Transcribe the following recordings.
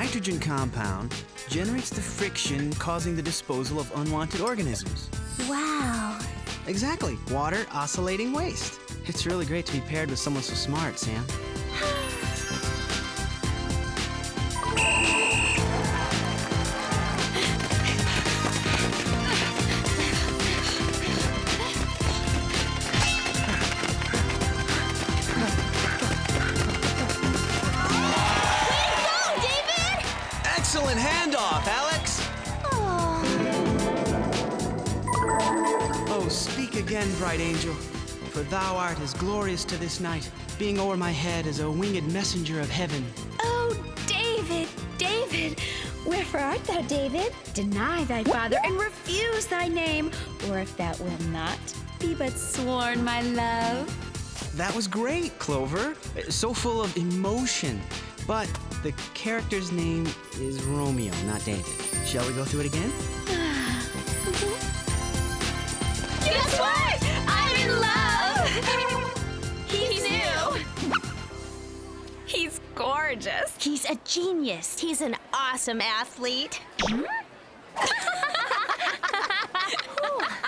nitrogen compound generates the friction causing the disposal of unwanted organisms. Wow. Exactly. Water oscillating waste. It's really great to be paired with someone so smart, Sam. Excellent handoff, Alex! Oh, speak again, bright angel, for thou art as glorious to this night, being o'er my head as a winged messenger of heaven. Oh, David, David, wherefore art thou, David? Deny thy father and refuse thy name, or if that will not, be but sworn, my love. That was great, Clover. So full of emotion. But the character's name is Romeo, not David. Shall we go through it again? Guess what? I'm in love! He knew. He's gorgeous. He's a genius. He's an awesome athlete.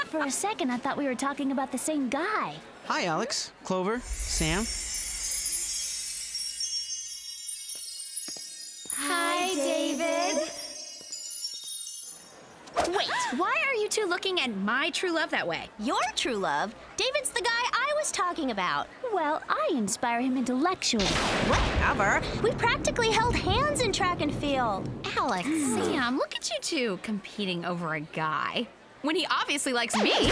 For a second, I thought we were talking about the same guy. Hi, Alex, Clover, Sam. Hi, David. Wait, Why are you two looking at my true love that way? your true love? David's the guy I was talking about. Well, I inspire him intellectually. Whatever. We practically held hands in track and field. Alex, Sam, look at you two competing over a guy when he obviously likes me.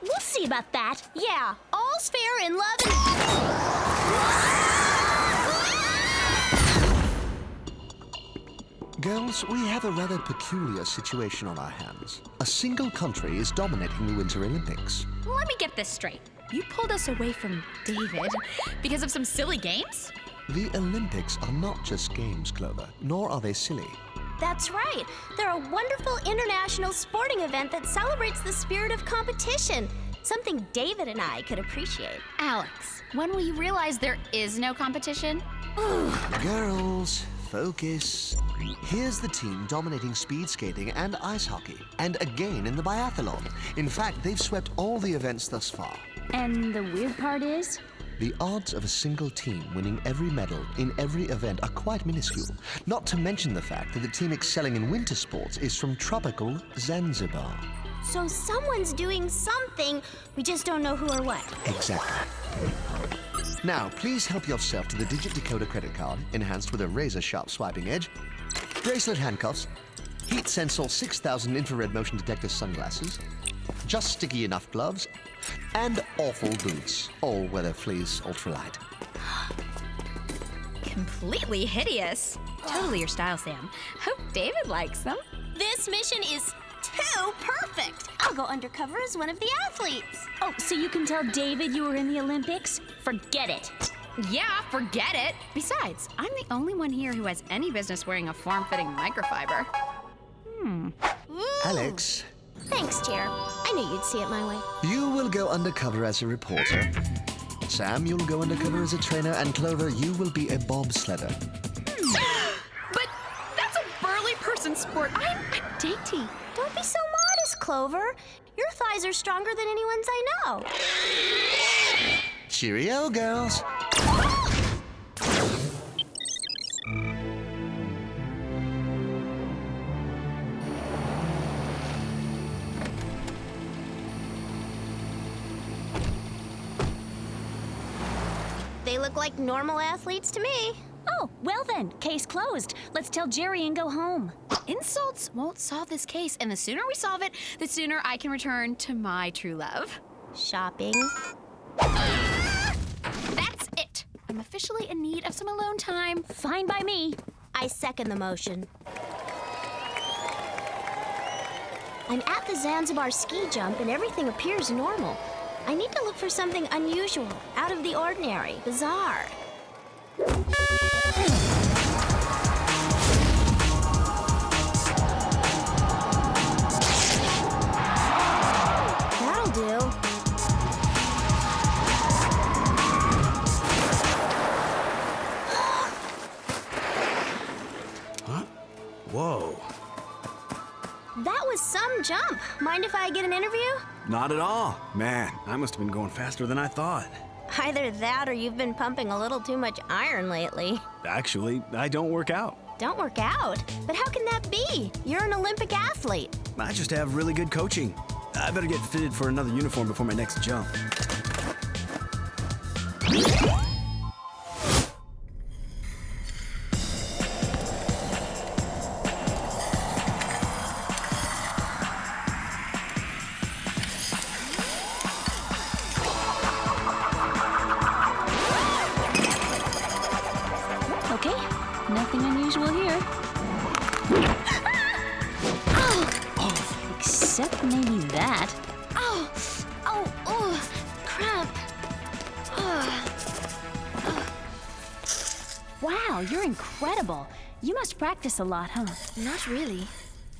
We'll see about that. Yeah, all's fair in love and... Girls, we have a rather peculiar situation on our hands. A single country is dominating the Winter Olympics. Let me get this straight. You pulled us away from David because of some silly games? The Olympics are not just games, Clover, nor are they silly. That's right. They're a wonderful international sporting event that celebrates the spirit of competition. Something David and I could appreciate. Alex, when will you realize there is no competition? Girls, focus. Here's the team dominating speed skating and ice hockey, and again in the biathlon. In fact, they've swept all the events thus far. And the weird part is? The odds of a single team winning every medal in every event are quite minuscule, not to mention the fact that the team excelling in winter sports is from tropical Zanzibar. So someone's doing something, we just don't know who or what. Exactly. Now, please help yourself to the Digit Decoder credit card, enhanced with a razor-sharp swiping edge, bracelet handcuffs, heat sensor 6000 infrared motion detector sunglasses, just sticky enough gloves, and awful boots, all-weather fleece ultralight. Completely hideous. Totally your style, Sam. Hope David likes them. This mission is too perfect. I'll go undercover as one of the athletes. Oh, so you can tell David you were in the Olympics? Forget it. Yeah, forget it. Besides, I'm the only one here who has any business wearing a form-fitting microfiber. Alex, Thanks, Chair. I knew you'd see it my way. you will go undercover as a reporter. Sam, you'll go undercover as a trainer, and Clover, you will be a bobsledder. But that's a burly person sport. I'm dainty. Don't be so modest, Clover. Your thighs are stronger than anyone's I know. Cheerio, girls. They look like normal athletes to me. Oh, well then, case closed. Let's tell Jerry and go home. Insults won't solve this case, and the sooner we solve it, the sooner I can return to my true love. Shopping. That's it. I'm officially in need of some alone time. Fine by me. I second the motion. I'm at the Zanzibar ski jump and everything appears normal. I need to look for something unusual, out of the ordinary, bizarre. That'll do. some jump. Mind if I get an interview? Not at all. Man, I must have been going faster than I thought. Either that or you've been pumping a little too much iron lately. Actually, I don't work out. Don't work out? But how can that be? You're an Olympic athlete. I just have really good coaching. I better get fitted for another uniform before my next jump. Okay, nothing unusual here. Except maybe that. Crap. Wow, you're incredible. You must practice a lot, huh? Not really.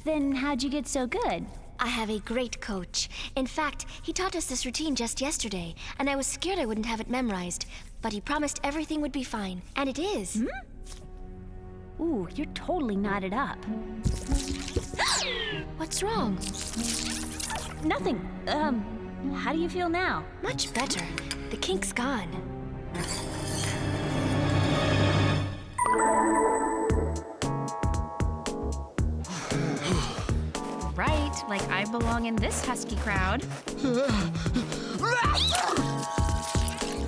Then how'd you get so good? I have a great coach. In fact, he taught us this routine just yesterday, and I was scared I wouldn't have it memorized. But he promised everything would be fine, and it is. Ooh, you're totally knotted up. What's wrong? Nothing. How do you feel now? Much better. The kink's gone. Right, like I belong in this husky crowd.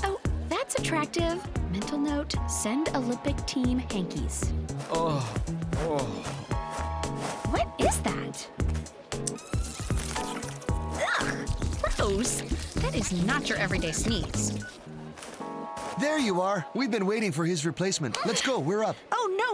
Oh, that's attractive. Mental note, send Olympic team hankies. What is that? Ugh, gross. That is not your everyday sneeze. There you are. We've been waiting for his replacement. Let's go. We're up. Oh, no.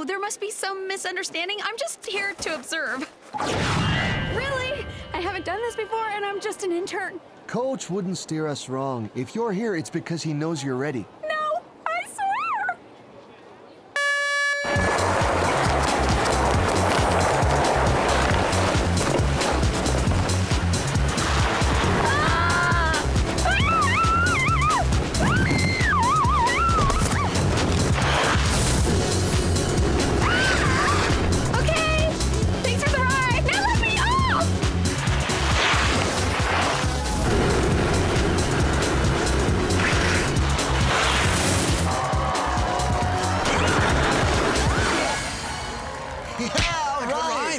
There must be some misunderstanding. I'm just here to observe. Really? I haven't done this before, and I'm just an intern. Coach wouldn't steer us wrong. If you're here, it's because he knows you're ready. No, I swear. Okay, thanks for the ride. Now let me off.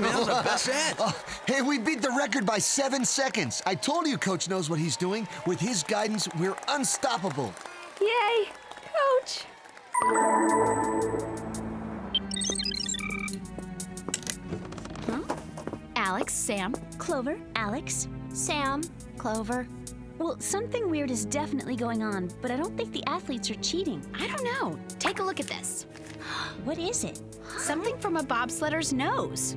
Man, the best at. Hey, we beat the record by 7 seconds. I told you Coach knows what he's doing. With his guidance, we're unstoppable. Yay, Coach. Alex, Sam, Clover, Alex. Sam, Clover. Well, something weird is definitely going on, but I don't think the athletes are cheating. I don't know. Take a look at this. What is it? Something from a bobsledder's nose.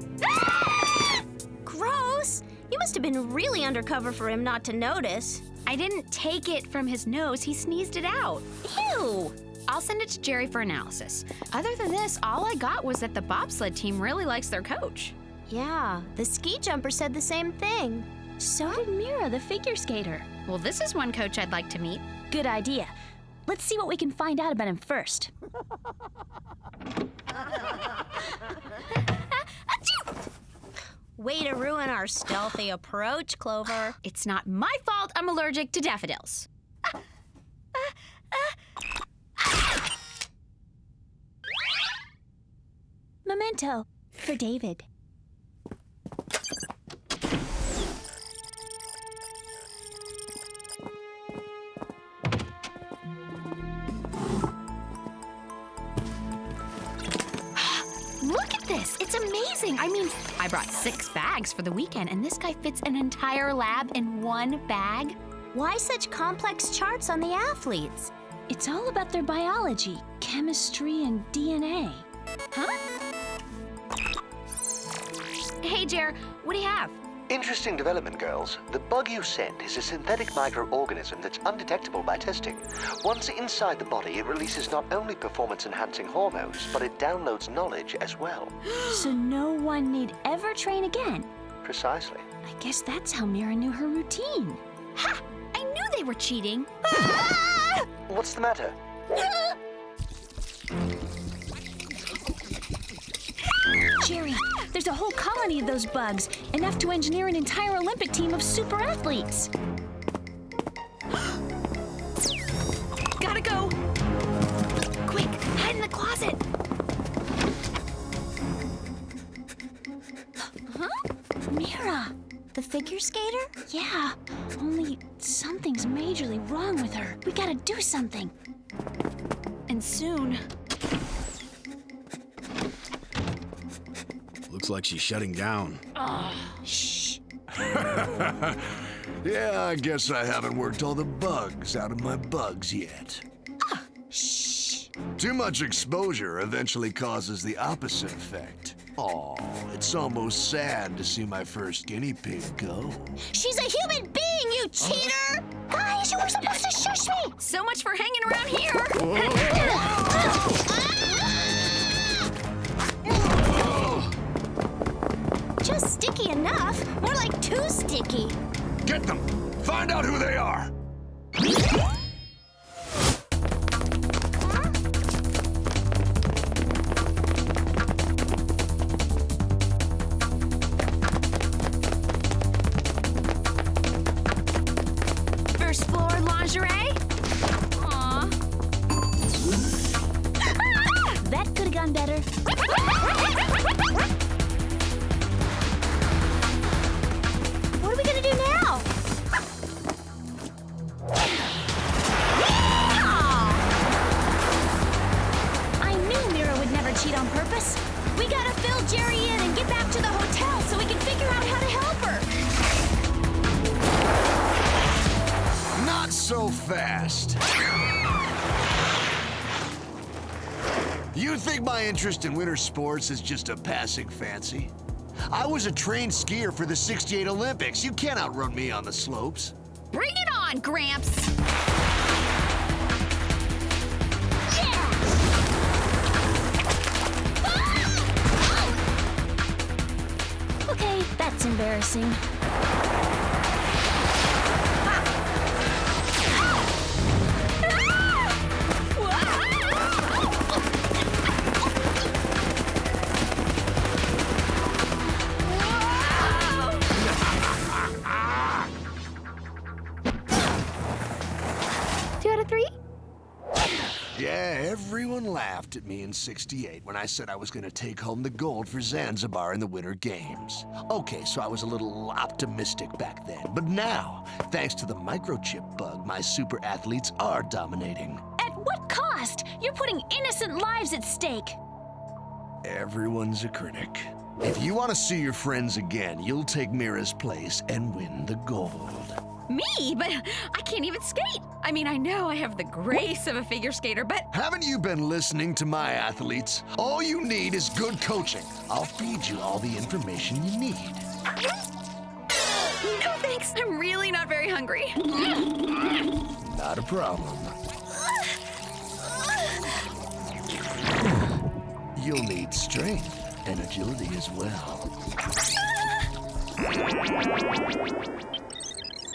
Gross! You must have been really undercover for him not to notice. I didn't take it from his nose. He sneezed it out. Ew! I'll send it to Jerry for analysis. Other than this, all I got was that the bobsled team really likes their coach. Yeah, the ski jumper said the same thing. So did Mira, the figure skater. Well, this is one coach I'd like to meet. Good idea. Let's see what we can find out about him first. Way to ruin our stealthy approach, Clover. It's not my fault I'm allergic to daffodils. Memento for David. Look at this. It's amazing. I mean, I brought 6 bags for the weekend, and this guy fits an entire lab in one bag. Why such complex charts on the athletes? It's all about their biology, chemistry, and DNA. Huh? Hey, Jer, what do you have? Interesting development, girls. The bug you sent is a synthetic microorganism that's undetectable by testing. Once inside the body, it releases not only performance-enhancing hormones, but it downloads knowledge as well. So no one need ever train again. Precisely. I guess that's how Mira knew her routine. Ha! I knew they were cheating. What's the matter? Jerry, there's a whole colony of those bugs, enough to engineer an entire Olympic team of super athletes. Gotta go! Quick, hide in the closet! Mira, the figure skater? Yeah, only something's majorly wrong with her. We gotta do something. And soon. Looks like she's shutting down. Shh. Yeah, I guess I haven't worked all the bugs out of my bugs yet. Shh. Too much exposure eventually causes the opposite effect. Oh, it's almost sad to see my first guinea pig go. She's a human being, you cheater! Guys, you were supposed to shush me! So much for hanging around here! Just sticky enough. More like too sticky. Get them! Find out who they are! First floor lingerie? Aw. That could have gone better. What are we gonna do now? I knew Mira would never cheat on purpose. We gotta fill Jerry in and get back to the hotel so we can figure out how to help her. Not so fast. You think my interest in winter sports is just a passing fancy? I was a trained skier for the '68 Olympics. You can't outrun me on the slopes. Bring it on, Gramps! Okay, that's embarrassing. Yeah, everyone laughed at me in '68 when I said I was gonna take home the gold for Zanzibar in the Winter Games. Okay, so I was a little optimistic back then. But now, thanks to the microchip bug, my super athletes are dominating. At what cost? You're putting innocent lives at stake. Everyone's a critic. If you want to see your friends again, you'll take Mira's place and win the gold. Me? But I can't even skate! I mean, I know I have the grace of a figure skater, but... Haven't you been listening to my athletes? All you need is good coaching. I'll feed you all the information you need. No thanks, I'm really not very hungry. Not a problem. You'll need strength and agility as well.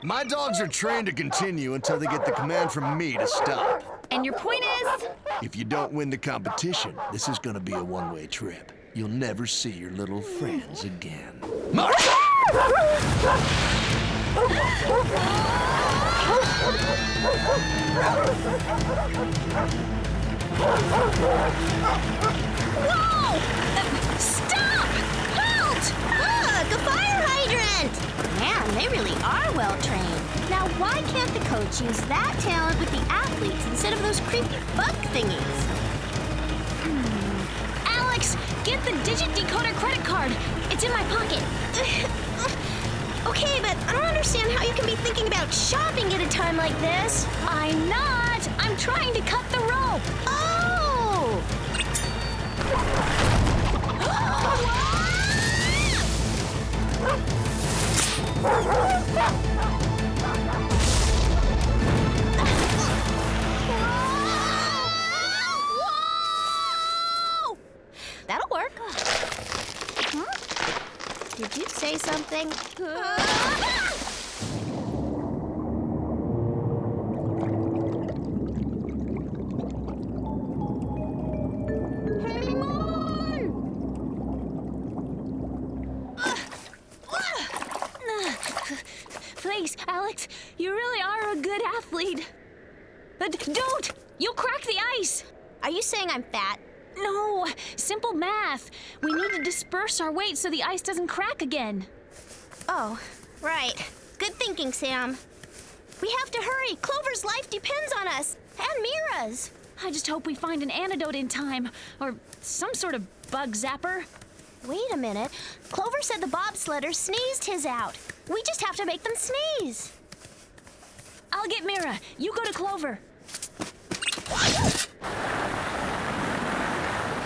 My dogs are trained to continue until they get the command from me to stop. And your point is? If you don't win the competition, this is gonna be a one-way trip. You'll never see your little friends again. March! Whoa! Stop! Halt! Look, a fire hydrant! Man, they really are well trained. Now, why can't the coach use that talent with the athletes instead of those creepy bug thingies? Alex, get the digit decoder credit card. It's in my pocket. Okay, but I don't understand how you can be thinking about shopping at a time like this. I'm not. I'm trying to cut the rope. Oh! Whoa! That'll work. Huh? Did you say something? Thanks, Alex. You really are a good athlete. But don't! You'll crack the ice! Are you saying I'm fat? No, simple math. We need to disperse our weight so the ice doesn't crack again. Oh, right. Good thinking, Sam. We have to hurry. Clover's life depends on us. And Mira's. I just hope we find an antidote in time, or some sort of bug zapper. Wait a minute. Clover said the bobsledder sneezed his out. We just have to make them sneeze. I'll get Mira. You go to Clover.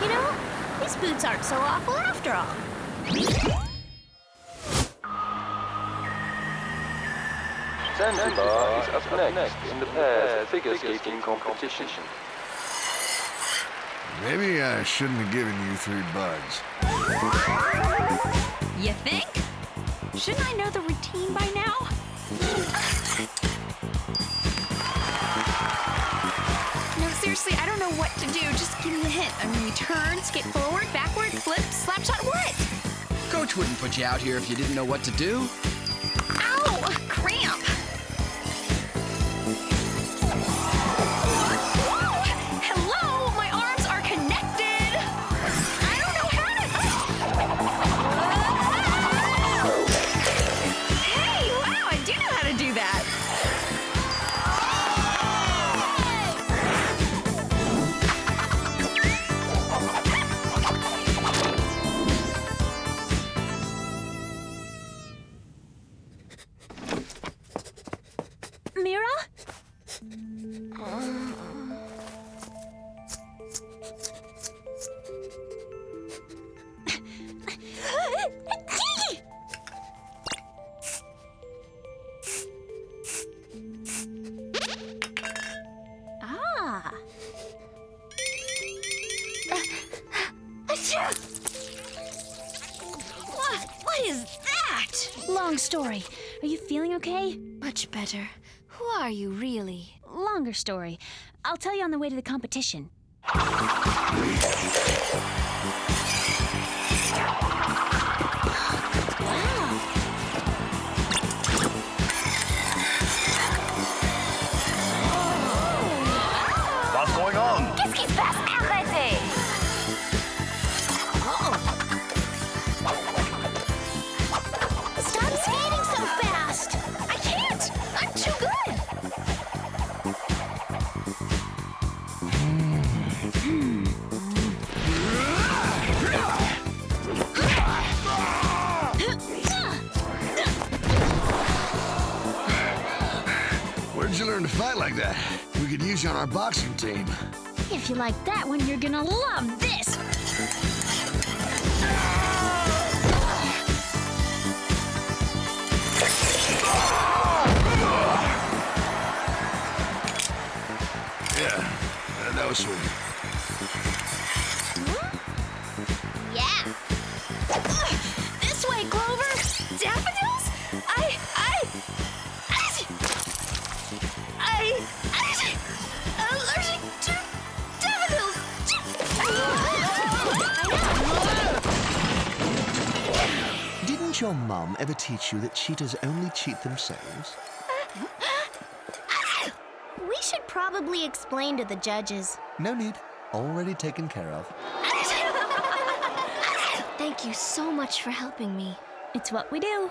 You know, these boots aren't so awful after all. Zanzibar is up next in the pairs figure skating competition. Maybe I shouldn't have given you 3 bugs. You think? Shouldn't I know the routine by now? No, seriously, I don't know what to do. Just give me a hint. I mean, we turn, skip forward, backward, flip, slap shot, what? Coach wouldn't put you out here if you didn't know what to do. Ow! Cramp! Hello? My arms are connected! I don't know how to... Hey, wow, I do know how to do that! Mira? Ah. What is that? Long story. Are you feeling okay? Much better. Who are you, really? Longer story. I'll tell you on the way to the competition. What's going on? Qu'est-ce qui se passe? Arrêtez! Stop skating so fast. I can't! I'm too good! Where'd you learn to fight like that? We could use you on our boxing team. If you like that one, you're gonna love this! Yeah, that was sweet. Yeah. This way, Clover! Daffodils? I'm allergic to daffodils! Didn't your mom ever teach you that cheaters only cheat themselves? We should probably explain to the judges. No need. Already taken care of. Thank you so much for helping me. It's what we do.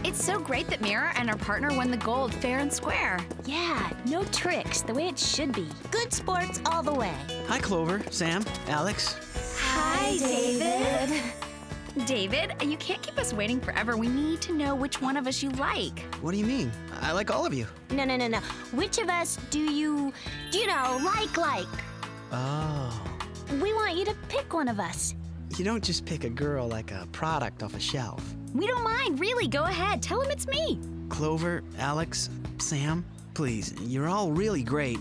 It's so great that Mira and her partner won the gold fair and square. Yeah, no tricks, the way it should be. Good sports all the way. Hi, Clover, Sam, Alex. Hi, David. David, you can't keep us waiting forever. We need to know which one of us you like. What do you mean? I like all of you. No. Which of us do you like? Oh. We want you to pick one of us. You don't just pick a girl like a product off a shelf. We don't mind, really. Go ahead. Tell him it's me. Clover, Alex, Sam, please, you're all really great.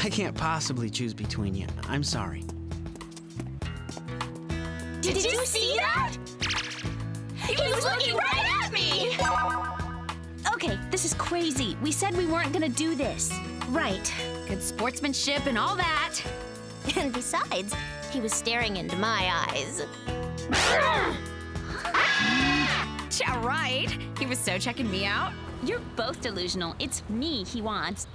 I can't possibly choose between you. I'm sorry. Did you see that? He was looking right at me. Okay, this is crazy. We said we weren't gonna do this. Right. Good sportsmanship and all that. And besides, he was staring into my eyes. Yeah, right. He was so checking me out. You're both delusional. It's me he wants.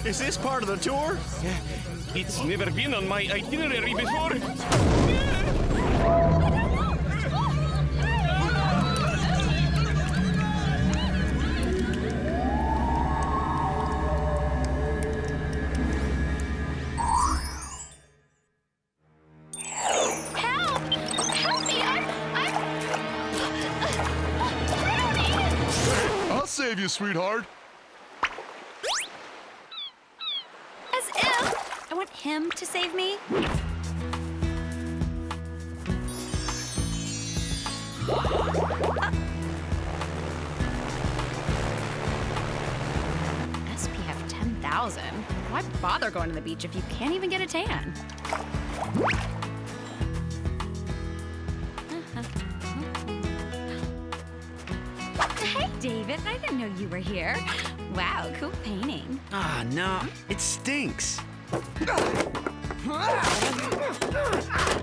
Is this part of the tour? It's never been on my itinerary before. Help me! I'll save you, sweetheart. As if I want him to save me. SPF 10,000. Why bother going to the beach if you can't even get a tan? Hey, David, I didn't know you were here. Wow, cool painting. Ah, no, it stinks.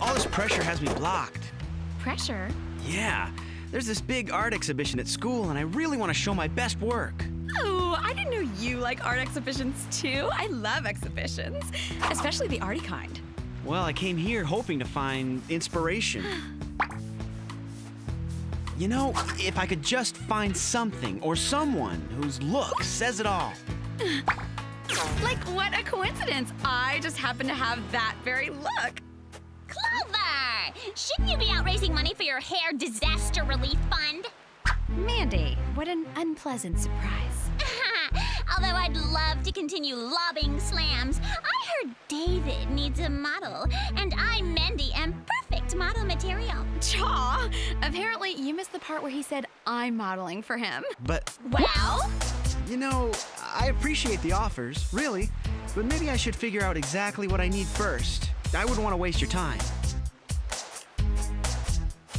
All this pressure has me blocked. Pressure? Yeah, there's this big art exhibition at school, and I really want to show my best work. Oh, I didn't know you like art exhibitions too. I love exhibitions, especially the arty kind. Well, I came here hoping to find inspiration. You know, if I could just find something or someone whose look says it all. Like, what a coincidence. I just happen to have that very look. Clover! Shouldn't you be out raising money for your hair disaster relief fund? Mandy, what an unpleasant surprise. Although I'd love to continue lobbing slams, I heard David needs a model, and I, Mandy, am perfect model material. Chaw! Apparently, you missed the part where he said I'm modeling for him. But, Well? you know, I appreciate the offers, really, but maybe I should figure out exactly what I need first. I wouldn't want to waste your time.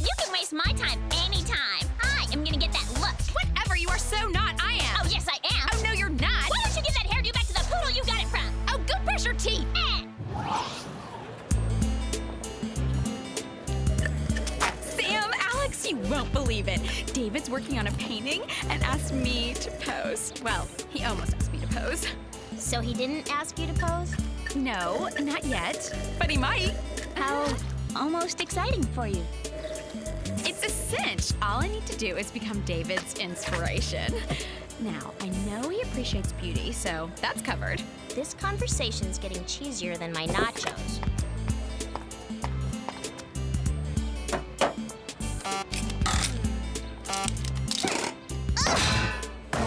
You can waste my time anytime. I am gonna get that look. Whatever, you are so not. I am. Oh, yes, I am. Oh, no, you're not. Why don't you give that hairdo back to the poodle you got it from? Oh, go brush your teeth. Sam, Alex, you won't believe it. David's working on a painting and asked me to pose. Well, he almost asked me to pose. So he didn't ask you to pose? No, not yet, but he might. How almost exciting for you. It's a cinch. All I need to do is become David's inspiration. Now, I know he appreciates beauty, so that's covered. This conversation's getting cheesier than my nachos.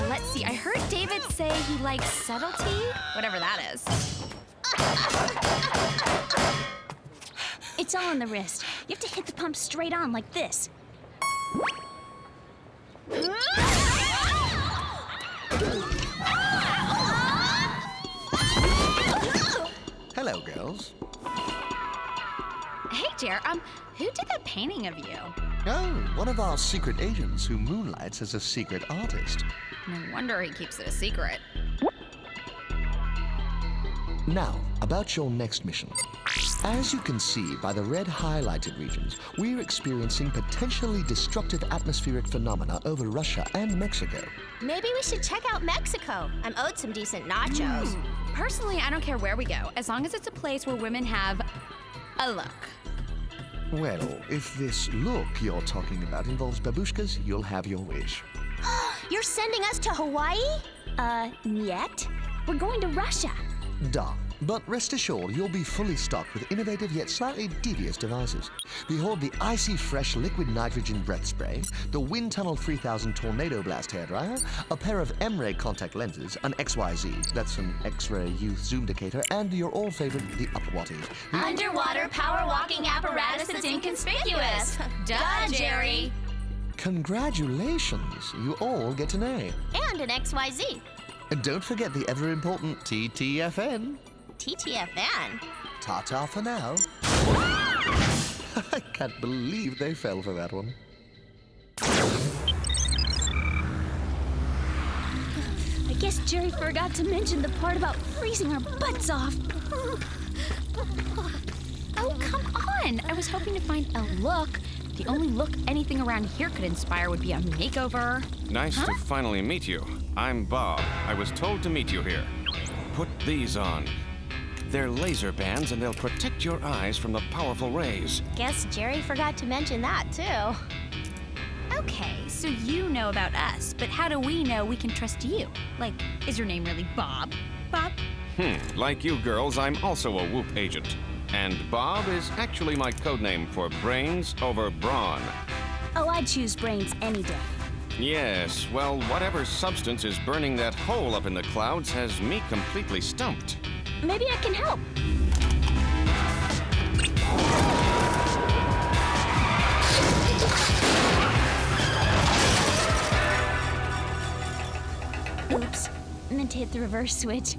Let's see, I heard David say he likes subtlety, whatever that is. It's all on the wrist. You have to hit the pump straight on like this. Hello, girls. Hey, Jer, who did that painting of you? Oh, one of our secret agents who moonlights as a secret artist. No wonder he keeps it a secret. Now, about your next mission. As you can see by the red highlighted regions, we're experiencing potentially destructive atmospheric phenomena over Russia and Mexico. Maybe we should check out Mexico. I'm owed some decent nachos. Personally, I don't care where we go, as long as it's a place where women have a look. Well, if this look you're talking about involves babushkas, you'll have your wish. You're sending us to Hawaii? Yet? We're going to Russia. Duh. But rest assured, you'll be fully stocked with innovative yet slightly devious devices. Behold the icy fresh liquid nitrogen breath spray, the wind tunnel 3000 tornado blast hairdryer, a pair of M-ray contact lenses, an XYZ, that's an X-ray youth zoom indicator, and your all favorite, the Upwatty. Underwater power walking apparatus that's inconspicuous. Duh, Jerry. Congratulations, you all get an A. And an XYZ. And don't forget the ever-important TTFN. TTFN? Ta-ta for now. I can't believe they fell for that one. I guess Jerry forgot to mention the part about freezing our butts off. Oh, come on. I was hoping to find a look. The only look anything around here could inspire would be a makeover. Nice to finally meet you. I'm Bob. I was told to meet you here. Put these on. They're laser bands and they'll protect your eyes from the powerful rays. Guess Jerry forgot to mention that, too. Okay, so you know about us, but how do we know we can trust you? Like, is your name really Bob? Bob? Like you girls, I'm also a WOOHP agent. And Bob is actually my codename for brains over brawn. Oh, I'd choose brains any day. Yes, well, whatever substance is burning that hole up in the clouds has me completely stumped. Maybe I can help. Oops, I meant to hit the reverse switch.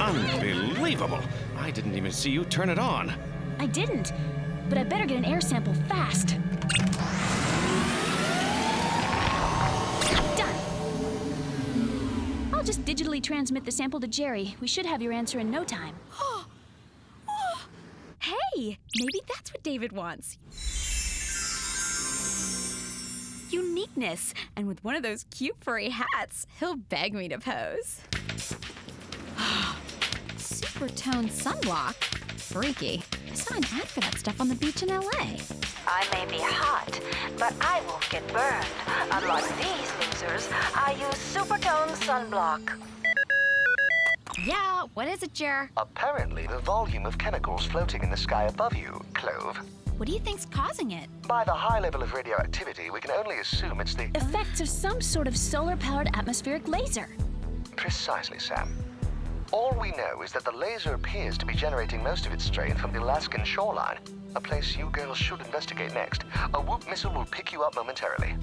Unbelievable! I didn't even see you turn it on. I didn't, but I better get an air sample fast. Done. I'll just digitally transmit the sample to Jerry. We should have your answer in no time. Hey, maybe that's what David wants. Uniqueness. And with one of those cute furry hats, he'll beg me to pose. Supertone sunblock? Freaky. I saw an ad for that stuff on the beach in LA. I may be hot, but I won't get burned. Unlike these losers, I use Supertone sunblock. Yeah, what is it, Jer? Apparently, the volume of chemicals floating in the sky above you, Clove. What do you think's causing it? By the high level of radioactivity, we can only assume it's the... Effects of some sort of solar-powered atmospheric laser. Precisely, Sam. All we know is that the laser appears to be generating most of its strain from the Alaskan shoreline, a place you girls should investigate next. A WOOHP missile will pick you up momentarily.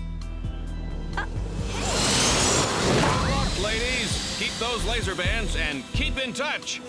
Ladies, keep those laser bands and keep in touch.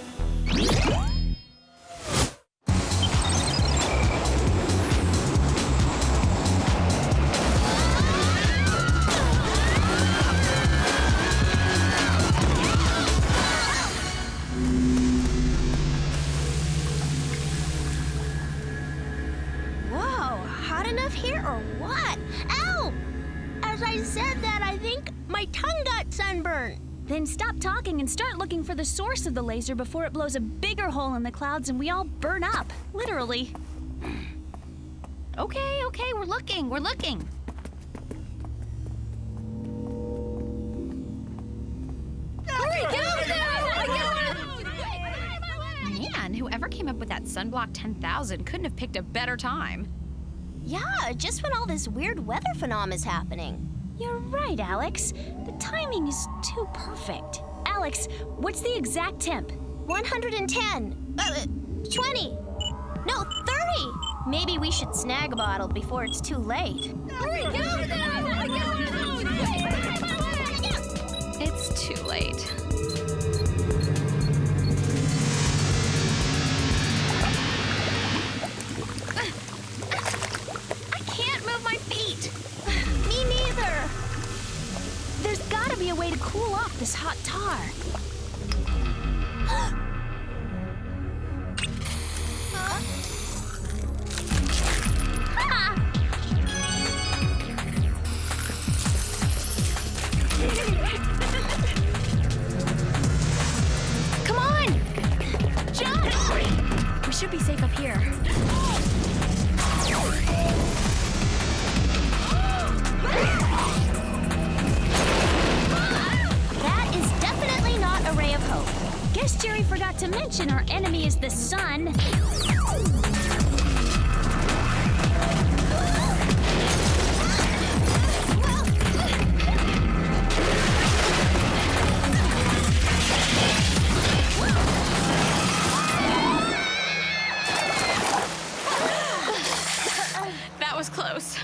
Then stop talking and start looking for the source of the laser before it blows a bigger hole in the clouds and we all burn up. Literally. Okay, we're looking. Hurry, Man, whoever came up with that Sunblock 10,000 couldn't have picked a better time. Yeah, just when all this weird weather phenom is happening. You're right, Alex. The timing is too perfect. Alex, what's the exact temp? 110. 20. No, 30. Maybe we should snag a bottle before it's too late. It's too late. I can't move my cool off this hot tar. Come on! Jump! We should be safe up here. That is definitely not a ray of hope. Guess Jerry forgot to mention our enemy is the sun. That was close.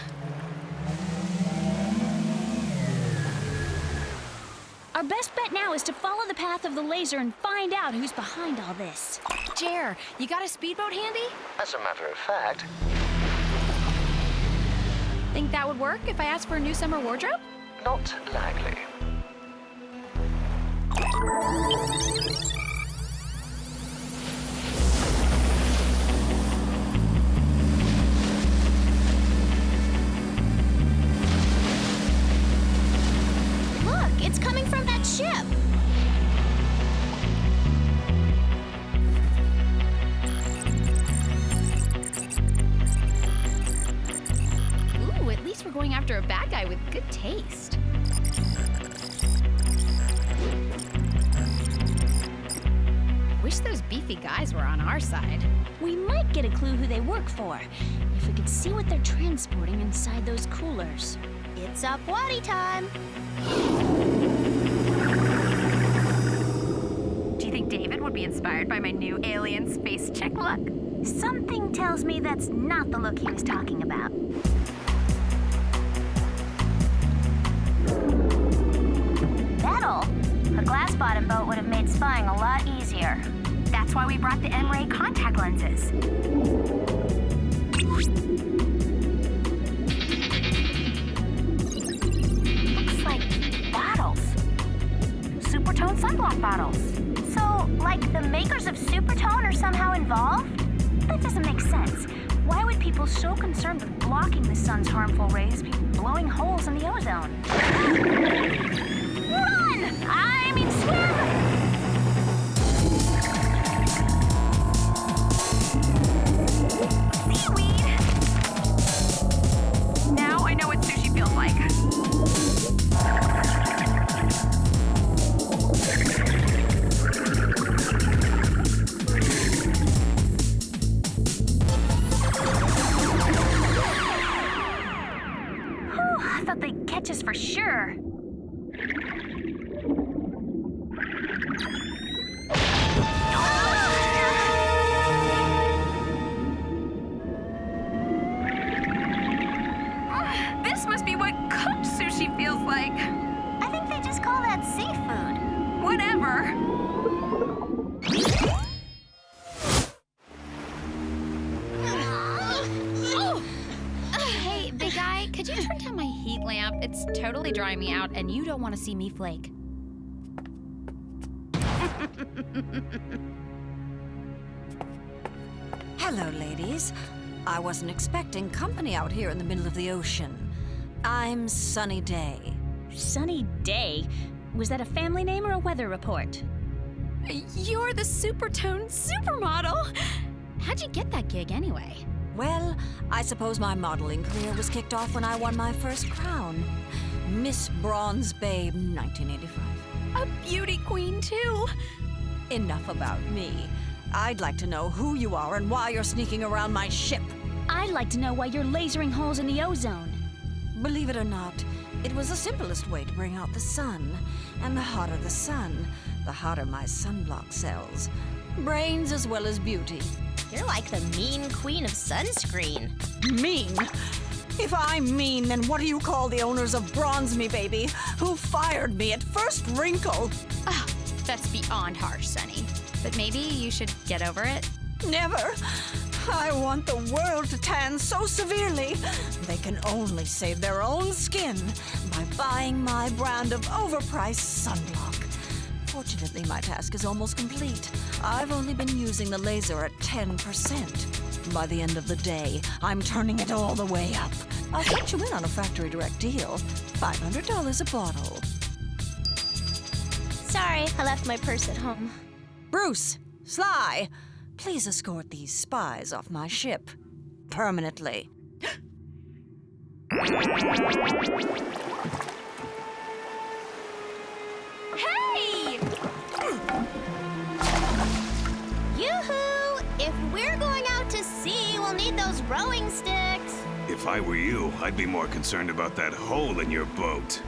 Our best bet now is to follow the path of the laser and find out who's behind all this. Jer, you got a speedboat handy? As a matter of fact, Think that would work if I asked for a new summer wardrobe? not likely. Look, it's coming from that ship. Ooh, at least we're going after a bad guy with good taste. Wish those beefy guys were on our side. We might get a clue who they work for if we could see what they're transporting inside those coolers. It's up Waddy time. Do you think David would be inspired by my new alien space chick look? Something tells me that's not the look he was talking about. Metal? A glass-bottom boat would have made spying a lot easier. That's why we brought the M-ray contact lenses. Looks like bottles. Supertone sunblock bottles. So, like the makers of Supertone are somehow involved? That doesn't make sense. Why would people so concerned with blocking the sun's harmful rays be blowing holes in the ozone? Run! I mean swim! Seaweed! Now I know what sushi feels like. I thought they'd catch us for sure. This must be what cooked sushi feels like. I think they just call that seafood. Whatever. Hey, big guy, could you turn down my heat lamp? It's totally drying me out, and you don't want to see me flake. Hello, ladies. I wasn't expecting company out here in the middle of the ocean. I'm Sunny Day. Sunny Day? Was that a family name or a weather report? You're the Supertone supermodel. How'd you get that gig anyway? Well, I suppose my modeling career was kicked off when I won my first crown. Miss Bronze Babe 1985. A beauty queen, too. Enough about me. I'd like to know who you are and why you're sneaking around my ship. I'd like to know why you're lasering holes in the ozone. Believe it or not, it was the simplest way to bring out the sun. And the hotter the sun, the hotter my sunblock cells. Brains as well as beauty. You're like the mean queen of sunscreen. Mean? If I'm mean, then what do you call the owners of Bronze Me Baby, who fired me at first wrinkle? That's beyond harsh, Sunny. But maybe you should get over it. Never. I want the world to tan so severely, they can only save their own skin by buying my brand of overpriced sunblock. Fortunately, my task is almost complete. I've only been using the laser at 10%. By the end of the day, I'm turning it all the way up. I'll put you in on a factory direct deal. $500 a bottle. Sorry, I left my purse at home. Bruce, Sly, please escort these spies off my ship. Permanently. Hey! Yoo-hoo! If we're going out to sea, we'll need those rowing sticks. If I were you, I'd be more concerned about that hole in your boat.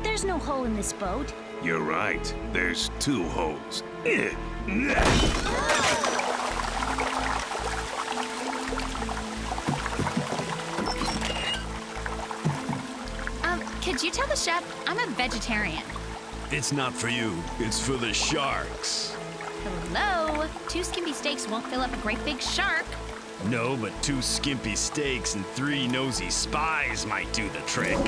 There's no hole in this boat. You're right. There's 2 holes. Could you tell the chef I'm a vegetarian? It's not for you. It's for the sharks. Hello? 2 skimpy steaks won't fill up a great big shark. No, but 2 skimpy steaks and 3 nosy spies might do the trick.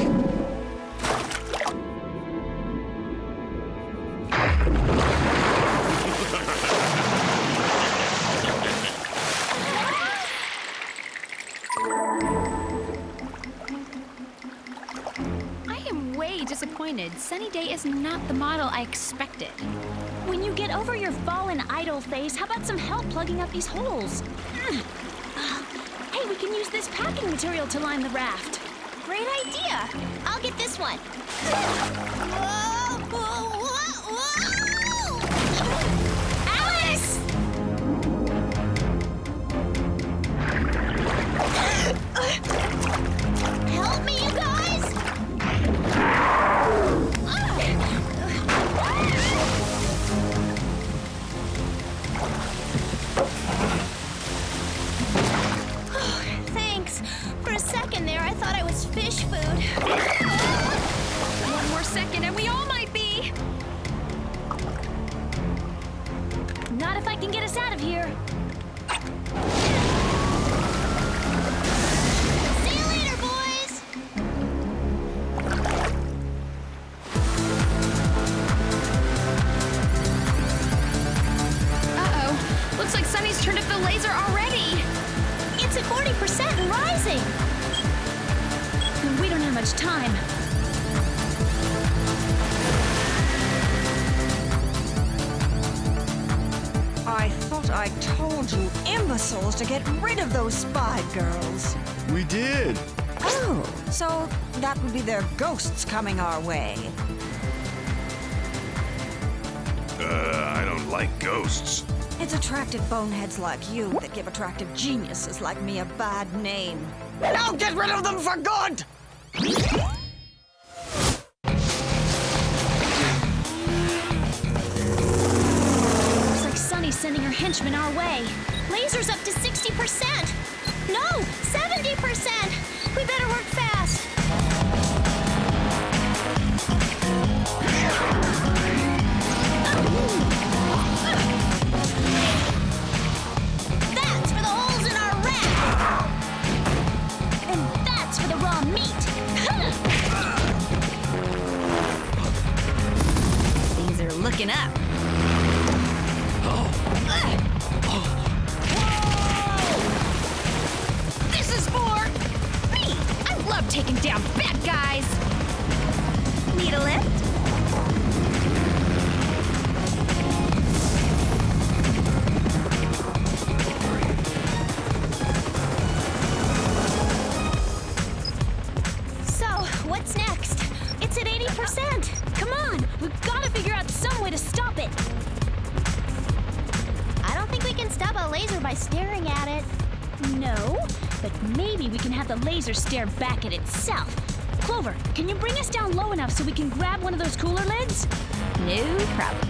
Disappointed. Sunny Day is not the model I expected. When you get over your fallen idol phase, how about some help plugging up these holes? Hey, we can use this packing material to line the raft. Great idea. I'll get this one. Alice! Help me, you guys! Thanks. For a second there, I thought I was fish food. One more second and we all might be. Not if I can get us out of here. See you later, boys! Uh-oh. Looks like Sunny's turned up the laser already. It's at 40% and rising. We don't have much time. I thought I told you imbeciles to get rid of those spy girls. We did. Oh, so that would be their ghosts coming our way. I don't like ghosts. It's attractive boneheads like you that give attractive geniuses like me a bad name. Now get rid of them for good! Looks like Sunny's sending her henchmen our way. Laser's up to 60%. No, 70%. We better work fast. That's for the holes in our raft. And that's for the raw meat. Things are looking up. This is for me. I love taking down bad guys. Need a lift? So, what's next? It's at 80%. Come on, we've got to figure out some way to stop it. I don't think we can stop a laser by staring at it. No, but maybe we can have the laser stare back at itself. Clover, can you bring us down low enough so we can grab one of those cooler lids? No problem.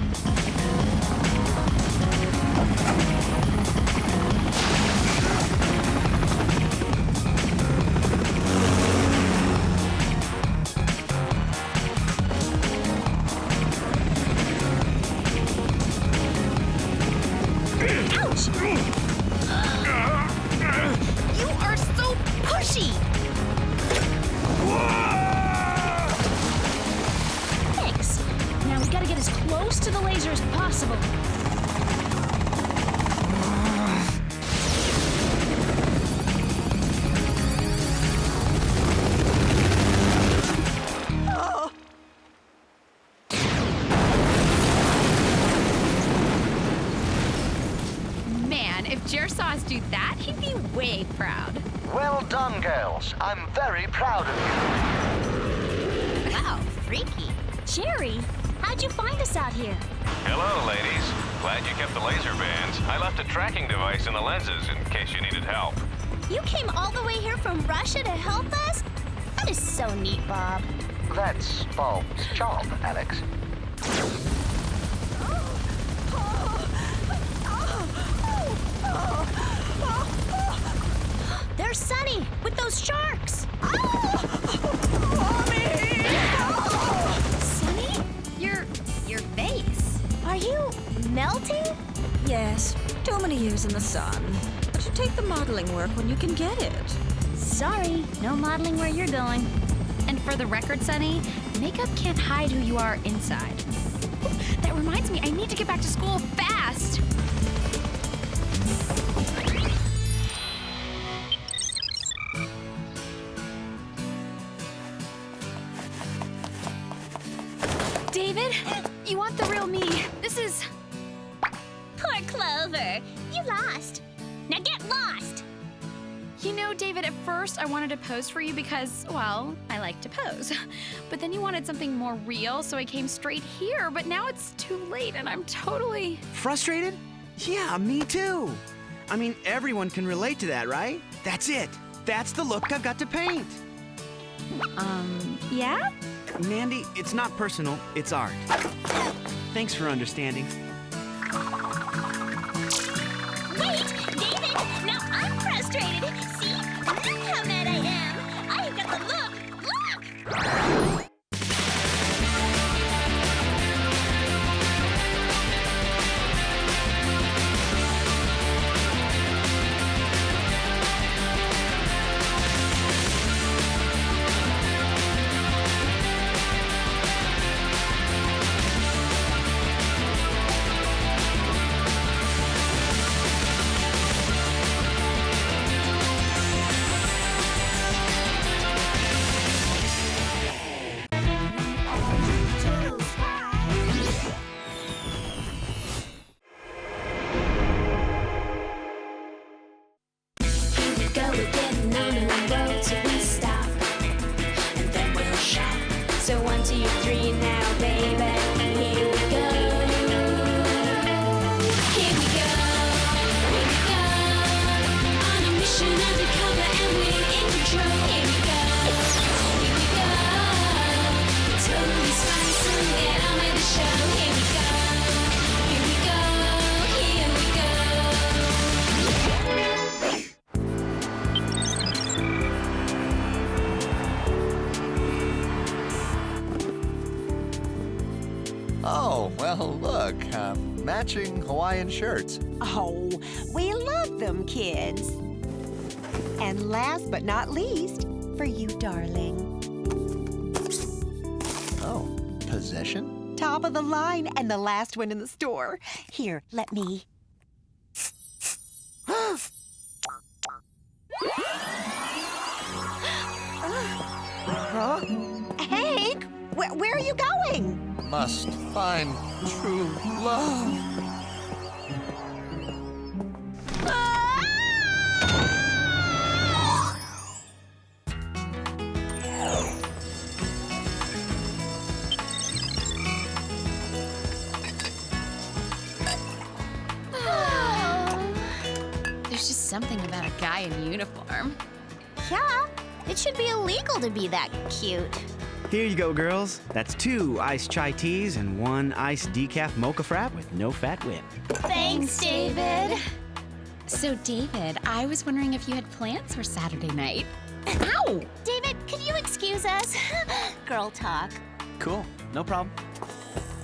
Ouch! You are so pushy! Thanks. Now we gotta get as close to the laser as possible. Man, if Jer saw us do that, he'd be way proud. Well done, girls. I'm very proud of you. Wow, freaky. Jerry, how'd you find us out here? Hello, ladies. Glad you kept the laser bands. I left a tracking device in the lenses in case you needed help. You came all the way here from Russia to help us? That is so neat, Bob. That's Bob's job, Alex. There's Sunny with those sharks. Sunny? Your face. Are you melting? Yes, too many years in the sun. But you take the modeling work when you can get it. Sorry, no modeling where you're going. And for the record, Sunny, makeup can't hide who you are inside. That reminds me, I need to get back to school fast. David, you want the real me. This is... Poor Clover. You lost. Now get lost. You know, David, at first I wanted to pose for you because, well, I like to pose. But then you wanted something more real, so I came straight here. But now it's too late and I'm totally... Frustrated? Yeah, me too. I mean, everyone can relate to that, right? That's it. That's the look I've got to paint. Yeah? Mandy, it's not personal, it's art. Thanks for understanding. Wait, David. Now I'm frustrated. See? Look how mad I am. I've got the look. Look! So 1, 2, 3 now, baby. Here we go. Here we go. Here we go. On a mission undercover and we're in control. Here we go. Here we go. Totally Spies, so get on with the show. Here we go. Here we go. Here we go. Oh, well, look. Matching Hawaiian shirts. Oh, we love them, kids. And last but not least, for you, darling. Oh, possession? Top of the line and the last one in the store. Here, let me. Huh? Hank, where are you going? Must find true love. There's just something about a guy in uniform. Yeah, it should be illegal to be that cute. Here you go, girls. That's 2 iced chai teas and 1 iced decaf mocha frap with no fat whip. Thanks, David. So, David, I was wondering if you had plans for Saturday night. Ow! David, could you excuse us? Girl talk. Cool, no problem.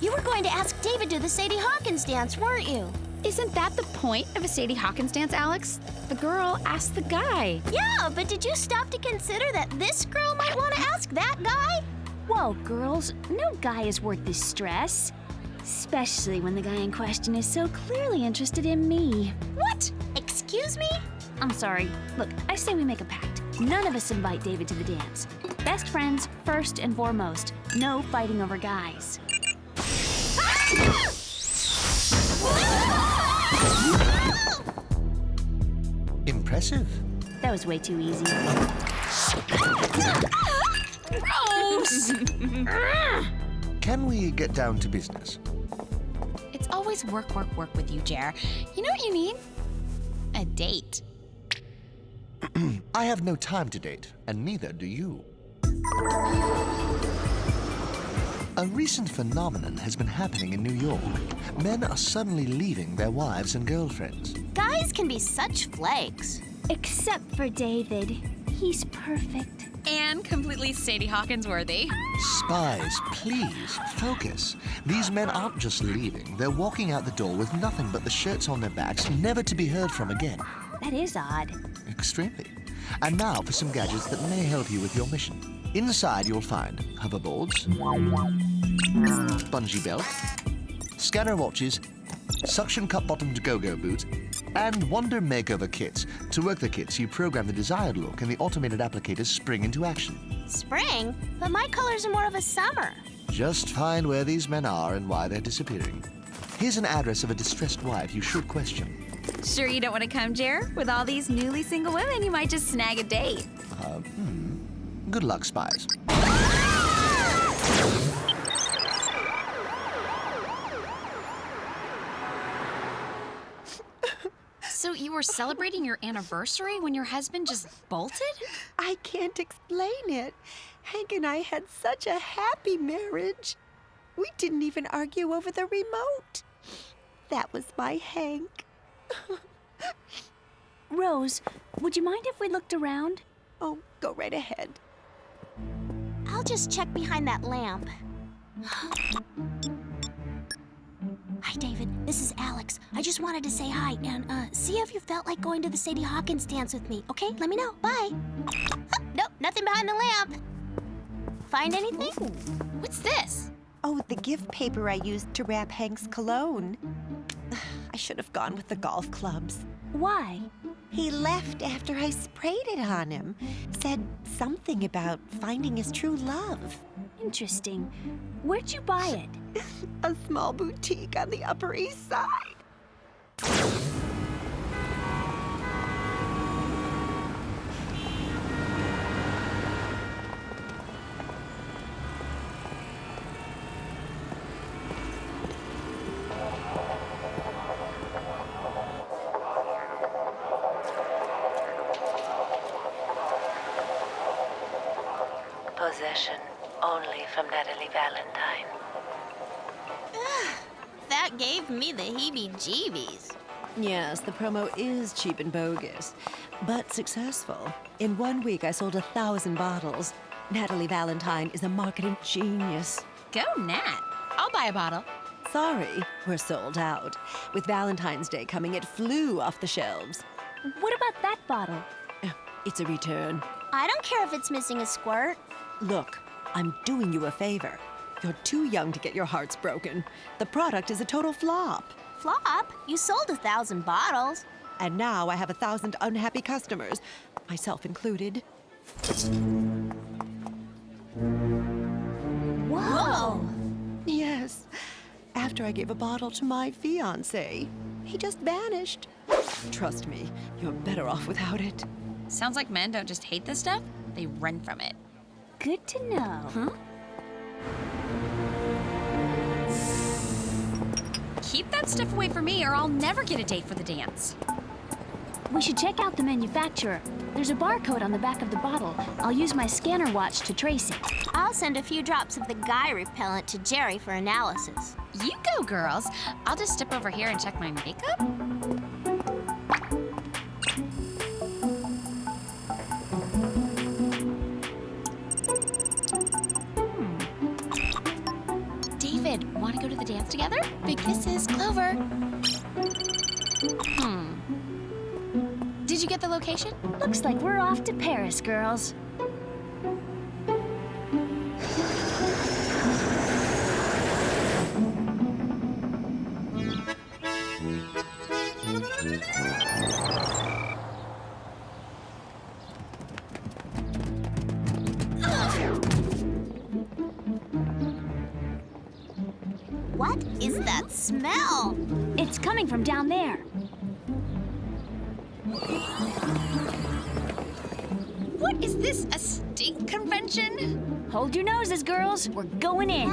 You were going to ask David to the Sadie Hawkins dance, weren't you? Isn't that the point of a Sadie Hawkins dance, Alex? The girl asks the guy. Yeah, but did you stop to consider that this girl might want to ask that guy? Whoa, girls, no guy is worth this stress. Especially when the guy in question is so clearly interested in me. What? Excuse me? I'm sorry. Look, I say we make a pact. None of us invite David to the dance. Best friends, first and foremost. No fighting over guys. Impressive. That was way too easy. Gross! Can we get down to business? It's always work, work, work with you, Jer. You know what you need? A date. I have no time to date, and neither do you. A recent phenomenon has been happening in New York. Men are suddenly leaving their wives and girlfriends. Guys can be such flakes. Except for David. He's perfect. And completely Sadie Hawkins worthy. Spies, please, focus. These men aren't just leaving. They're walking out the door with nothing but the shirts on their backs, never to be heard from again. That is odd. Extremely. And now for some gadgets that may help you with your mission. Inside you'll find hoverboards, bungee belt, scanner watches, suction cup-bottomed go-go boots, and wonder makeover kits. To work the kits, you program the desired look and the automated applicators spring into action. Spring? But my colors are more of a summer. Just find where these men are and why they're disappearing. Here's an address of a distressed wife you should question. Sure you don't want to come, Jer? With all these newly single women, you might just snag a date. Good luck, spies. So you were celebrating your anniversary when your husband just bolted? I can't explain it. Hank and I had such a happy marriage. We didn't even argue over the remote. That was my Hank. Rose, would you mind if we looked around? Oh, go right ahead. I'll just check behind that lamp. Hi, David. This is Alex. I just wanted to say hi and see if you felt like going to the Sadie Hawkins dance with me. Okay, let me know. Bye. Nope, nothing behind the lamp. Find anything? What's this? Oh, the gift paper I used to wrap Hank's cologne. I should have gone with the golf clubs. Why? He left after I sprayed it on him. Said something about finding his true love. Interesting. Where'd you buy it? A small boutique on the Upper East Side. Possession only from Natalie Valentine. That gave me the heebie-jeebies. Yes, the promo is cheap and bogus, but successful. In 1 week, I sold 1,000 bottles. Natalie Valentine is a marketing genius. Go, Nat. I'll buy a bottle. Sorry, we're sold out. With Valentine's Day coming, it flew off the shelves. What about that bottle? It's a return. I don't care if it's missing a squirt. Look, I'm doing you a favor. You're too young to get your hearts broken. The product is a total flop. Flop? You sold 1,000 bottles. And now I have 1,000 unhappy customers, myself included. Whoa! Yes. After I gave a bottle to my fiancé, he just vanished. Trust me, you're better off without it. Sounds like men don't just hate this stuff, they run from it. Good to know. Huh? Keep that stuff away from me or I'll never get a date for the dance. We should check out the manufacturer. There's a barcode on the back of the bottle. I'll use my scanner watch to trace it. I'll send a few drops of the guy repellent to Jerry for analysis. You go, girls. I'll just step over here and check my makeup. David, want to go to the dance together? Big kisses, Clover. Did you get the location? Looks like we're off to Paris, girls. What is that smell? It's coming from down there. What is this, a stink convention? Hold your noses, girls. We're going in.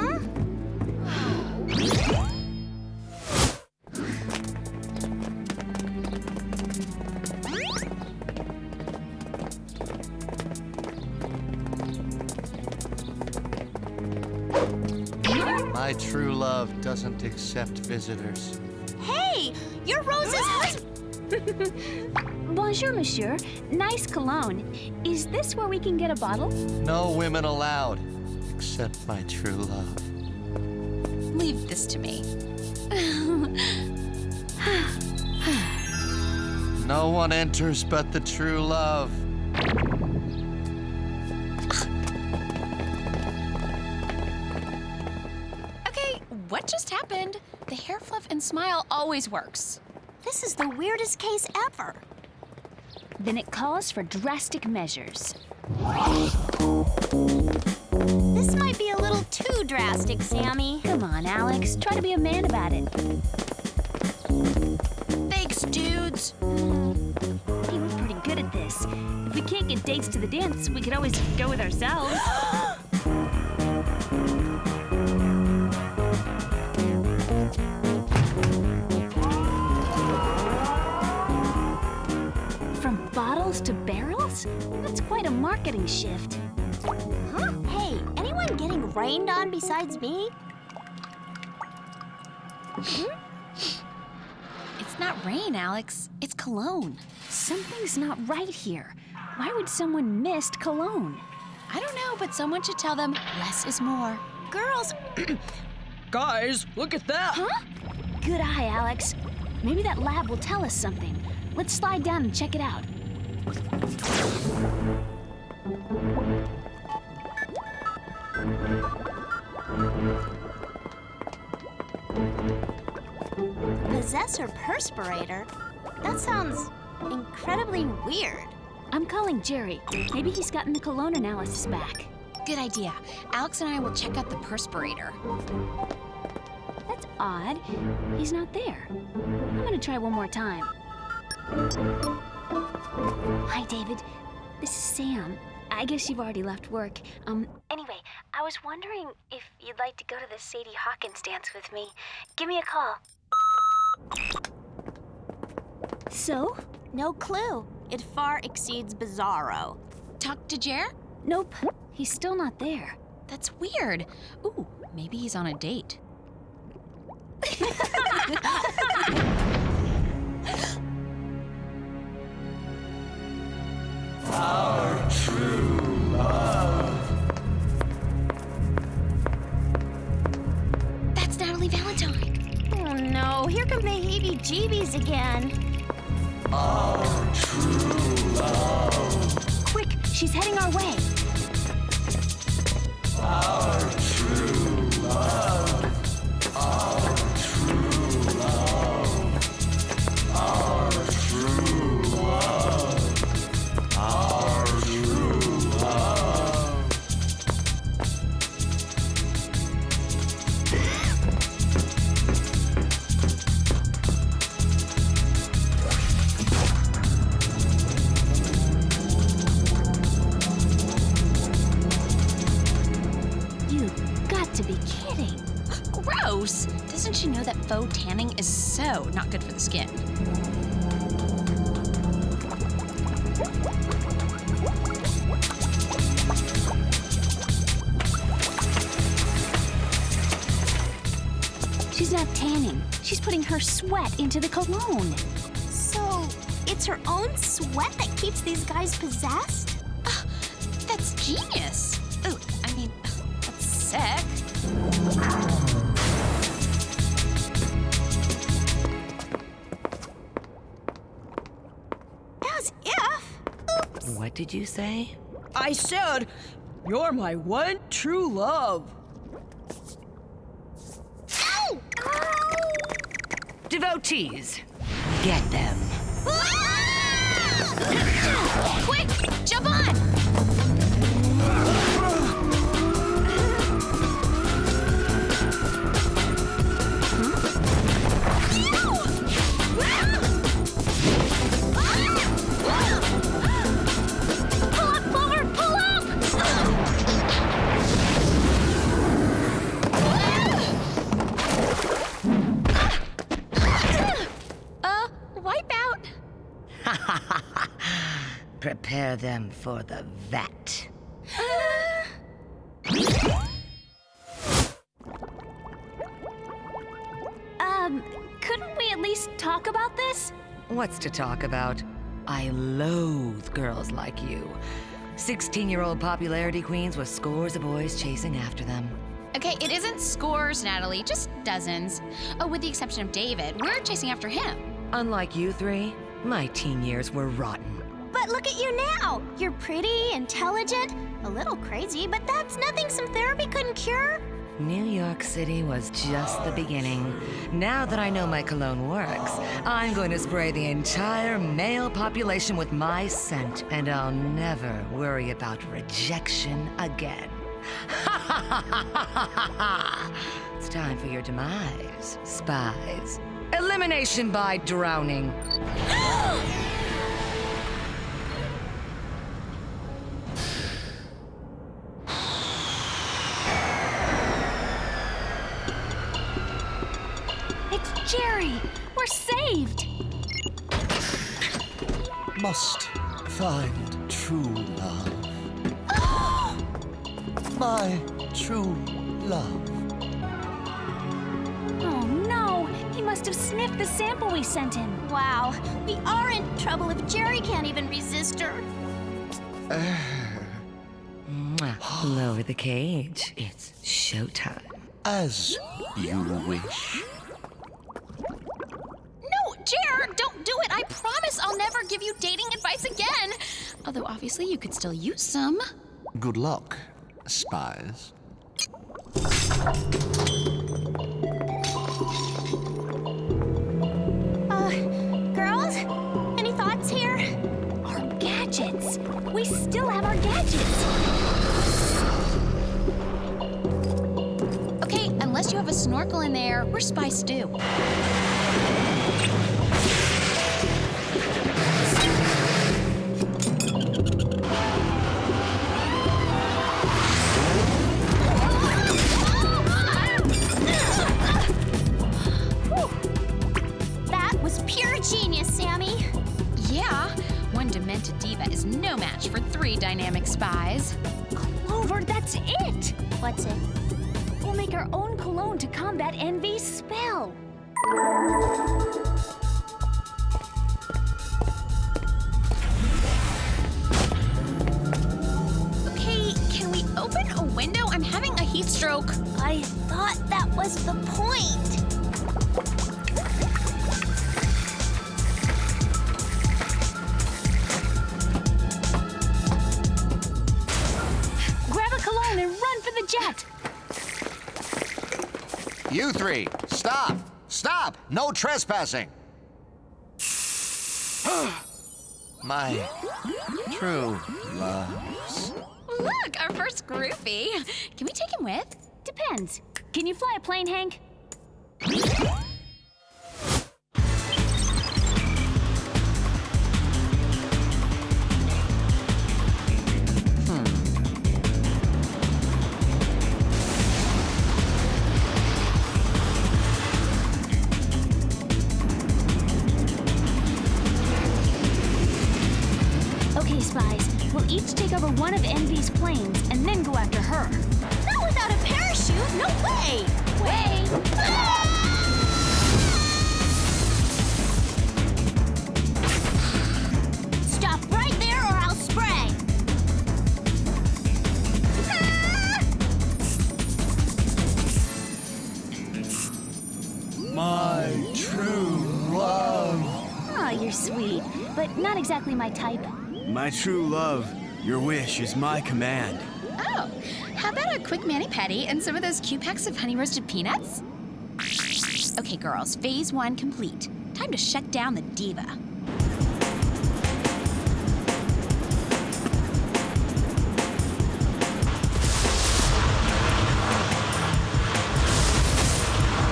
My true love doesn't accept visitors. Hey, you're Rose's husband. Bonjour, monsieur. Nice cologne. Is this where we can get a bottle? No women allowed, except my true love. Leave this to me. No one enters but the true love. Okay, what just happened? The hair fluff and smile always works. This is the weirdest case ever. Then it calls for drastic measures. This might be a little too drastic, Sammy. Come on, Alex. Try to be a man about it. Thanks, dudes. Hey, we're pretty good at this. If we can't get dates to the dance, we could always go with ourselves. From bottles to barrels? That's quite a marketing shift. Huh? Hey, anyone getting rained on besides me? It's not rain, Alex. It's cologne. Something's not right here. Why would someone mist cologne? I don't know, but someone should tell them less is more. Girls, Guys, look at that. Huh? Good eye, Alex. Maybe that lab will tell us something. Let's slide down and check it out. possessor perspirator? That sounds incredibly weird. I'm calling Jerry. Maybe he's gotten the cologne analysis back. Good idea. Alex and I will check out the perspirator. That's odd. He's not there. I'm gonna try one more time. Hi, David. This is Sam. I guess you've already left work. Anyway, I was wondering if you'd like to go to the Sadie Hawkins dance with me. Give me a call. So? No clue. It far exceeds bizarro. Talk to Jer? Nope. He's still not there. That's weird. Ooh, maybe he's on a date. Our true love. That's Natalie Valentine. Oh no, here come the heebie-jeebies again. Our true love. Quick, she's heading our way. Our true love. Our true love. Our true love. Our true love. You've got to be kidding. Gross! Doesn't she know that faux tanning is so not good for the skin? She's not tanning. She's putting her sweat into the cologne. So, it's her own sweat that keeps these guys possessed? That's genius! Ooh, I mean, that's sick. What did you say? I said, you're my one true love. Ow! Devotees, get them. Quick, jump on! Pull up, Clover! Pull up! Wipe out. Prepare them for the vat. Couldn't we at least talk about this? What's to talk about? I loathe girls like you. 16-year-old popularity queens with scores of boys chasing after them. Okay, it isn't scores, Natalie, just dozens. Oh, with the exception of David, we're chasing after him. Unlike you three, my teen years were rotten. But look at you now. You're pretty, intelligent, a little crazy, but that's nothing some therapy couldn't cure. New York City was just the beginning. Now that I know my cologne works, I'm going to spray the entire male population with my scent, and I'll never worry about rejection again. It's time for your demise, spies. Elimination by drowning. It's Jerry! We're saved! Must find true love. My true love. Oh no! He must have sniffed the sample we sent him. Wow, we are in trouble if Jerry can't even resist her. Lower the cage. It's showtime. As you wish. No, Jer, don't do it. I promise I'll never give you dating advice again. Although obviously you could still use some. Good luck, spies. Girls? Any thoughts here? Our gadgets! We still have our gadgets! Okay, unless you have a snorkel in there, we're spies too. That was pure genius, Sammy. Yeah, one demented diva is no match for 3 dynamic spies. Clover, that's it! What's it? We'll make our own cologne to combat envy's spell. Okay, can we open a window? I'm having a heat stroke. I thought that was the point. Grab a cologne and run for the jet! You three, stop! Stop! No trespassing! My true loves. Look, our first groupie. Can we take him with? Depends. Can you fly a plane, Hank? Okay, spies. We'll each take over one of Envy's planes and then go after her. Not without a parachute. No way. Stop right there or I'll spray. My true love. Oh, you're sweet, but not exactly my type. My true love, your wish is my command. Oh, how about a quick mani-pedi and some of those cute packs of honey roasted peanuts? Okay, girls, phase 1 complete. Time to shut down the diva.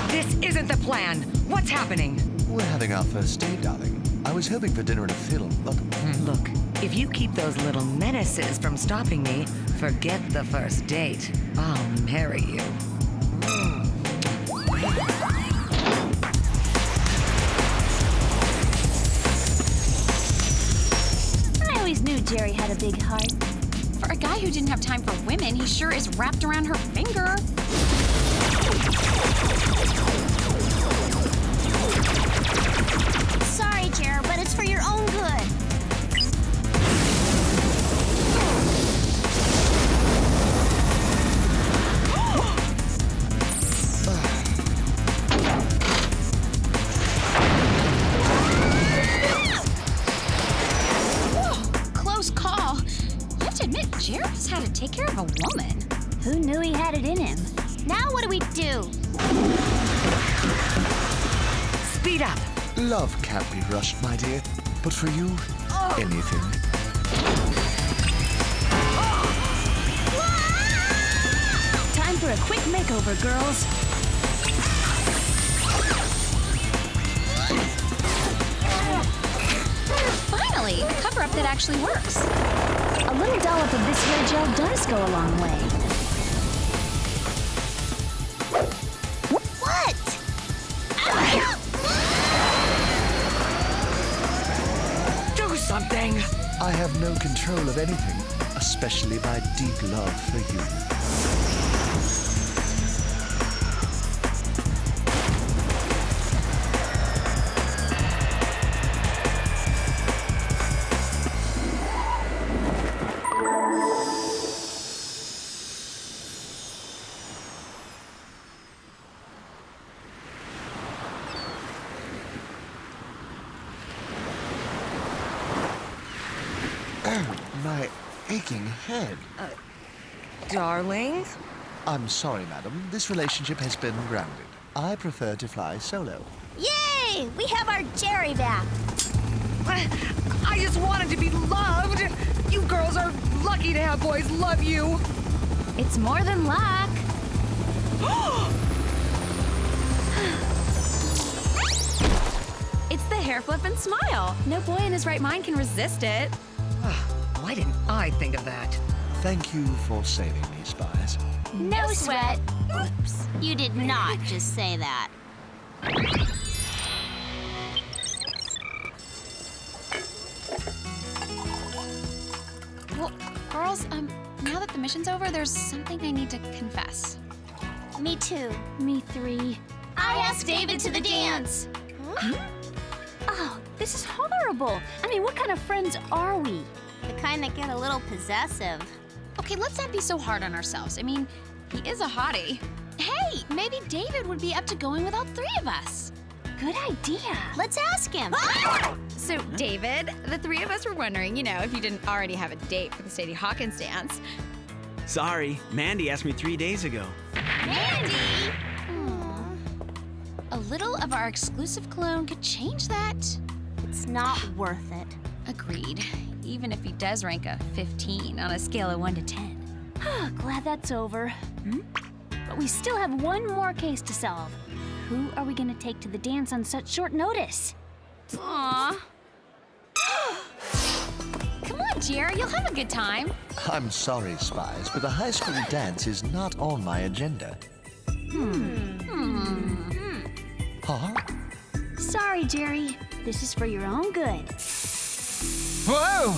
This isn't the plan. What's happening? We're having our first date, darling. I was hoping for dinner and a film, but... Look, if you keep those little menaces from stopping me, forget the first date. I'll marry you. I always knew Jerry had a big heart. For a guy who didn't have time for women, he sure is wrapped around her finger. Sorry, Jer, but it's for your own good. Close call. You have to admit, Jerry's had to take care of a woman. Who knew he had it in him? Now what do we do? Speed up. Love can't be rushed, my dear. But for you, anything. Time for a quick makeover, girls. Finally, a cover-up that actually works. A little dollop of this hair gel does go a long way. What? Do something. I have no control of anything, especially my deep love for you. My aching head. Darling? I'm sorry, madam. This relationship has been grounded. I prefer to fly solo. Yay! We have our Jerry back. I just wanted to be loved. You girls are lucky to have boys love you. It's more than luck. It's the hair flip and smile. No boy in his right mind can resist it. Why didn't I think of that? Thank you for saving me, Spies. No sweat. Oops. You did not just say that. Well, girls, now that the mission's over, there's something I need to confess. Me too. Me 3. I asked David to the dance. Oh, this is horrible. I mean, what kind of friends are we? The kind that get a little possessive. Okay, let's not be so hard on ourselves. I mean, he is a hottie. Hey, maybe David would be up to going with all 3 of us. Good idea. Let's ask him. So, David, the 3 of us were wondering, if you didn't already have a date for the Sadie Hawkins dance. Sorry, Mandy asked me 3 days ago. Mandy! A little of our exclusive cologne could change that. It's not worth it. Agreed. Even if he does rank a 15 on a scale of 1 to 10. Glad that's over. But we still have one more case to solve. Who are we gonna take to the dance on such short notice? Aww. Come on, Jer, you'll have a good time. I'm sorry, Spies, but the high school dance is not on my agenda. Huh? Sorry, Jerry. This is for your own good. Whoa!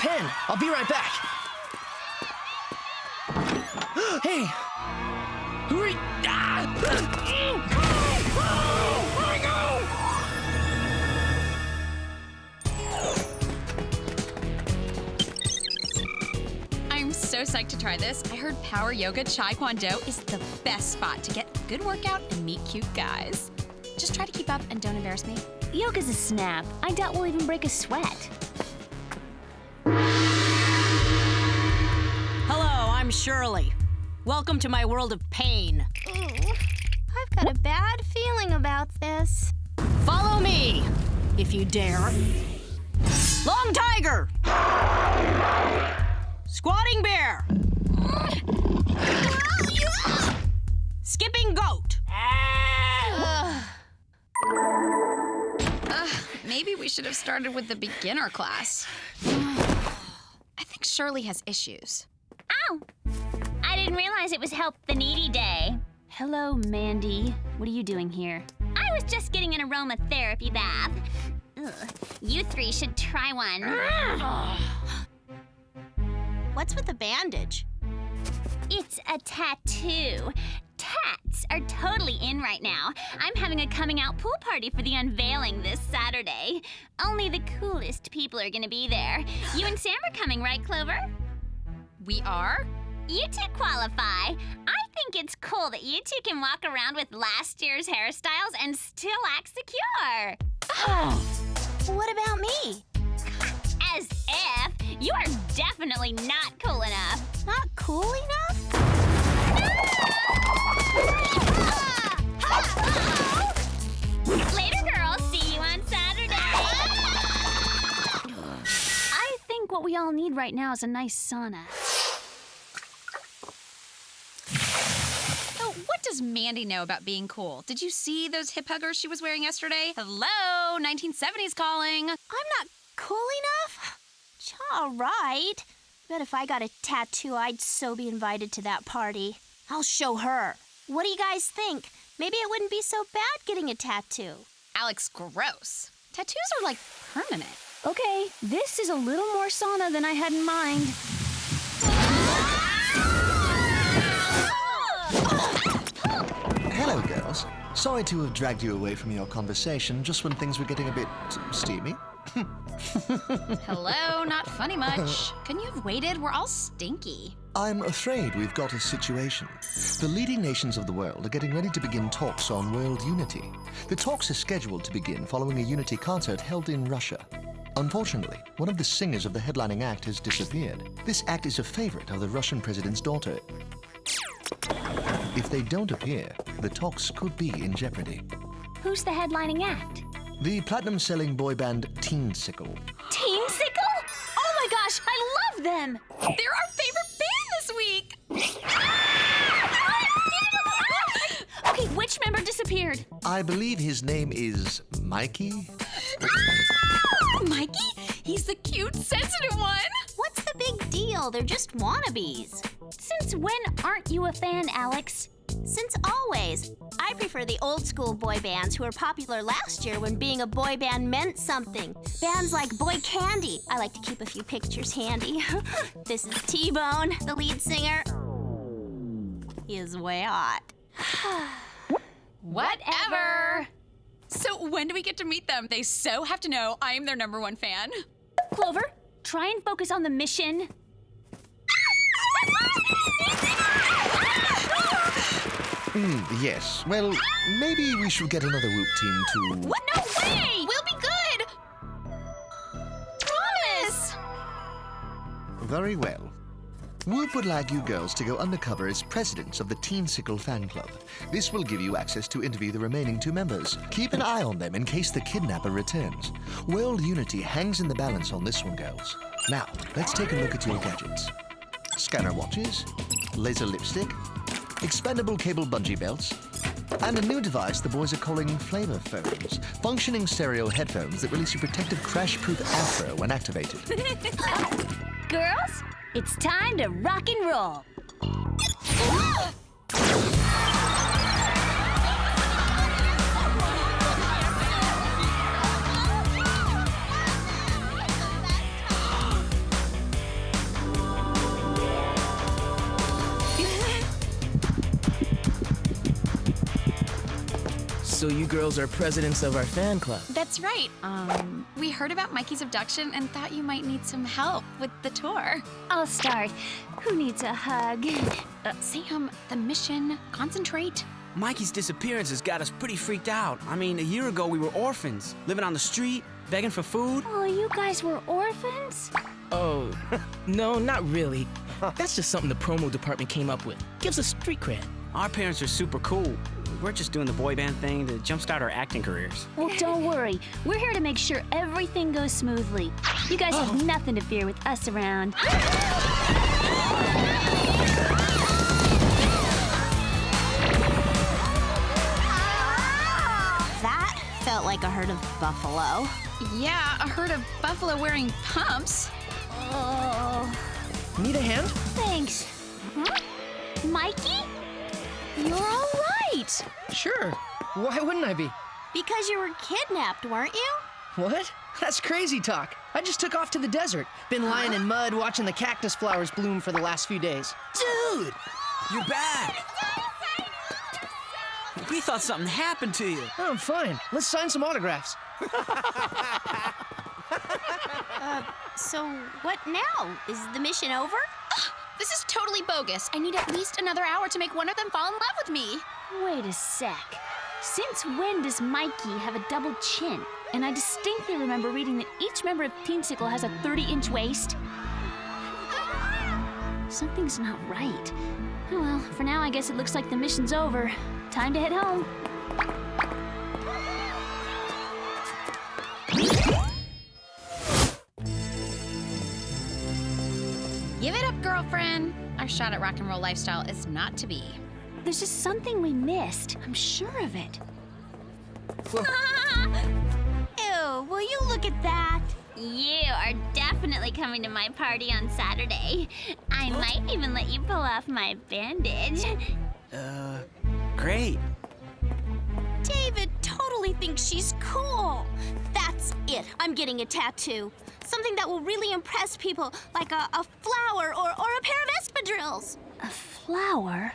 pen. I'll be right back. Hey! Hurry! I'm so psyched to try this. I heard Power Yoga Chai Kwan Do is the best spot to get a good workout and meet cute guys. Just try to keep up and don't embarrass me. Yoga's a snap. I doubt we'll even break a sweat. Hello, I'm Shirley. Welcome to my world of pain. I've got a bad feeling about this. Follow me, if you dare. Long tiger! Squatting bear! Skipping goat! Maybe we should have started with the beginner class. I think Shirley has issues. Ow! I didn't realize it was Help the Needy Day. Hello, Mandy. What are you doing here? I was just getting an aromatherapy bath. Ugh. You three should try one. What's with the bandage? It's a tattoo. Tats are totally in right now. I'm having a coming out pool party for the unveiling this Saturday. Only the coolest people are gonna be there. You and Sam are coming, right, Clover? We are? You two qualify. I think it's cool that you two can walk around with last year's hairstyles and still act secure. What about me? As if. You are definitely not cool enough. Not cool enough? Later, girls. See you on Saturday. I think what we all need right now is a nice sauna. So, what does Mandy know about being cool? Did you see those hip huggers she was wearing yesterday? Hello, 1970s calling. I'm not cool enough? All right. Bet if I got a tattoo, I'd so be invited to that party. I'll show her. What do you guys think? Maybe it wouldn't be so bad getting a tattoo. Alex, gross. Tattoos are like permanent. Okay, this is a little more sauna than I had in mind. Hello, girls. Sorry to have dragged you away from your conversation just when things were getting a bit steamy. Hello, not funny much. Couldn't you have waited? We're all stinky. I'm afraid we've got a situation. The leading nations of the world are getting ready to begin talks on world unity. The talks are scheduled to begin following a unity concert held in Russia. Unfortunately, one of the singers of the headlining act has disappeared. This act is a favorite of the Russian president's daughter. If they don't appear, the talks could be in jeopardy. Who's the headlining act? The platinum-selling boy band Teensicle. Teensicle? Oh my gosh, I love them! They're our favorite band this week! Okay, which member disappeared? I believe his name is Mikey. Mikey? He's the cute, sensitive one! What's the big deal? They're just wannabes. Since when aren't you a fan, Alex? Since always. I prefer the old school boy bands who were popular last year when being a boy band meant something. Bands like Boy Candy. I like to keep a few pictures handy. This is T-Bone, the lead singer. He is way hot. Whatever! So when do we get to meet them? They so have to know I'm their #1 fan. Clover, try and focus on the mission. Yes. Well, maybe we should get another WOOHP team to... What? No way! We'll be good! Promise! Very well. WOOHP would like you girls to go undercover as presidents of the Teensicle fan club. This will give you access to interview the remaining 2 members. Keep an eye on them in case the kidnapper returns. World unity hangs in the balance on this one, girls. Now, let's take a look at your gadgets. Scanner watches, laser lipstick, expandable cable bungee belts, and a new device the boys are calling flavor phones. Functioning stereo headphones that release a protective crash-proof afro when activated. Girls, it's time to rock and roll. So you girls are presidents of our fan club. That's right. We heard about Mikey's abduction and thought you might need some help with the tour. I'll start. Who needs a hug? Sam, the mission. Concentrate. Mikey's disappearance has got us pretty freaked out. I mean, a year ago we were orphans, living on the street, begging for food. Oh, you guys were orphans? Oh, no, not really. That's just something the promo department came up with. Gives us street cred. Our parents are super cool. We're just doing the boy band thing to jumpstart our acting careers. Well, don't worry. We're here to make sure everything goes smoothly. You guys have nothing to fear with us around. That felt like a herd of buffalo. Yeah, a herd of buffalo wearing pumps. Oh. Need a hand? Thanks. Huh? Mikey? You're all right. Sure. Why wouldn't I be? Because you were kidnapped, weren't you? What? That's crazy talk. I just took off to the desert. Been lying in mud watching the cactus flowers bloom for the last few days. Dude, you're back. We thought something happened to you. Oh, I'm fine. Let's sign some autographs. So what now? Is the mission over? This is totally bogus. I need at least another hour to make one of them fall in love with me. Wait a sec. Since when does Mikey have a double chin? And I distinctly remember reading that each member of Teensicle has a 30-inch waist. Something's not right. Oh well, for now I guess it looks like the mission's over. Time to head home. Give it up, girlfriend. Our shot at rock and roll lifestyle is not to be. There's just something we missed. I'm sure of it. Ew, will you look at that? You are definitely coming to my party on Saturday. I might even let you pull off my bandage. Great. David totally thinks she's cool. That's it. I'm getting a tattoo. Something that will really impress people, like a flower or a pair of espadrilles. A flower?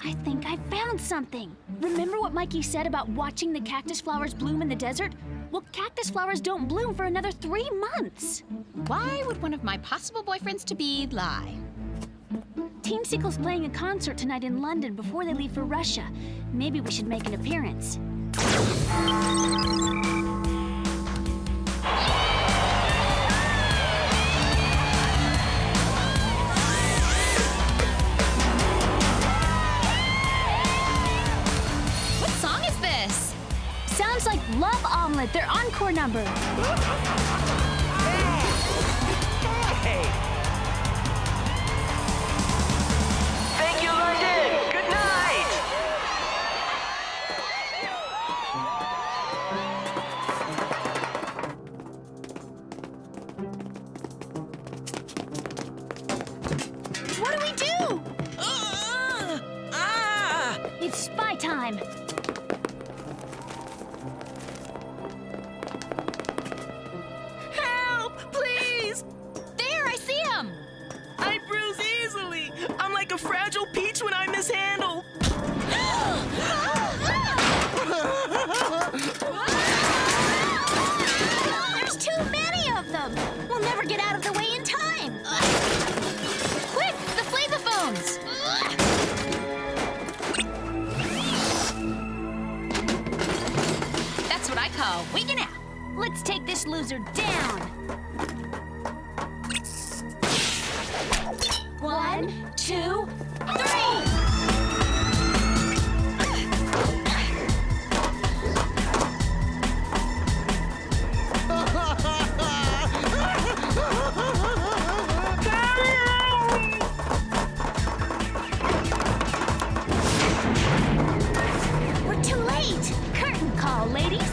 I think I found something. Remember what Mikey said about watching the cactus flowers bloom in the desert? Well, cactus flowers don't bloom for another 3 months. Why would one of my possible boyfriends-to-be lie? Teensickle's playing a concert tonight in London before they leave for Russia. Maybe we should make an appearance. What song is this? Sounds like Love Omelet, their encore number. Hey! Thank you, London. Good night. What do we do? It's spy time. Help! Please! There, I see him! I bruise easily. I'm like a fragile peach when I mishandle. There's too many of them. We'll never get out of the way in time. Quick, the flavophones! That's what I call wigging out. Let's take this loser down. 1, 2, 3. We're too late. Curtain call, ladies.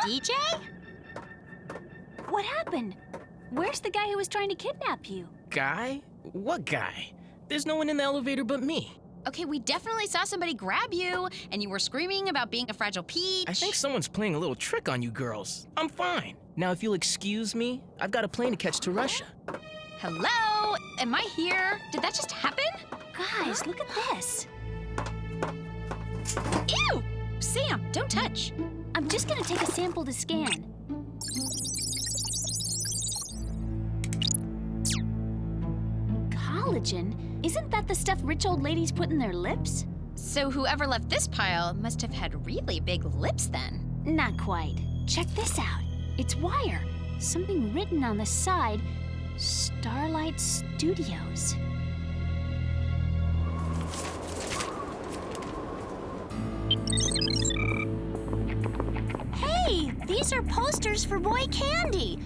DJ? What happened? Where's the guy who was trying to kidnap you? Guy? What guy? There's no one in the elevator but me. Okay, we definitely saw somebody grab you, and you were screaming about being a fragile peach. I think someone's playing a little trick on you girls. I'm fine. Now, if you'll excuse me, I've got a plane to catch to Russia. Hello? Am I here? Did that just happen? Guys, look at this. Ew! Sam, don't touch. I'm just gonna take a sample to scan. Collagen? Isn't that the stuff rich old ladies put in their lips? So whoever left this pile must have had really big lips then. Not quite. Check this out. It's wire. Something written on the side. Starlight Studios. Hey, these are posters for Boy Candy.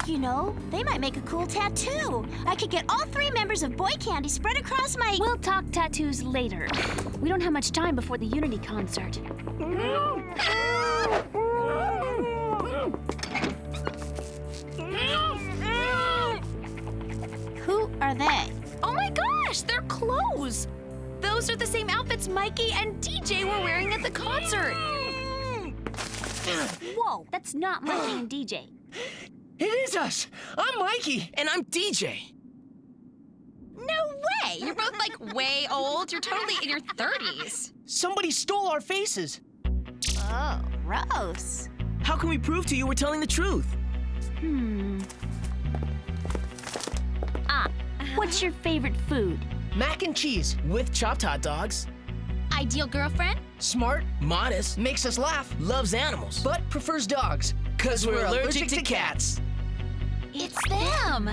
You know, they might make a cool tattoo. I could get all 3 members of Boy Candy spread across my... We'll talk tattoos later. We don't have much time before the Unity concert. Who are they? Oh my gosh, they're clothes! Those are the same outfits Mikey and DJ were wearing at the concert. Whoa, that's not Mikey and DJ. It is us! I'm Mikey, and I'm DJ. No way! You're both like way old. You're totally in your 30s. Somebody stole our faces. Oh, gross. How can we prove to you we're telling the truth? What's your favorite food? Mac and cheese with chopped hot dogs. Ideal girlfriend? Smart, modest, makes us laugh, loves animals, but prefers dogs. 'Cause we're allergic to cats. It's them!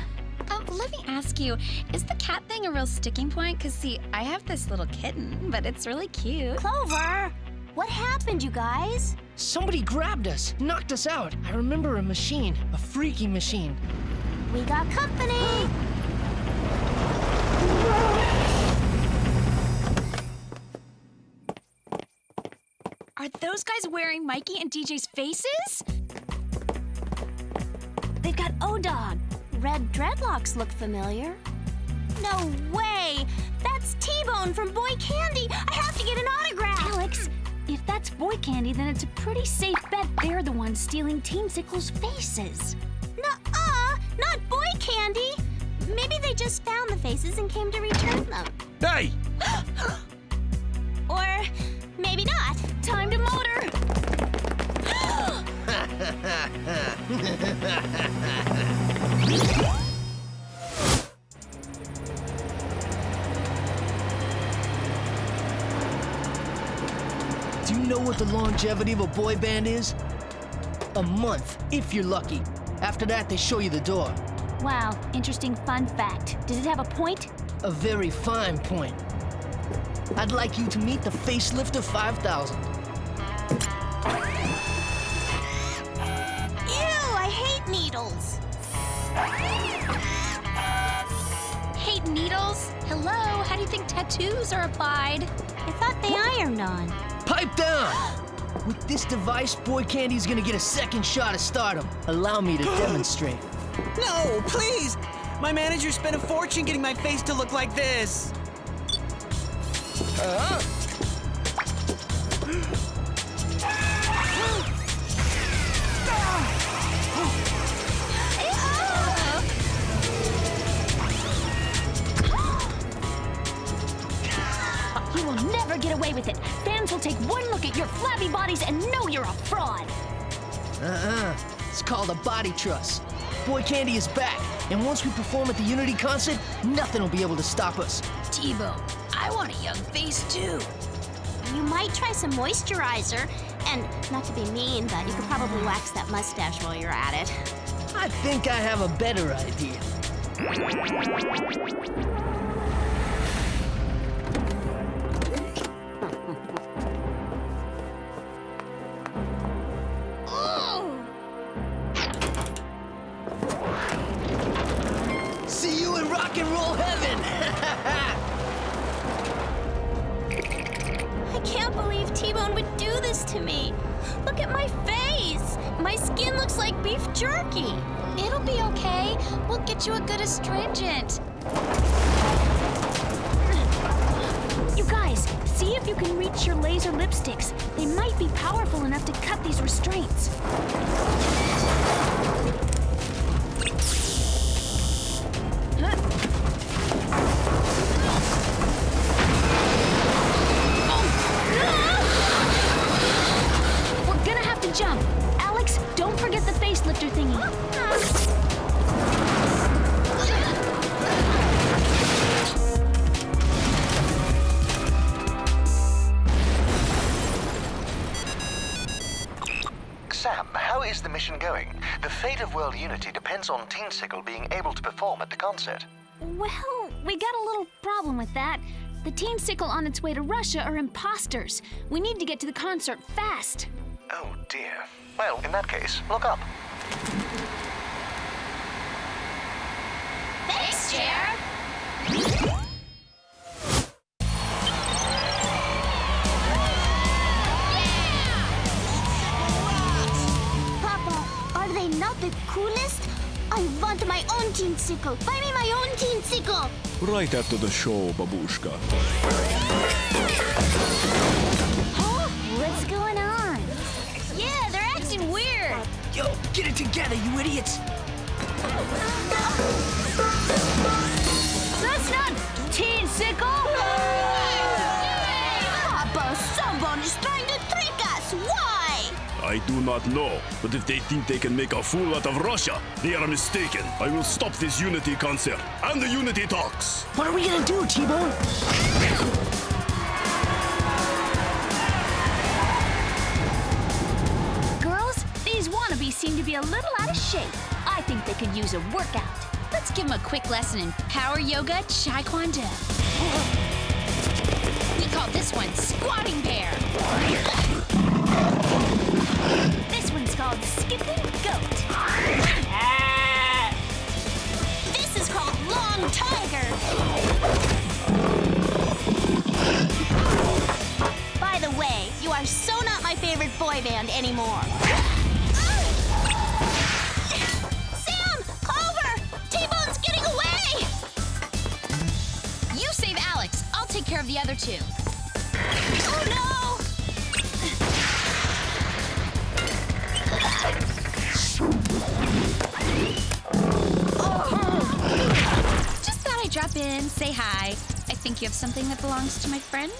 Let me ask you, is the cat thing a real sticking point? 'Cause see, I have this little kitten, but it's really cute. Clover! What happened, you guys? Somebody grabbed us, knocked us out. I remember a machine, a freaky machine. We got company! Are those guys wearing Mikey and DJ's faces? They've got O-Dog. Red dreadlocks look familiar. No way! That's T-Bone from Boy Candy! I have to get an autograph! Alex, if that's Boy Candy, then it's a pretty safe bet they're the ones stealing Teamsicle's faces. Nuh-uh! Not Boy Candy! Maybe they just found the faces and came to return them. Hey! Or maybe not. Time to motor! Do you know what the longevity of a boy band is? A month, if you're lucky. After that, they show you the door. Wow, interesting fun fact. Does it have a point? A very fine point. I'd like you to meet the Facelifter 5000. Ew, I hate needles. Hate needles? Hello, how do you think tattoos are applied? I thought they ironed on. Pipe down! With this device, Boy Candy's gonna get a second shot at stardom. Allow me to demonstrate. No, please! My manager spent a fortune getting my face to look like this. You will never get away with it. Fans will take one look at your flabby bodies and know you're a fraud. It's called a body truss. Boy Candy is back, and once we perform at the Unity concert, nothing will be able to stop us. T-Bone, I want a young face too. You might try some moisturizer, and not to be mean, but you could probably wax that mustache while you're at it. I think I have a better idea. See you in rock and roll heaven! I can't believe T-Bone would do this to me. Look at my face. My skin skin looks like beef jerky. It'll be okay. We'll get you a good astringent. You guys, see if you can reach your laser lipsticks. They might be powerful enough to cut these restraints. We're gonna have to jump. Alex, don't forget the facelifter thingy. Sam, how is the mission going? The fate of world unity depends on Teensicle being able to perform at the concert. Well, we got a little problem with that. The Teensicle on its way to Russia are imposters. We need to get to the concert fast. Oh dear. Well, in that case, look up. Thanks, Jer. Papa, are they not the coolest? I want my own Teensicle. Buy me my own Teensicle. Right after the show, babushka. Huh? What's going on? Yeah, they're acting weird. Yo, get it together, you idiots! That's not Teensicle. Papa, someone is trying to trick us. Why? I do not know, but if they think they can make a fool out of Russia, they are mistaken. I will stop this Unity concert and the Unity talks. What are we gonna do, T-Bone? Girls, these wannabes seem to be a little out of shape. I think they could use a workout. Let's give them a quick lesson in power yoga Chai Kwando. We call this one squatting bear. This one's called skipping goat. This is called Long Tiger. By the way, you are so not my favorite boy band anymore. Sam! Clover! T-Bone's getting away! You save Alex. I'll take care of the other two. Oh no! Just thought I'd drop in, say hi. I think you have something that belongs to my friend.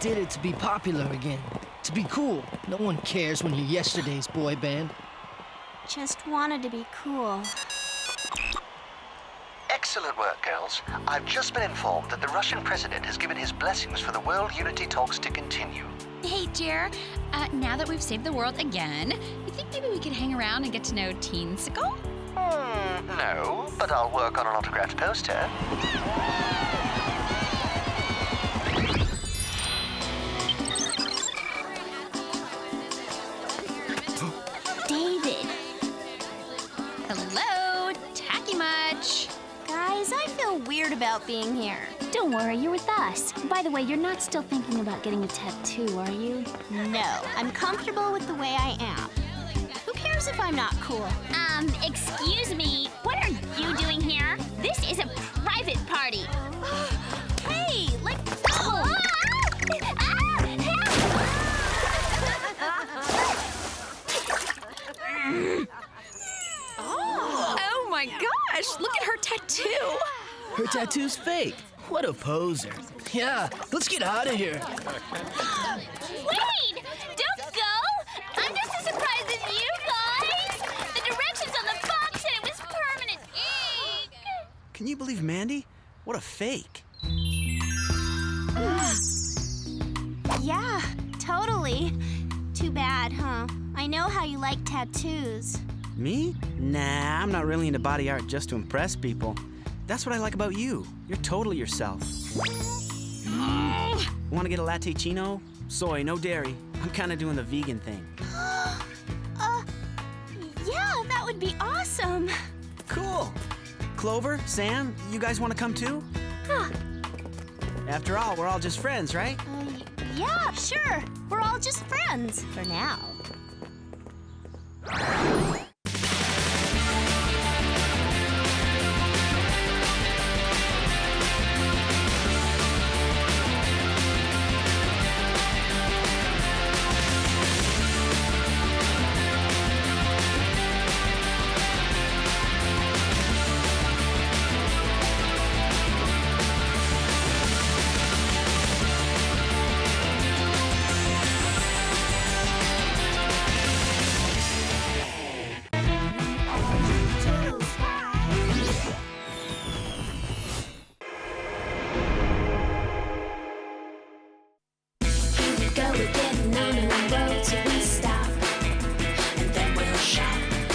Did it to be popular again. To be cool. No one cares when you're yesterday's boy band. Just wanted to be cool. Excellent work, girls. I've just been informed that the Russian president has given his blessings for the World Unity talks to continue. Hey, Jer. Now that we've saved the world again, you think maybe we could hang around and get to know Teensicle? No, but I'll work on an autographed poster. David. Hello, tacky much? Guys, I feel weird about being here. Don't worry, you're with us. By the way, you're not still thinking about getting a tattoo, are you? No, I'm comfortable with the way I am. Who cares if I'm not cool? Excuse me, what are you doing here? This is a private party. Hey, let go! Oh my gosh, look at her tattoo. Her tattoo's fake. What a poser. Yeah, let's get out of here. Wait! Don't go! I'm just as surprised as you guys! The directions on the box said it was permanent ink! Can you believe Mandy? What a fake. Yeah, totally. Too bad, huh? I know how you like tattoos. Me? Nah, I'm not really into body art just to impress people. That's what I like about you. You're totally yourself. Want to get a latte chino? Soy, no dairy. I'm kind of doing the vegan thing. Yeah, that would be awesome. Cool. Clover, Sam, you guys want to come too? Huh. After all, we're all just friends, right? Yeah, sure. We're all just friends for now.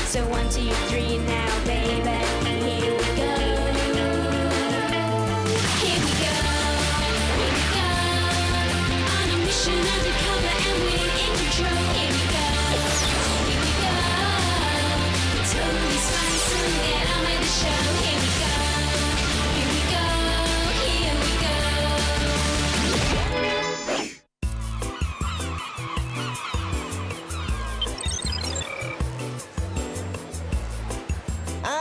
So 1, 2, 3 now, baby. Here we go. Here we go. Here we go. On a mission undercover and we're in control. Here we go. Here we go. Totally Spies, so get on with the show. Here we go. Here we go. Here we go.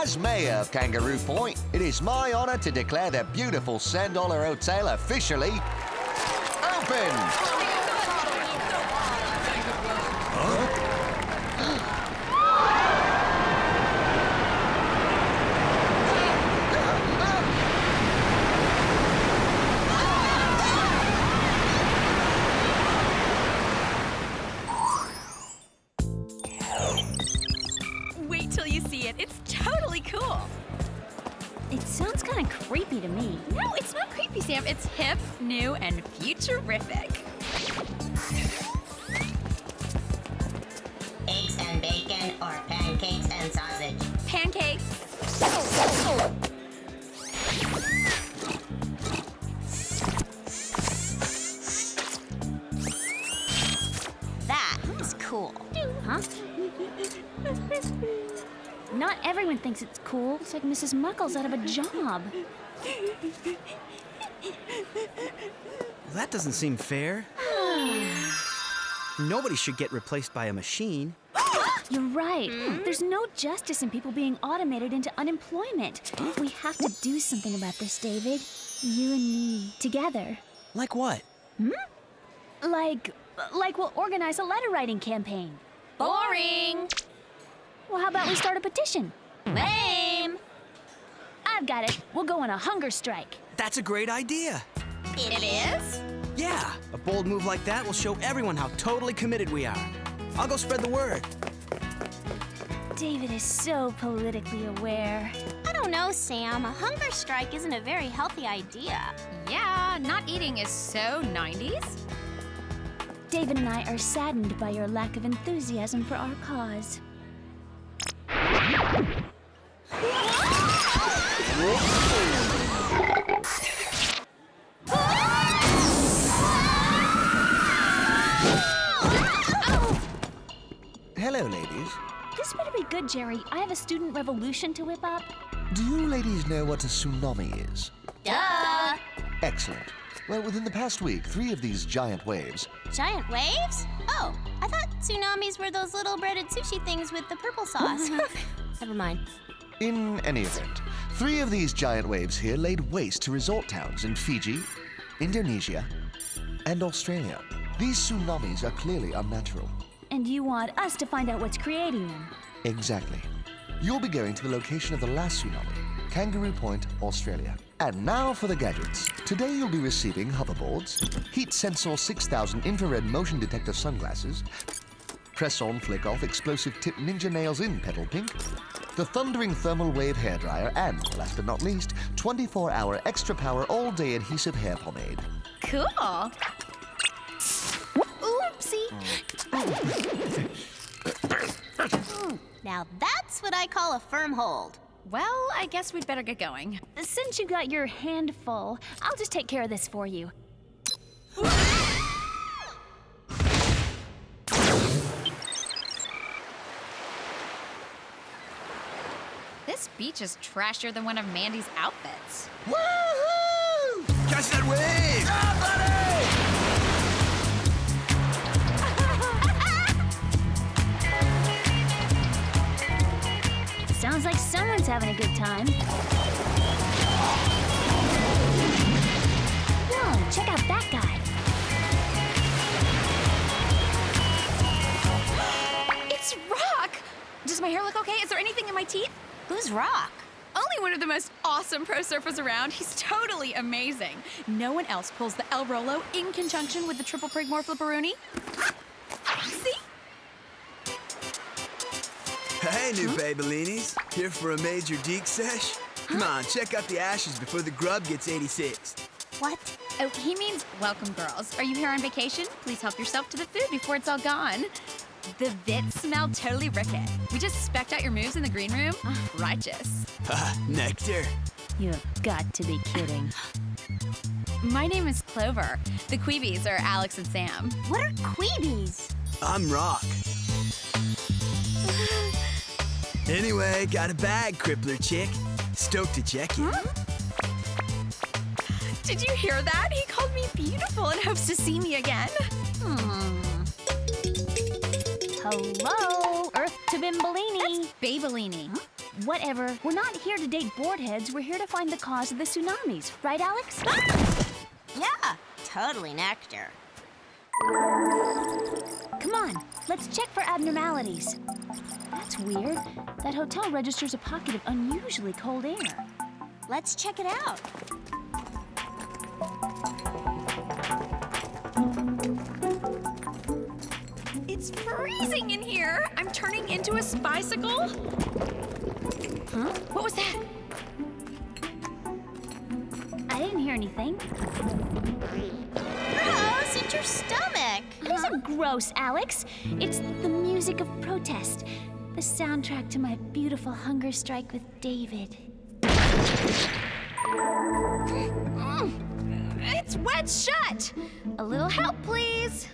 As mayor of Kangaroo Point, it is my honor to declare the beautiful $10 Hotel officially open. Wait till you see it. It's totally cool. It sounds kind of creepy to me. No, it's not creepy, Sam. It's hip, new, and futurific. Eggs and bacon or pancakes and sausage? Pancakes. That is cool. Huh? Not everyone thinks it's cool. It's like Mrs. Muckle's out of a job. That doesn't seem fair. Nobody should get replaced by a machine. You're right. There's no justice in people being automated into unemployment. We have to do something about this, David. You and me, together. Like what? Like we'll organize a letter writing campaign. Boring. Well, how about we start a petition? Lame. I've got it. We'll go on a hunger strike. That's a great idea. It is? Yeah, a bold move like that will show everyone how totally committed we are. I'll go spread the word. David is so politically aware. I don't know, Sam. A hunger strike isn't a very healthy idea. Yeah, not eating is so 90s. David and I are saddened by your lack of enthusiasm for our cause. Hello, ladies. This better be good, Jerry. I have a student revolution to whip up. Do you ladies know what a tsunami is? Duh! Excellent. Well, within the past week, 3 of these giant waves... Giant waves? Oh, I thought tsunamis were those little breaded sushi things with the purple sauce. Never mind. In any event, 3 of these giant waves here laid waste to resort towns in Fiji, Indonesia, and Australia. These tsunamis are clearly unnatural. And you want us to find out what's creating them. Exactly. You'll be going to the location of the last tsunami, Kangaroo Point, Australia. And now for the gadgets. Today you'll be receiving hoverboards, heat sensor 6000 infrared motion detector sunglasses, press-on, flick-off, explosive tip ninja nails in petal pink, the thundering thermal wave hairdryer, and, last but not least, 24-hour extra power all-day adhesive hair pomade. Cool. Oopsie. Now that's what I call a firm hold. Well, I guess we'd better get going. Since you got your hand full, I'll just take care of this for you. This beach is trashier than one of Mandy's outfits. Woohoo! Catch that wave! Sounds like someone's having a good time. Whoa, check out that guy. It's Rock! Does my hair look okay? Is there anything in my teeth? Who's Rock? Only one of the most awesome pro surfers around. He's totally amazing. No one else pulls the El Rolo in conjunction with the triple Prigmore flipperoonie. See? Hey, new Babylinies. Here for a major deke sesh? Come on, check out the ashes before the grub gets 86. What? Oh, he means welcome, girls. Are you here on vacation? Please help yourself to the food before it's all gone. The vits smell totally ricket. We just specced out your moves in the green room. Righteous. Nectar. You have got to be kidding. My name is Clover. The Queebies are Alex and Sam. What are Queebies? I'm Rock. Anyway, got a bag, crippler chick. Stoked to check in. Did you hear that? He called me beautiful and hopes to see me again. Hello, Earth to Bimbolini. That's Babylini. Whatever. We're not here to date boardheads. We're here to find the cause of the tsunamis. Right, Alex? Yeah, totally Nectar. Come on, let's check for abnormalities. That's weird. That hotel registers a pocket of unusually cold air. Let's check it out. It's freezing in here. I'm turning into a spicycle. Huh? What was that? I didn't hear anything. Gross, it's your stomach. It isn't gross, Alex. It's the music of protest. The soundtrack to my beautiful hunger strike with David. It's wet shut. A little help, please.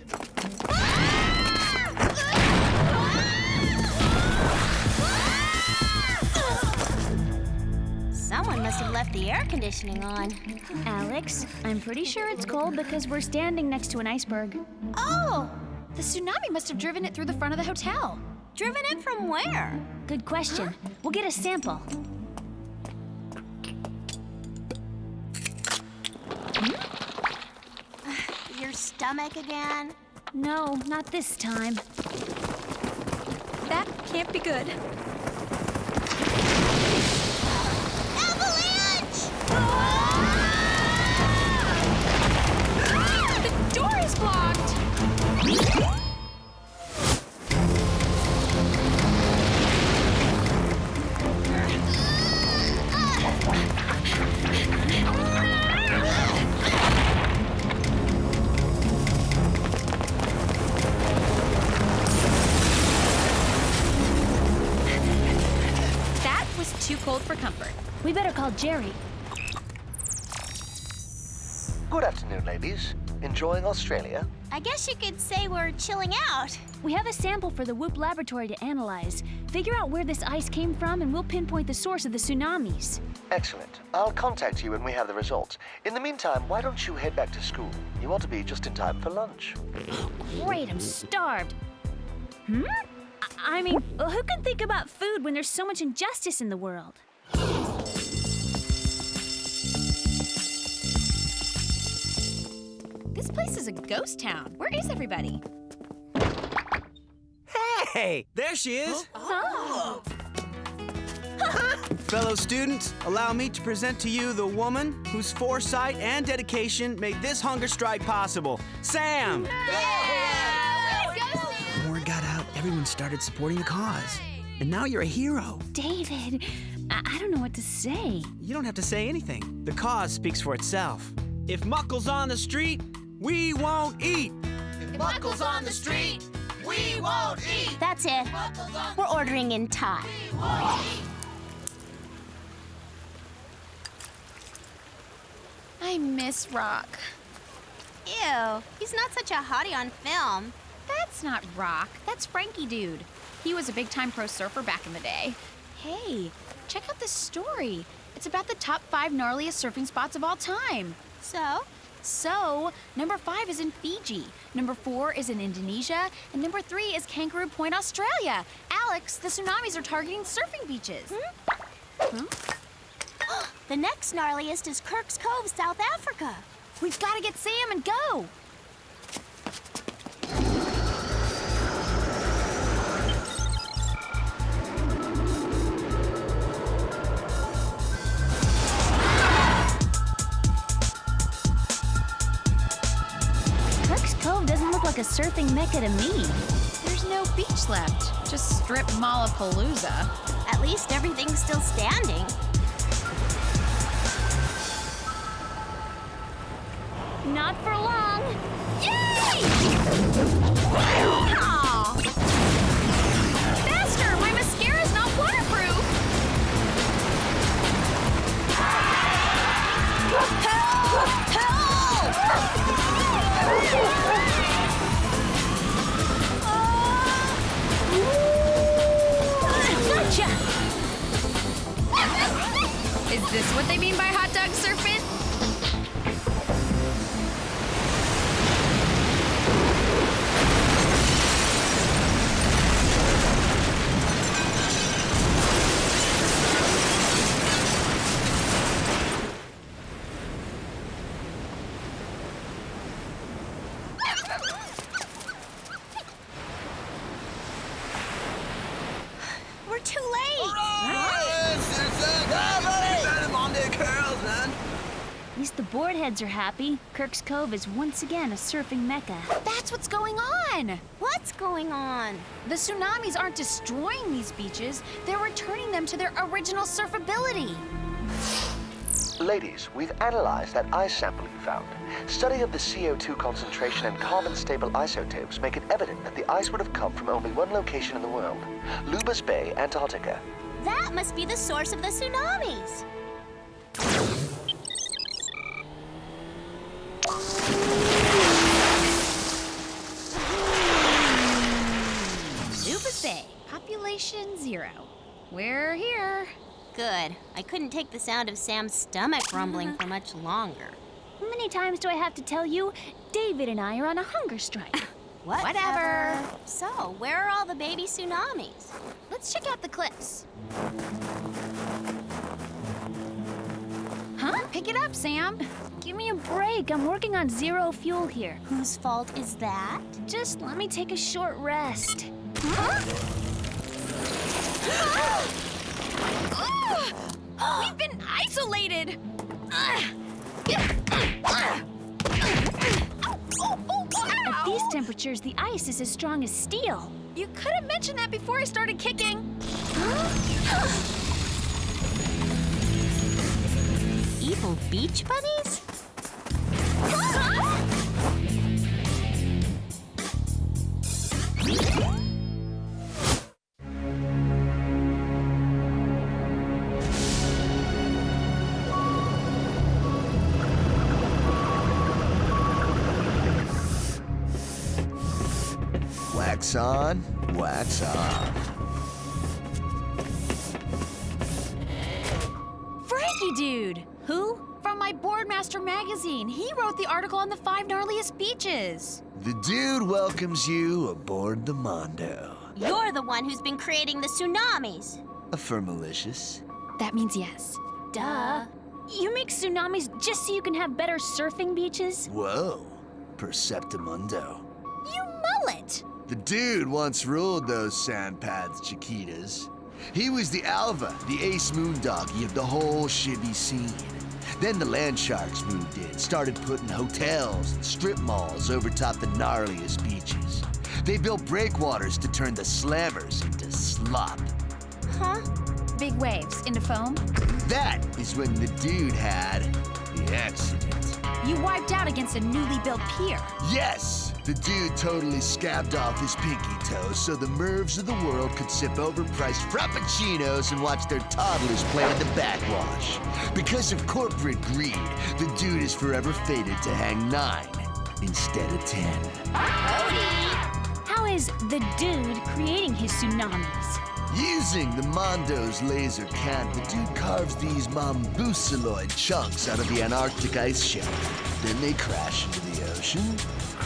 Someone must have left the air conditioning on. Alex, I'm pretty sure it's cold because we're standing next to an iceberg. Oh! The tsunami must have driven it through the front of the hotel. Driven it from where? Good question. We'll get a sample. Your stomach again? No, not this time. That can't be good. Avalanche! The door is blocked! Too cold for comfort. We better call Jerry. Good afternoon, ladies. Enjoying Australia? I guess you could say we're chilling out. We have a sample for the WOOHP laboratory to analyze. Figure out where this ice came from and we'll pinpoint the source of the tsunamis. Excellent. I'll contact you when we have the results. In the meantime, why don't you head back to school? You ought to be just in time for lunch. Great, I'm starved. I mean, who can think about food when there's so much injustice in the world? This place is a ghost town. Where is everybody? Hey, there she is. Oh. Fellow students, allow me to present to you the woman whose foresight and dedication made this hunger strike possible, Sam. Word got out, everyone started supporting the cause. And now you're a hero. David, I don't know what to say. You don't have to say anything. The cause speaks for itself. If Muckle's on the street, we won't eat. If Muckle's on the street, We won't eat. That's it. We're ordering in Thai. I miss Rock. Ew, he's not such a hottie on film. That's not Rock. That's Frankie dude. He was a big-time pro surfer back in the day. Hey, check out this story. It's about the top 5 gnarliest surfing spots of all time. So, number 5 is in Fiji, number 4 is in Indonesia, and number 3 is Kangaroo Point, Australia. Alex, the tsunamis are targeting surfing beaches. The next gnarliest is Kirk's Cove, South Africa. We've got to get Sam and go. Kirk's Cove doesn't look like a surfing mecca to me. There's no beach left, just strip Mallapalooza. At least everything's still standing. Not for long. Yay! Aw! Faster! My mascara's not waterproof! Help! Gotcha! Is this what they mean by hot dog surfing? We're too late. At least the boardheads are happy. Kirk's Cove is once again a surfing mecca. That's what's going on! What's going on? The tsunamis aren't destroying these beaches, they're returning them to their original surfability. Ladies, we've analyzed that ice sample you found. Study of the CO2 concentration and carbon-stable isotopes make it evident that the ice would have come from only one location in the world, Lubas Bay, Antarctica. That must be the source of the tsunamis. Lubas Bay, population 0. We're here. Good. I couldn't take the sound of Sam's stomach rumbling for much longer. How many times do I have to tell you? David and I are on a hunger strike. Whatever. So, where are all the baby tsunamis? Let's check out the cliffs. Huh? Pick it up, Sam. Give me a break. I'm working on zero fuel here. Whose fault is that? Just let me take a short rest. We've been isolated! At these temperatures, the ice is as strong as steel. You could have mentioned that before I started kicking. Evil beach bunnies? Wax on, wax off. Frankie dude! Who? From my Boardmaster magazine. He wrote the article on the 5 gnarliest beaches. The dude welcomes you aboard the Mondo. You're the one who's been creating the tsunamis. Affirmalicious. That means yes. Duh. You make tsunamis just so you can have better surfing beaches? Whoa. Perceptimundo. You mullet! The dude once ruled those sand paths, Chiquitas. He was the alpha, the ace moondoggy of the whole shibby scene. Then the land sharks moved in, started putting hotels and strip malls over top the gnarliest beaches. They built breakwaters to turn the slammers into slop. Huh? Big waves into foam? That is when the dude had the accident. You wiped out against a newly built pier. Yes! The dude totally scabbed off his pinky toe so the mervs of the world could sip overpriced frappuccinos and watch their toddlers play in the backwash. Because of corporate greed, the dude is forever fated to hang 9 instead of 10. How is the dude creating his tsunamis? Using the Mondo's laser can, the dude carves these mambusiloid chunks out of the Antarctic ice shelf. Then they crash into the ocean,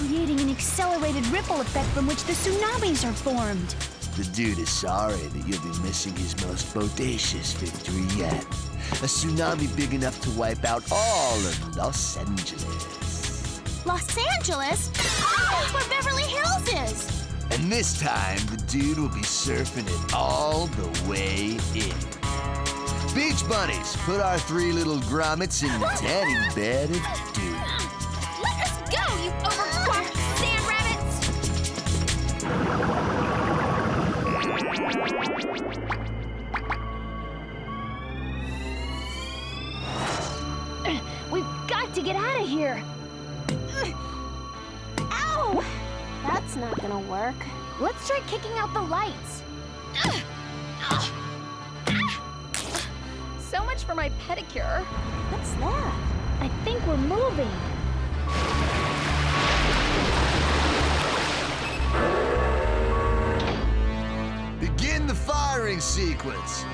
Creating an accelerated ripple effect from which the tsunamis are formed. The dude is sorry that you'll be missing his most bodacious victory yet. A tsunami big enough to wipe out all of Los Angeles. Los Angeles? Oh, that's where Beverly Hills is! And this time, the dude will be surfing it all the way in. Beach bunnies, put our 3 little grommets in the tanning bed of dude. Let us go, you overquarked sand rabbits! We've got to get out of here. Ow! That's not gonna work. Let's try kicking out the lights. So much for my pedicure. What's that? I think we're moving. Begin the firing sequence.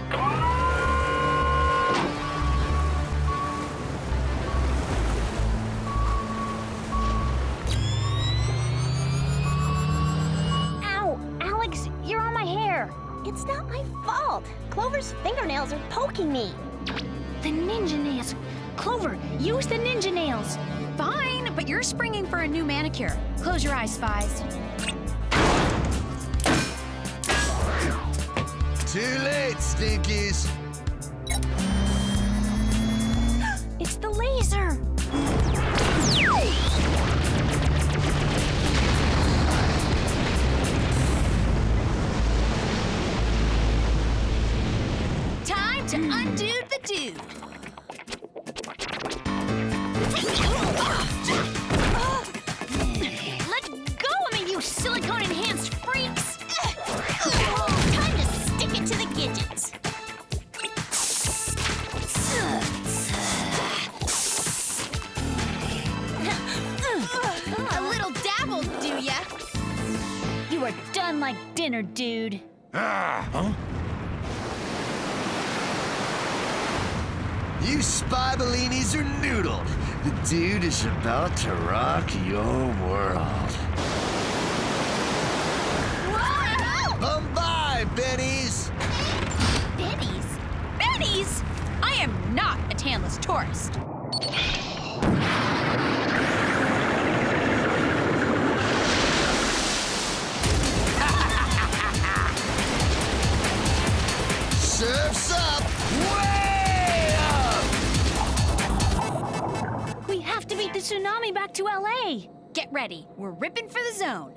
Ow! Alex, you're on my hair. It's not my fault. Clover's fingernails are poking me. The ninja nails. Clover, use the ninja nails. Fine, but you're springing for a new manicure. Close your eyes, spies. Too late, stinkies. It's the laser. Time to undo the dude. Let go of me, you silicone-enhanced freaks! Time to stick it to the Gadgets. A little dabble, do ya? You are done like dinner, dude. Huh? You spy bellinis are noodled. The dude is about to rock your world. Bye, Bennies! Bennies? Bennies? I am not a tanless tourist. Surf's up! Way up! We have to beat the tsunami back to LA. Get ready. We're ripping for the zone.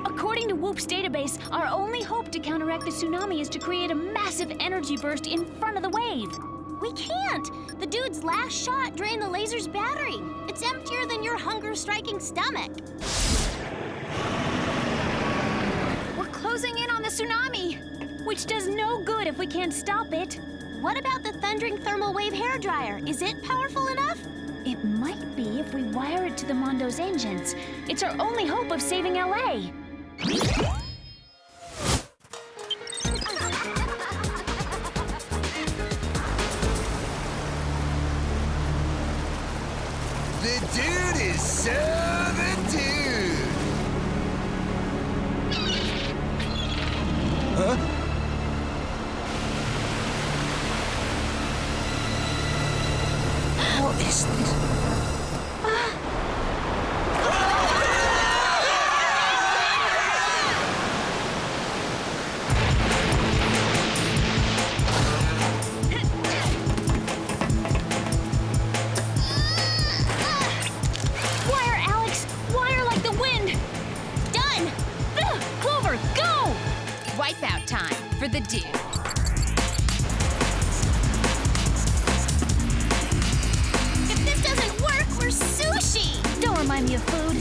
According to WOOHP's database, our only hope to counteract the tsunami is to create a massive energy burst in front of the wave. We can't. The dude's last shot drained the laser's battery. It's emptier than your hunger-striking stomach. We're closing in on the tsunami. Which does no good if we can't stop it. What about the thundering thermal wave hairdryer? Is it powerful enough? It might be if we wire it to the Mondo's engines. It's our only hope of saving LA. The dude is so the dude! Huh? What is this? Wire, Alex! Wire like the wind! Done! Clover, go! Wipeout time for the dude. remind me of food.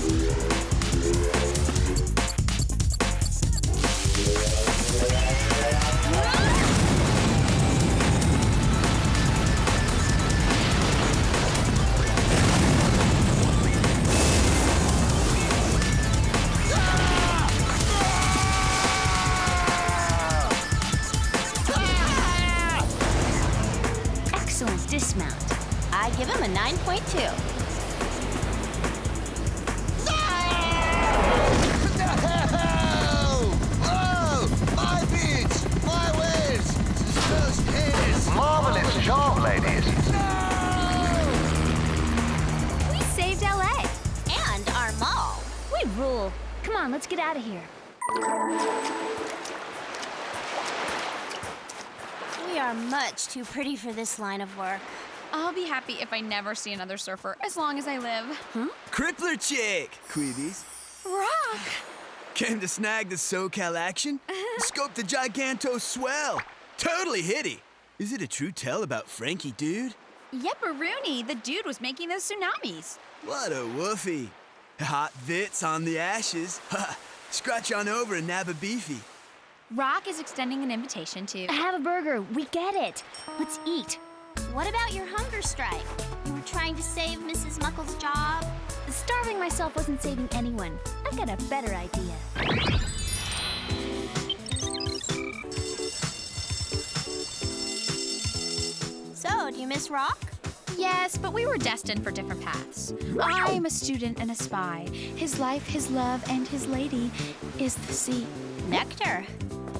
Excellent dismount. I give him a 9.2. Marvelous job, ladies. We saved LA. And our mall. We rule. Come on, let's get out of here. We are much too pretty for this line of work. I'll be happy if I never see another surfer as long as I live. Crippler chick, Queebies. Rock! Came to snag the SoCal action? Scope the giganto swell. Totally hitty. Is it a true tell about Frankie, dude? Yepperoonie, the dude was making those tsunamis. What a woofie. Hot vits on the ashes. Ha! Scratch on over and nab a beefy. Rock is extending an invitation to... Have a burger. We get it. Let's eat. What about your hunger strike? You were trying to save Mrs. Muckle's job? Starving myself wasn't saving anyone. I got a better idea. So, do you miss Rock? Yes, but we were destined for different paths. I'm a student and a spy. His life, his love, and his lady is the sea. Nectar.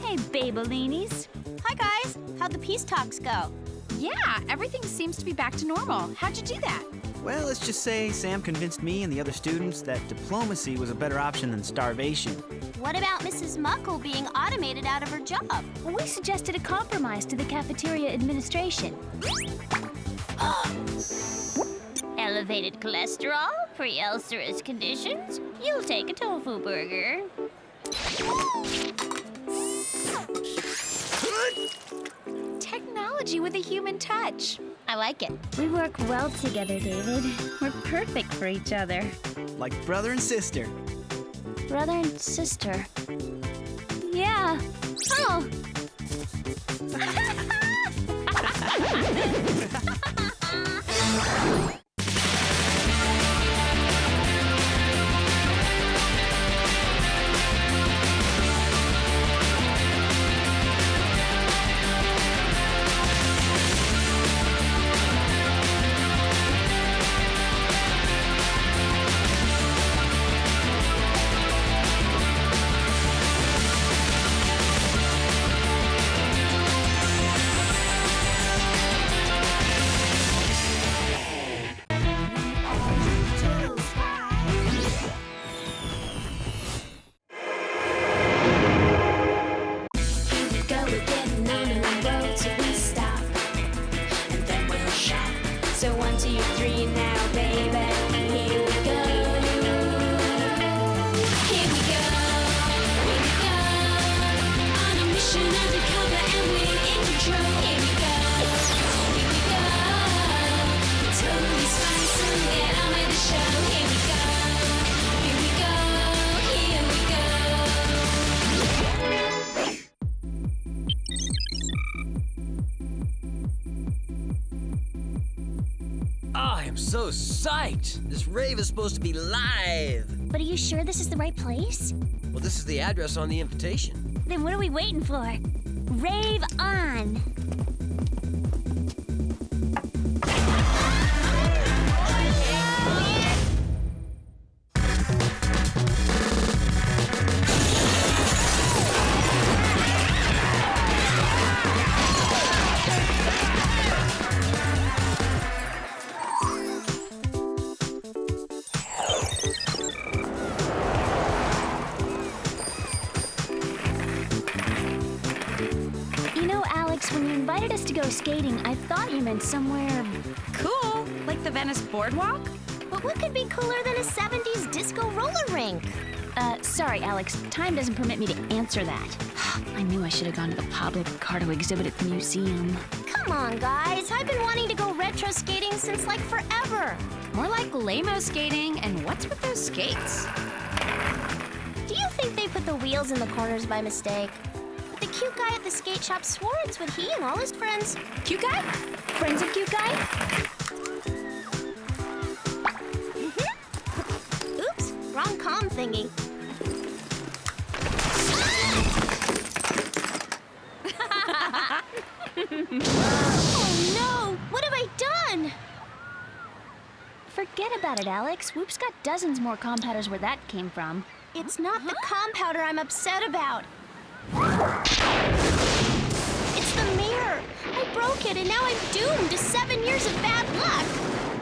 Hey, babelinis. Hi, guys. How'd the peace talks go? Yeah, everything seems to be back to normal. How'd you do that? Well, let's just say Sam convinced me and the other students that diplomacy was a better option than starvation. What about Mrs. Muckle being automated out of her job? Well, we suggested a compromise to the cafeteria administration. Elevated cholesterol, pre-ulcerous conditions. You'll take a tofu burger. Technology with a human touch. I like it. We work well together, David. We're perfect for each other. Like brother and sister. Brother and sister. Yeah. Oh. So psyched! This rave is supposed to be live! But are you sure this is the right place? Well, this is the address on the invitation. Then what are we waiting for? Rave on! Skating, I thought you meant somewhere cool, like the Venice Boardwalk? But what could be cooler than a 70s disco roller rink? Sorry, Alex. Time doesn't permit me to answer that. I knew I should have gone to the Pablo Picardo exhibit at the museum. Come on, guys. I've been wanting to go retro skating since like forever. More like lame-o skating, and what's with those skates? Do you think they put the wheels in the corners by mistake? The cute guy at the skate shop swore it's what he and all his friends... Cute guy? Friends of cute guy? Oops, wrong comm thingy. Oh no! What have I done? Forget about it, Alex. WOOHP's got dozens more compowders where that came from. It's not the compowder I'm upset about. It's the mirror. I broke it and now I'm doomed to 7 years of bad luck.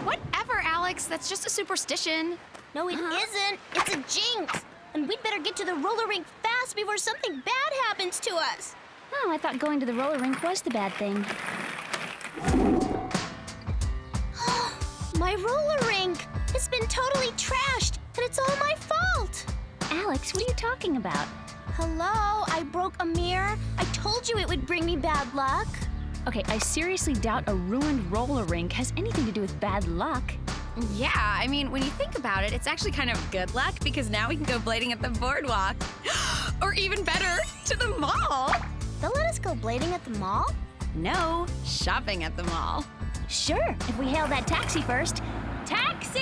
Whatever, Alex. That's just a superstition. No, it isn't. It's a jinx. And we'd better get to the roller rink fast before something bad happens to us. Oh, I thought going to the roller rink was the bad thing. My roller rink has been totally trashed, and it's all my fault. Alex, what are you talking about? Hello, I broke a mirror. I told you it would bring me bad luck. Okay, I seriously doubt a ruined roller rink has anything to do with bad luck. Yeah, I mean, when you think about it, it's actually kind of good luck because now we can go blading at the boardwalk. Or even better, to the mall. They'll let us go blading at the mall? No, shopping at the mall. Sure, if we hail that taxi first. Taxi!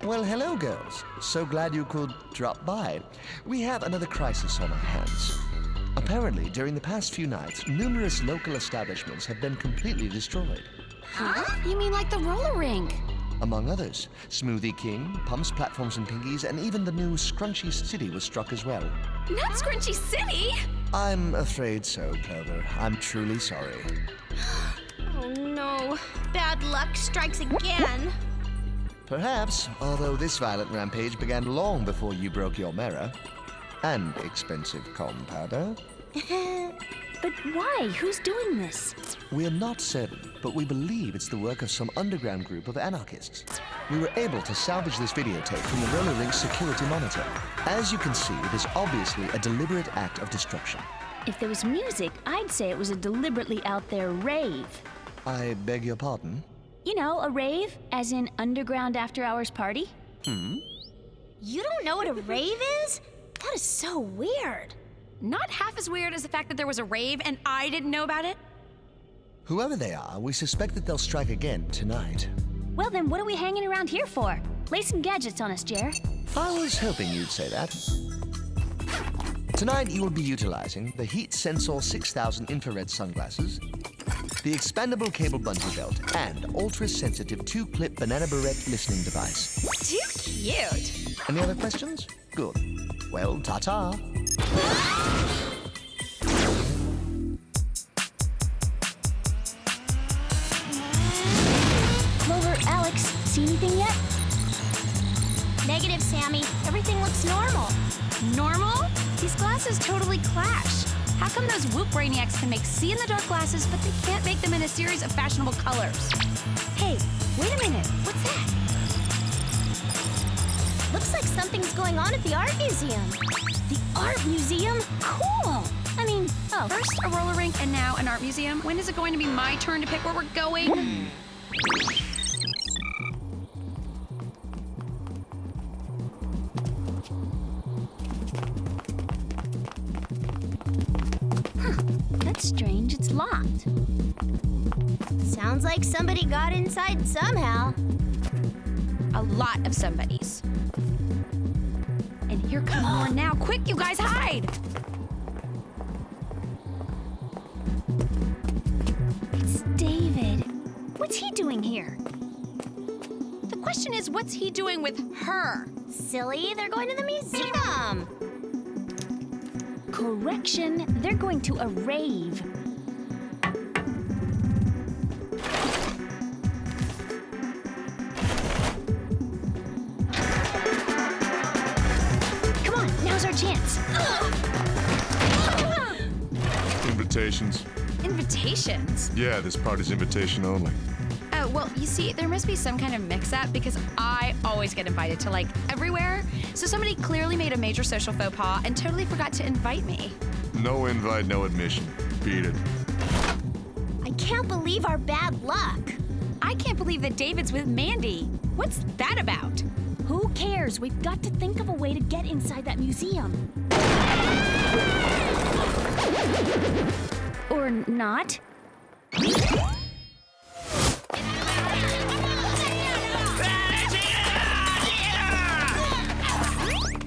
Well, hello, girls. So glad you could drop by. We have another crisis on our hands. Apparently, during the past few nights, numerous local establishments have been completely destroyed. Huh? You mean like the roller rink? Among others, Smoothie King, Pumps, Platforms and Pinkies, and even the new Scrunchy City was struck as well. Not Scrunchy City! I'm afraid so, Clover. I'm truly sorry. Oh no, bad luck strikes again. Perhaps, although this violent rampage began long before you broke your mirror. And expensive compowder. But why? Who's doing this? We're not certain, but we believe it's the work of some underground group of anarchists. We were able to salvage this videotape from the roller rink's security monitor. As you can see, it is obviously a deliberate act of destruction. If there was music, I'd say it was a deliberately out there rave. I beg your pardon? You know, a rave, as in underground after-hours party. You don't know what a rave is? That is so weird. Not half as weird as the fact that there was a rave and I didn't know about it. Whoever they are, we suspect that they'll strike again tonight. Well, then what are we hanging around here for? Lay some gadgets on us, Jer. I was hoping you'd say that. Tonight, you will be utilizing the Heat Sensor 6000 infrared sunglasses, the expandable cable bungee belt, and ultra-sensitive 2-clip banana barrette listening device. Too cute. Any other questions? Good. Well, ta-ta. Clover, Alex, see anything yet? Negative, Sammy. Everything looks normal. Normal? These glasses totally clash. How come those WOOHP brainiacs can make see-in-the-dark glasses, but they can't make them in a series of fashionable colors? Hey, wait a minute. What's that? Looks like something's going on at the art museum. The art museum? Cool! I mean, First a roller rink and now an art museum. When is it going to be my turn to pick where we're going? That's strange. It's locked. Sounds like somebody got inside somehow. A lot of somebodies. And here come more now. Quick, you guys, hide! It's David. What's he doing here? The question is, what's he doing with her? Silly, they're going to the museum. Correction, they're going to a rave. Come on, now's our chance. Invitations. Invitations? Yeah, this party's invitation only. Oh, Well, you see, there must be some kind of mix-up because I always get invited to, like, everywhere. So somebody clearly made a major social faux pas and totally forgot to invite me. No invite, no admission. Beat it. I can't believe our bad luck. I can't believe that David's with Mandy. What's that about? Who cares? We've got to think of a way to get inside that museum. Or not.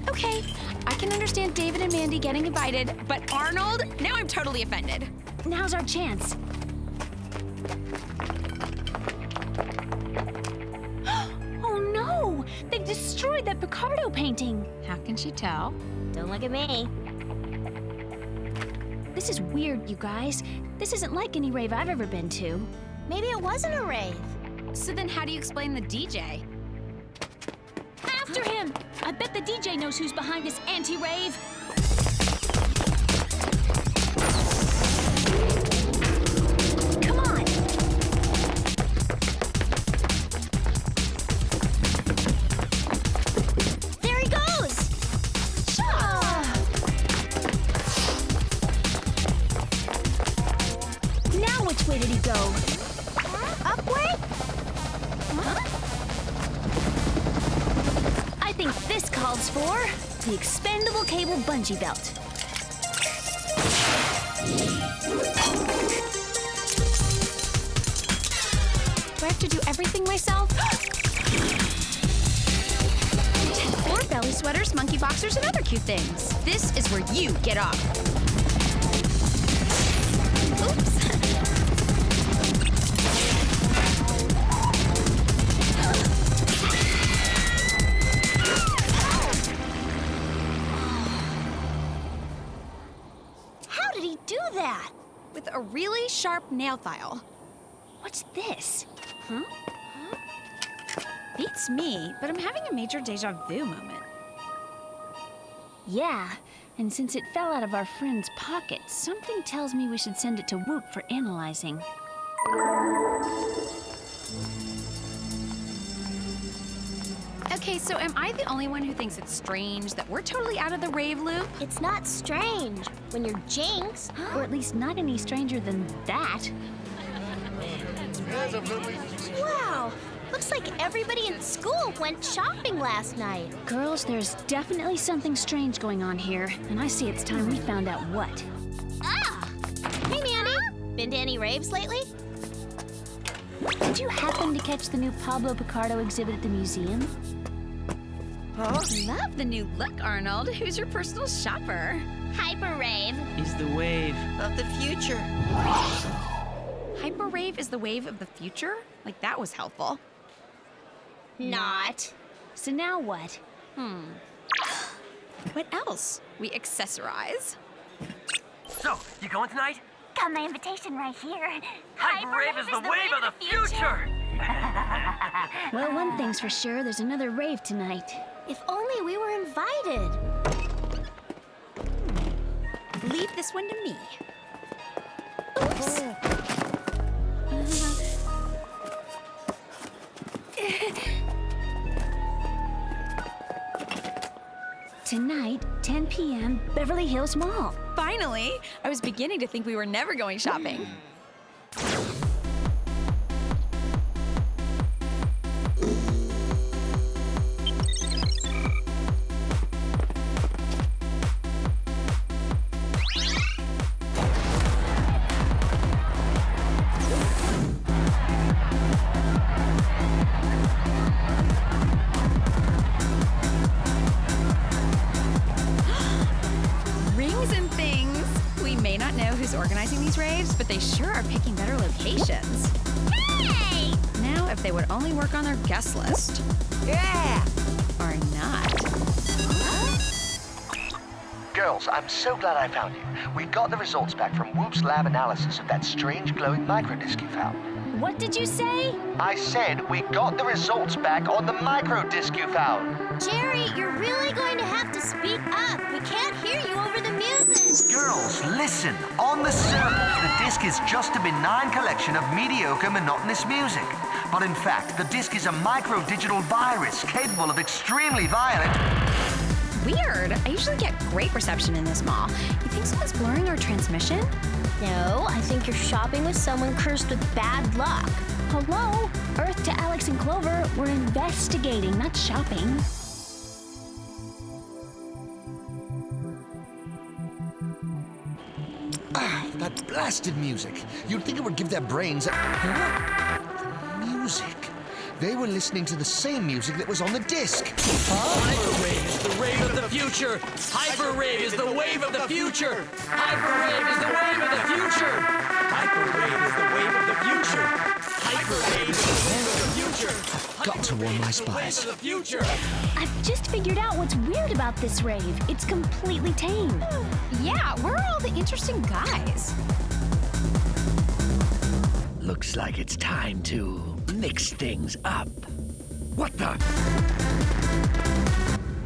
Okay, I can understand David and Mandy getting invited, but Arnold? Now I'm totally offended. Now's our chance. Oh no! They've destroyed that Picardo painting. How can she tell? Don't look at me. This is weird, you guys. This isn't like any rave I've ever been to. Maybe it wasn't a rave. So then how do you explain the DJ? After him! I bet the DJ knows who's behind this anti-rave. Come on! There he goes! Now which way did he go? Upway? I think this calls for the expendable cable bungee belt. Do I have to do everything myself? Or belly sweaters, monkey boxers, and other cute things. This is where you get off. Oops. How did he do that? With a really sharp nail file. What's this? Huh? Beats me, but I'm having a major deja vu moment. Yeah, and since it fell out of our friend's pocket, something tells me we should send it to WOOHP for analyzing. Okay, so am I the only one who thinks it's strange that we're totally out of the rave loop? It's not strange when you're Jinx. Or at least not any stranger than that. Wow! Looks like everybody in school went shopping last night. Girls, there's definitely something strange going on here, and I see it's time we found out what. Ah! Hey, Mandy. Been to any raves lately? Did you happen to catch the new Pablo Picardo exhibit at the museum? Love the new look, Arnold. Who's your personal shopper? Hyper Rave. Is the wave Of the future. Hyper Rave is the wave of the future? Like, that was helpful. Not. So now what? What else? We accessorize. So, you going tonight? Got my invitation right here. Hyper Rave is the wave of the future! Well, one thing's for sure, there's another rave tonight. If only we were invited. Leave this one to me. Oops. Tonight, 10 p.m., Beverly Hills Mall. Finally! I was beginning to think we were never going shopping. Rings and things. We may not know who's organizing these raves, but they sure are picking better locations. Hey! Now, if they would only work on their guest list. Yeah! Or not. Girls, I'm so glad I found you. We got the results back from WOOHP's lab analysis of that strange glowing microdisc you found. What did you say? I said we got the results back on the microdisc you found. Jerry, you're really going to have to speak up. We can't hear you over the music. Girls, listen. On the surface, the disc is just a benign collection of mediocre, monotonous music. but in fact, the disc is a micro-digital virus capable of extremely violent... Weird. I usually get great reception in this mall. You think someone's blurring our transmission? No, I think you're shopping with someone cursed with bad luck. Hello? Earth to Alex and Clover. We're investigating, not shopping. Ah, that blasted music. You'd think it would give their brains a... Music. They were listening to the same music that was on the disc. Hyper-Rave is the rave of the future. Hyper-Rave is the wave of the future. Hyper-Rave is the wave of the future. Hyper-Rave is the wave of the future. Hyper-Rave is the wave of the future. Got to warn my spies. I've just figured out what's weird about this rave. It's completely tame. Yeah, where are all the interesting guys? Looks like it's time to mix things up. What the?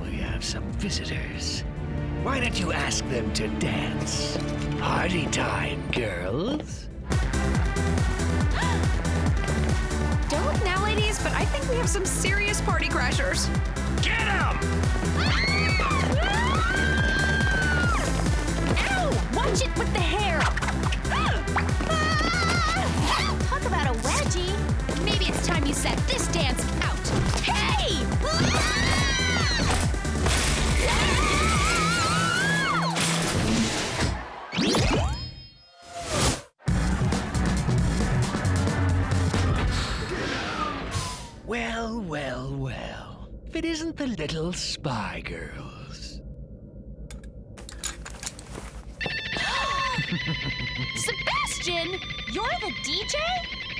We have some visitors. Why don't you ask them to dance? Party time, girls. Don't look now, ladies, but I think we have some serious party crashers. Get 'em! Ow! Watch it with the hair! Talk about a wedgie. Maybe it's time you set this dance out. Hey! Well, well, well. If it isn't the little spy girls. Sebastian! You're the DJ?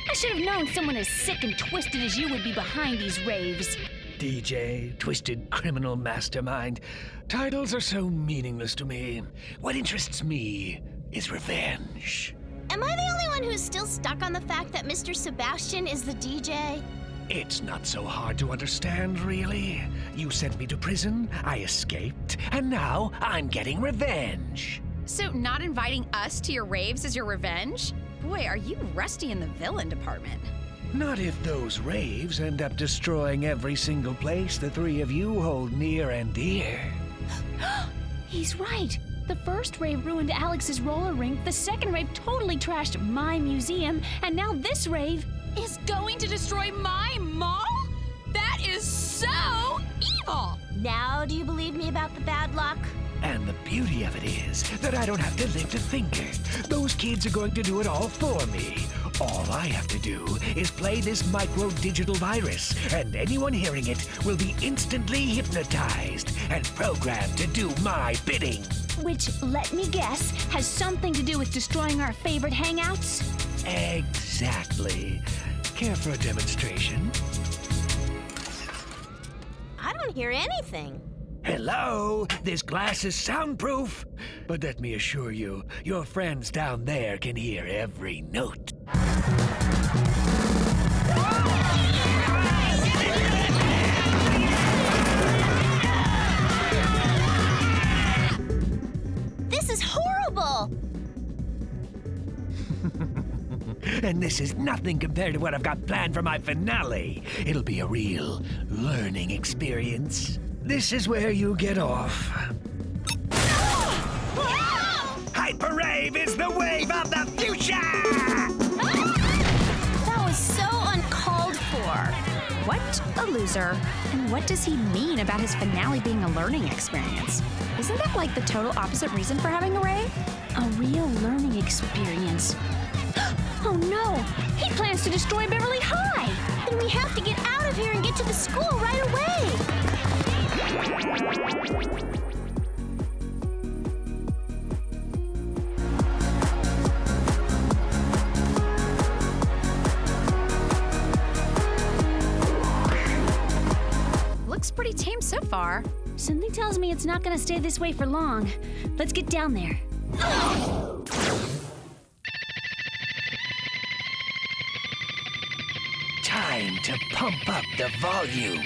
I should have known someone as sick and twisted as you would be behind these raves. DJ, twisted criminal mastermind. Titles are so meaningless to me. What interests me is revenge. Am I the only one who's still stuck on the fact that Mr. Sebastian is the DJ? It's not so hard to understand, really. You sent me to prison, I escaped, and now I'm getting revenge. So not inviting us to your raves is your revenge? Boy, are you rusty in the villain department. Not if those raves end up destroying every single place the three of you hold near and dear. He's right. The first rave ruined Alex's roller rink, the second rave totally trashed my museum, and now this rave is going to destroy my mall? That is so evil! Now do you believe me about the bad luck? And the beauty of it is that I don't have to lift a finger. Those kids are going to do it all for me. All I have to do is play this micro-digital virus, and anyone hearing it will be instantly hypnotized and programmed to do my bidding. Which, let me guess, has something to do with destroying our favorite hangouts? Exactly. Care for a demonstration? I don't hear anything. Hello, this glass is soundproof. But let me assure you, your friends down there can hear every note. This is horrible! And this is nothing compared to what I've got planned for my finale. It'll be a real learning experience. This is where you get off. Hyper-Rave is the wave of the future! That was so uncalled for. What a loser. And what does he mean about his finale being a learning experience? Isn't that like the total opposite reason for having a rave? A real learning experience. Oh no! He plans to destroy Beverly High! Then we have to get out of here and get to the school right away! Looks pretty tame so far. Something tells me it's not gonna stay this way for long. Let's get down there. Time to pump up the volume.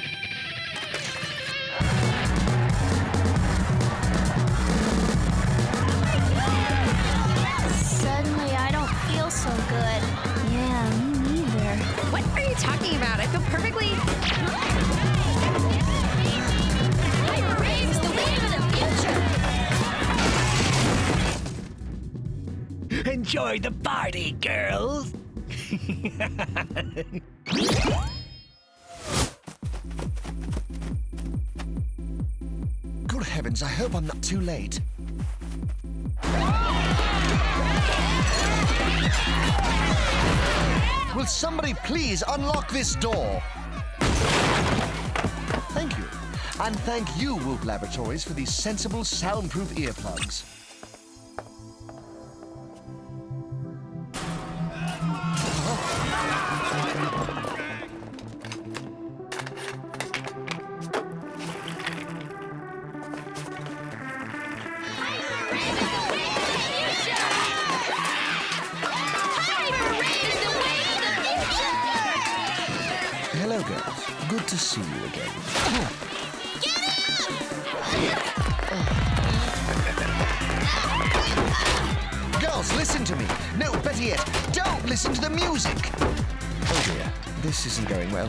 Suddenly, I don't feel so good. Yeah, me neither. What are you talking enjoy the party, girls. Good heavens, I hope I'm not too late. Will somebody please unlock this door? Thank you. And thank you, WOOHP Laboratories, for these sensible, soundproof earplugs. Hello, girls. Good to see you again. Girls, listen to me. No, better yet, don't listen to the music. Oh dear, this isn't going well.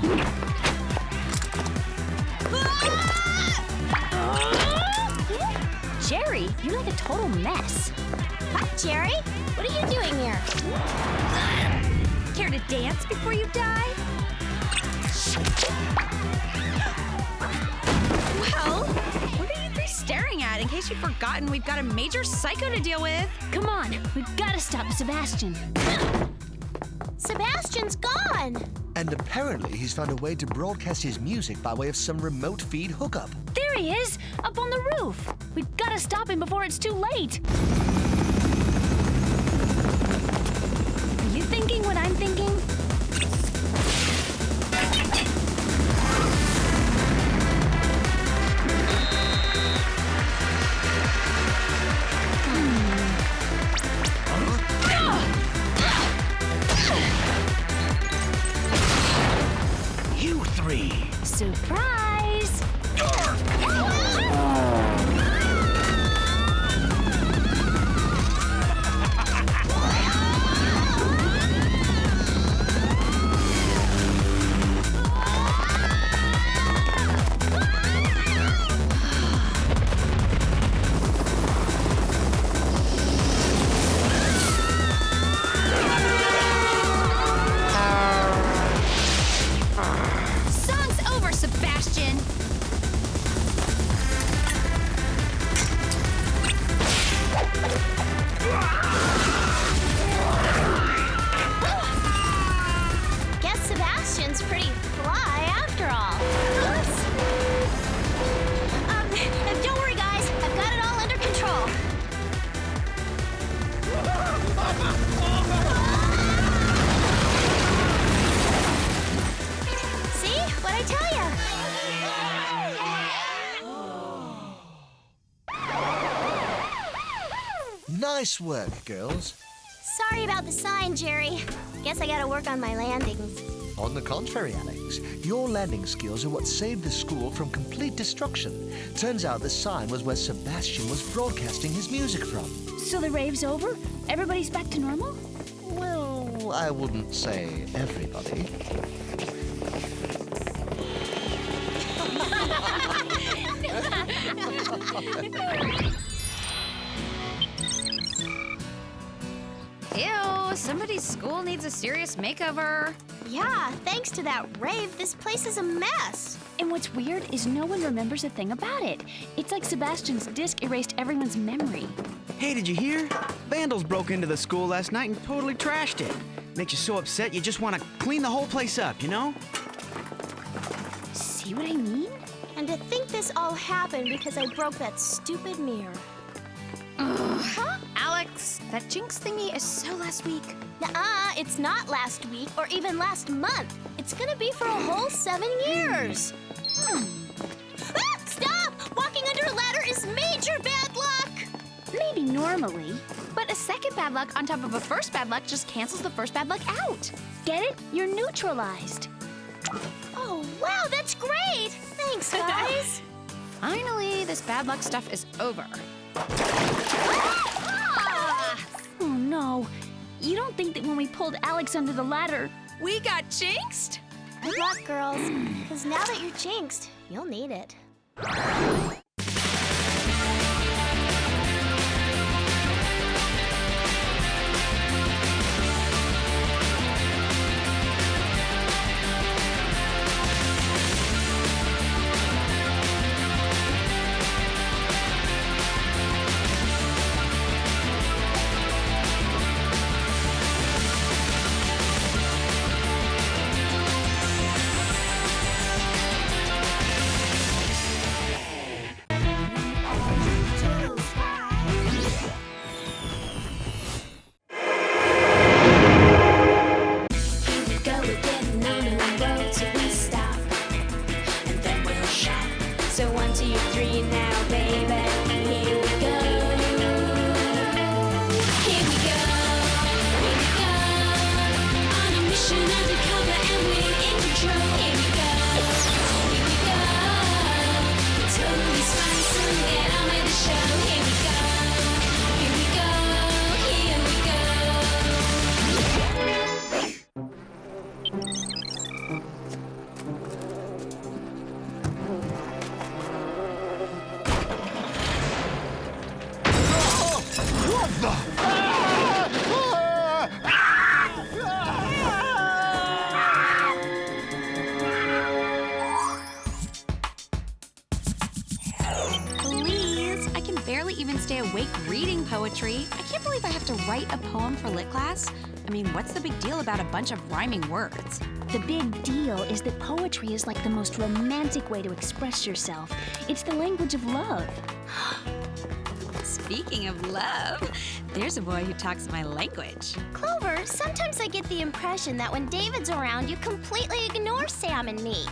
Jerry, you're like a total mess. Hi, Jerry. What are you doing here? Care to dance before you die? Well, what are you three staring at? In case you've forgotten, we've got a major psycho to deal with. Come on, we've got to stop Sebastian. Sebastian's gone. And apparently he's found a way to broadcast his music by way of some remote feed hookup. There he is, up on the roof. We've got to stop him before it's too late. Are you thinking what I'm thinking? You three. Surprise! Song's over, Sebastian. Guess Sebastian's pretty fly after all. Oops. Don't worry, guys. I've got it all under control. See? What'd I tell ya? Nice work, girls. Sorry about the sign, Jerry. Guess I gotta work on my landings. On the contrary, Alex, your landing skills are what saved the school from complete destruction. Turns out the sign was where Sebastian was broadcasting his music from. So the rave's over? Everybody's back to normal? Well, I wouldn't say everybody. Ew, somebody's school needs a serious makeover. Yeah, thanks to that rave, this place is a mess. And what's weird is no one remembers a thing about it. It's like Sebastian's disc erased everyone's memory. Hey, did you hear? Vandals broke into the school last night and totally trashed it. Makes you so upset you just want to clean the whole place up, you know? See what I mean? And to think this all happened because I broke that stupid mirror. Huh? Alex, that jinx thingy is so last week. Nuh-uh, it's not last week or even last month. It's gonna be for a whole 7 years. Ah, stop! Walking under a ladder is major bad luck! Maybe normally. But a second bad luck on top of a first bad luck just cancels the first bad luck out. Get it? You're neutralized. Oh, wow, that's great! Thanks, guys. Finally, this bad luck stuff is over. Oh no. You don't think that when we pulled Alex under the ladder, we got jinxed? Good luck, girls. Because now that you're jinxed, you'll need it. So 1, 2, 3 now, baby. Here we go. Here we go. Here we go. On a mission undercover and we're in control. Here we go. Here we go. Totally spies, so get on with the show. Here we go. Here we go. Here we go. What the? Please, I can barely even stay awake reading poetry. I can't believe I have to write a poem for lit class. I mean, what's the big deal about a bunch of rhyming words? The big deal is that poetry is like the most romantic way to express yourself. It's the language of love. Speaking of love, there's a boy who talks my language. Clover, sometimes I get the impression that when David's around, you completely ignore Sam and me.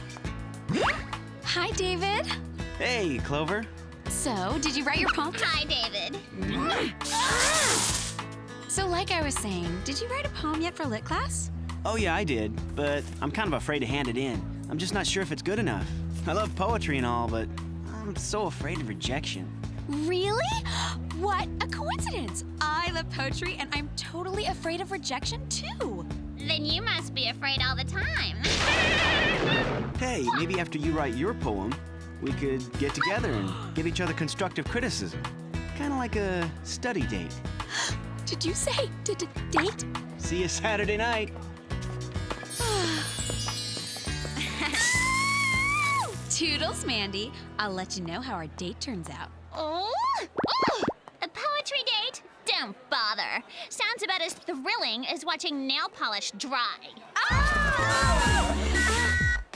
Hi, David. Hey, Clover. So, did you write your poem? Hi, David. So, like I was saying, did you write a poem yet for lit class? Oh, yeah, I did, but I'm kind of afraid to hand it in. I'm just not sure if it's good enough. I love poetry and all, but I'm so afraid of rejection. Really? What a coincidence! I love poetry and I'm totally afraid of rejection too. Then you must be afraid all the time. Hey, maybe after you write your poem, we could get together and give each other constructive criticism. Kind of like a study date. Did you say date? See you Saturday night. Toodles, Mandy. I'll let you know how our date turns out. Oh, a poetry date? Don't bother. Sounds about as thrilling as watching nail polish dry.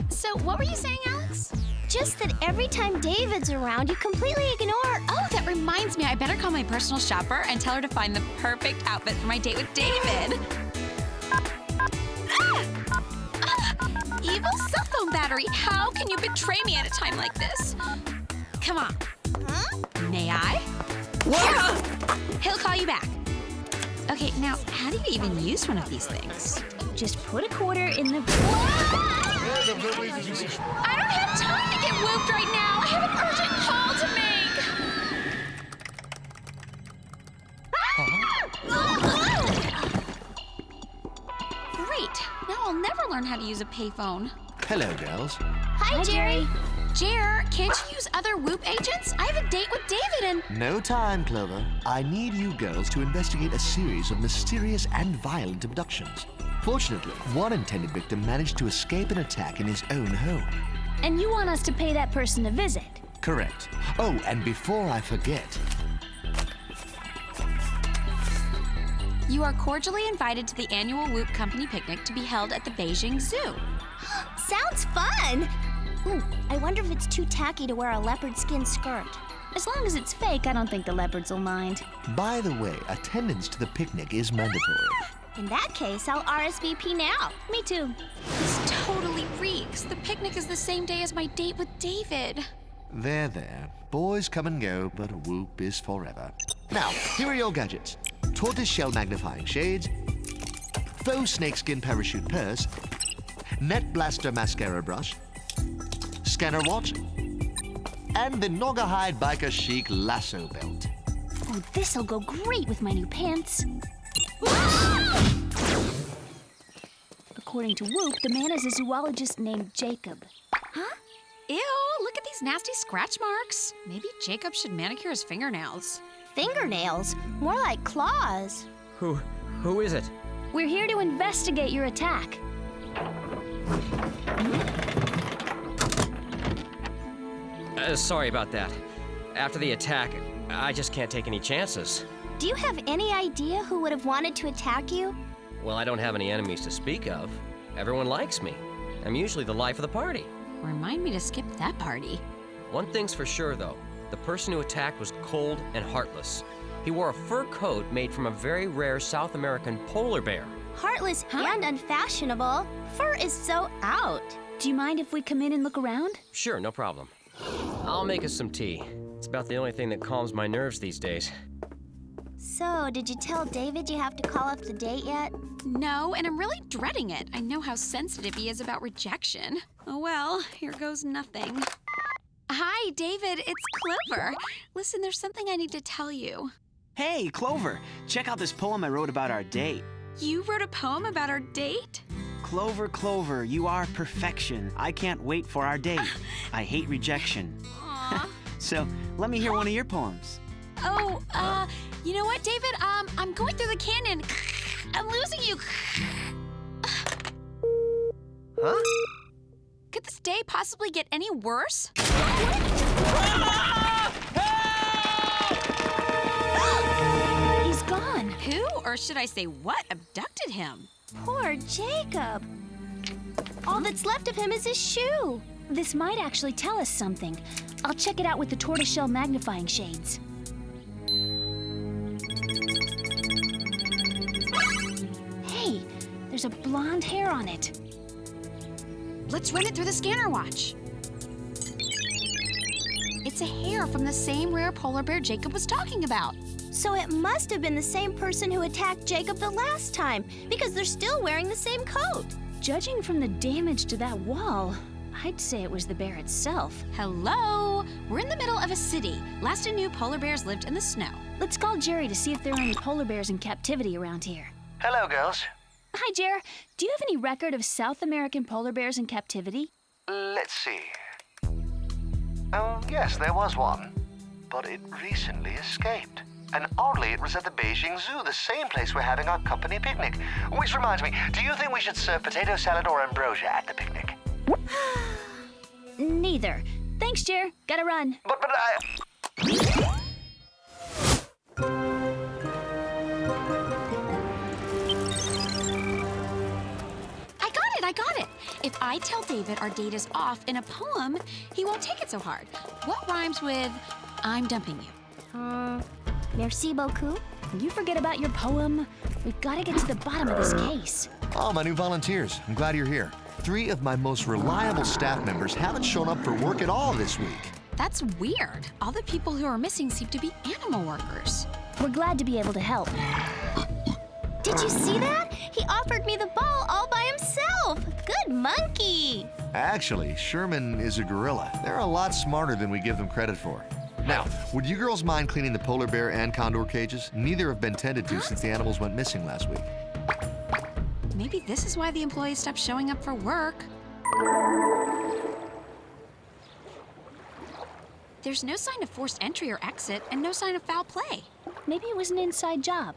So, what were you saying, Alex? Just that every time David's around, you completely ignore. Oh, that reminds me. I better call my personal shopper and tell her to find the perfect outfit for my date with David. Evil cell phone battery. How can you betray me at a time like this? Come on. Huh? May I? What? He'll call you back. Okay, now, how do you even use one of these things? Just put a quarter in the... I don't have time to get whooped right now. I have an urgent call to make. Great. Now I'll never learn how to use a payphone. Hello, girls. Hi, Jerry. Jer, can't you use other WOOHP agents? I have a date with David and... No time, Clover. I need you girls to investigate a series of mysterious and violent abductions. Fortunately, one intended victim managed to escape an attack in his own home. And you want us to pay that person a visit? Correct. Oh, and before I forget... You are cordially invited to the annual WOOHP Company picnic to be held at the Beijing Zoo. Sounds fun! Ooh, I wonder if it's too tacky to wear a leopard skin skirt. As long as it's fake, I don't think the leopards will mind. By the way, attendance to the picnic is mandatory. In that case, I'll RSVP now. Me too. This totally reeks. The picnic is the same day as my date with David. There. Boys come and go, but WOOHP is forever. Now, here are your gadgets. Tortoiseshell magnifying shades, faux snakeskin parachute purse, net blaster mascara brush, scanner watch, and the Naugahyde biker chic lasso belt. Oh, this'll go great with my new pants. According to WOOHP, the man is a zoologist named Jacob. Huh? Ew, look at these nasty scratch marks. Maybe Jacob should manicure his fingernails. Fingernails? More like claws. Who is it? We're here to investigate your attack. Sorry about that. After the attack, I just can't take any chances. Do you have any idea who would have wanted to attack you? Well, I don't have any enemies to speak of. Everyone likes me. I'm usually the life of the party. Remind me to skip that party. One thing's for sure, though. The person who attacked was cold and heartless. He wore a fur coat made from a very rare South American polar bear. Heartless and unfashionable. Fur is so out. Do you mind if we come in and look around? Sure, no problem. I'll make us some tea. It's about the only thing that calms my nerves these days. So, did you tell David you have to call off the date yet? No, and I'm really dreading it. I know how sensitive he is about rejection. Oh well, here goes nothing. Hi, David, it's Clover. Listen, there's something I need to tell you. Hey, Clover, check out this poem I wrote about our date. You wrote a poem about our date? Clover, Clover, you are perfection. I can't wait for our date. I hate rejection. Aw. So, let me hear one of your poems. Oh, you know what, David? I'm going through the canyon. I'm losing you. Huh? Could this day possibly get any worse? He's gone. Who, or should I say what, abducted him? Poor Jacob. All that's left of him is his shoe. This might actually tell us something. I'll check it out with the tortoiseshell magnifying shades. Hey, there's a blonde hair on it. Let's run it through the scanner watch. It's a hair from the same rare polar bear Jacob was talking about. So it must have been the same person who attacked Jacob the last time, because they're still wearing the same coat. Judging from the damage to that wall, I'd say it was the bear itself. Hello? We're in the middle of a city. Last I knew, polar bears lived in the snow. Let's call Jerry to see if there are any polar bears in captivity around here. Hello, girls. Hi, Jer. Do you have any record of South American polar bears in captivity? Let's see. Oh, yes, there was one. But it recently escaped. And oddly, it was at the Beijing Zoo, the same place we're having our company picnic. Which reminds me, do you think we should serve potato salad or ambrosia at the picnic? Neither. Thanks, Jer. Gotta run. But I... I got it. If I tell David our date is off in a poem, he won't take it so hard. What rhymes with I'm dumping you? Merci beaucoup. You forget about your poem. We've got to get to the bottom of this case. Oh, my new volunteers. I'm glad you're here. 3 of my most reliable staff members haven't shown up for work at all this week. That's weird. All the people who are missing seem to be animal workers. We're glad to be able to help. Did you see that? He offered me the ball all by himself. Good monkey. Actually, Sherman is a gorilla. They're a lot smarter than we give them credit for. Now, would you girls mind cleaning the polar bear and condor cages? Neither have been tended to since the animals went missing last week. Maybe this is why the employees stopped showing up for work. There's no sign of forced entry or exit, and no sign of foul play. Maybe it was an inside job.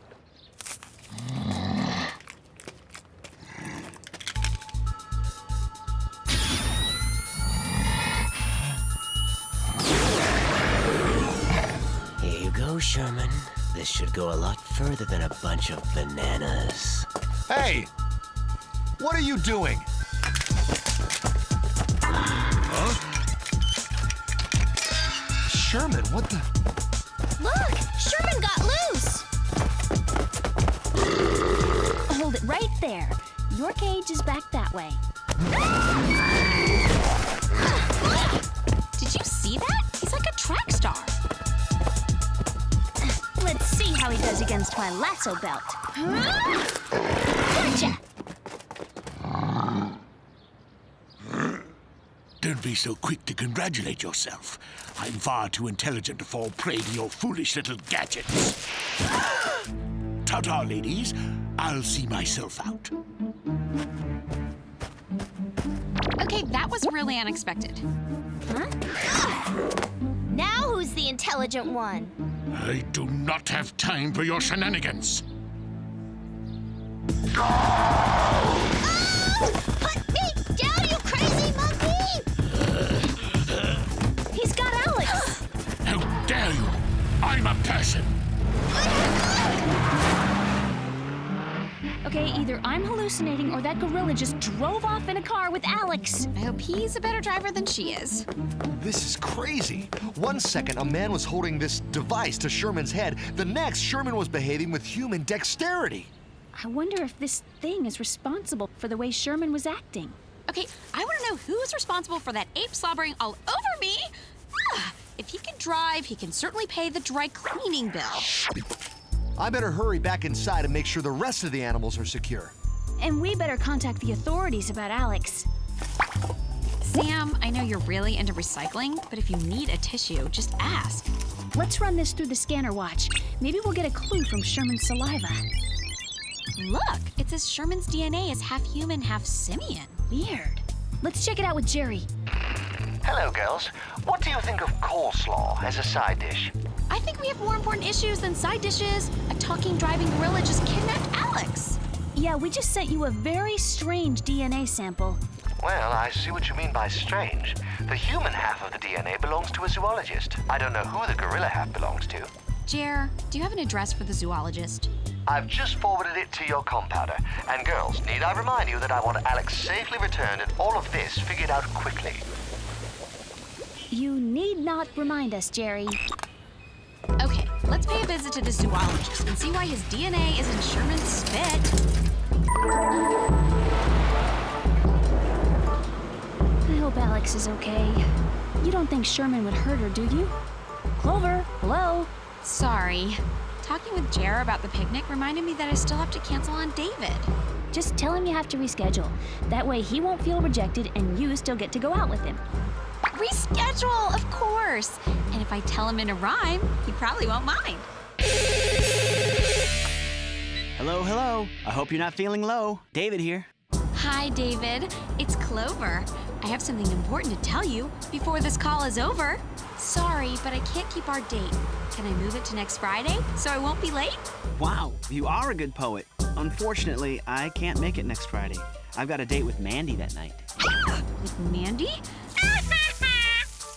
Here you go, Sherman. This should go a lot further than a bunch of bananas. Hey! What are you doing? Huh? Sherman, what the? Look! Sherman got loose! Hold it right there. Your cage is back that way. Did you see that? He's like a track star. Let's see how he does against my lasso belt. Gotcha! Don't be so quick to congratulate yourself. I'm far too intelligent to fall prey to your foolish little gadgets. Ta-ta, ladies. I'll see myself out. Okay, that was really unexpected. Huh? Now who's the intelligent one? I do not have time for your shenanigans. Oh! Put me down, you crazy monkey! He's got Alex! How dare you! I'm a person! Okay, either I'm hallucinating or that gorilla just drove off in a car with Alex. I hope he's a better driver than she is. This is crazy. 1 second, a man was holding this device to Sherman's head. The next, Sherman was behaving with human dexterity. I wonder if this thing is responsible for the way Sherman was acting. Okay, I want to know who's responsible for that ape slobbering all over me. drive, he can certainly pay the dry cleaning bill. I better hurry back inside and make sure the rest of the animals are secure. And we better contact the authorities about Alex. Sam, I know you're really into recycling, but if you need a tissue, just ask. Let's run this through the scanner watch. Maybe we'll get a clue from Sherman's saliva. Look, it says Sherman's DNA is half human, half simian. Weird. Let's check it out with Jerry. Hello, girls. What do you think of coleslaw as a side dish? I think we have more important issues than side dishes. A talking, driving gorilla just kidnapped Alex. Yeah, we just sent you a very strange DNA sample. Well, I see what you mean by strange. The human half of the DNA belongs to a zoologist. I don't know who the gorilla half belongs to. Jer, do you have an address for the zoologist? I've just forwarded it to your compounder. And girls, need I remind you that I want Alex safely returned and all of this figured out quickly. You need not remind us, Jerry. Okay, let's pay a visit to the zoologist and see why his DNA is in Sherman's spit. I hope Alex is okay. You don't think Sherman would hurt her, do you? Clover, hello? Sorry. Talking with Jer about the picnic reminded me that I still have to cancel on David. Just tell him you have to reschedule. That way he won't feel rejected and you still get to go out with him. Reschedule, of course. And if I tell him in a rhyme, he probably won't mind. Hello, hello. I hope you're not feeling low. David here. Hi, David. It's Clover. I have something important to tell you before this call is over. Sorry, but I can't keep our date. Can I move it to next Friday so I won't be late? Wow, you are a good poet. Unfortunately, I can't make it next Friday. I've got a date with Mandy that night. With Mandy?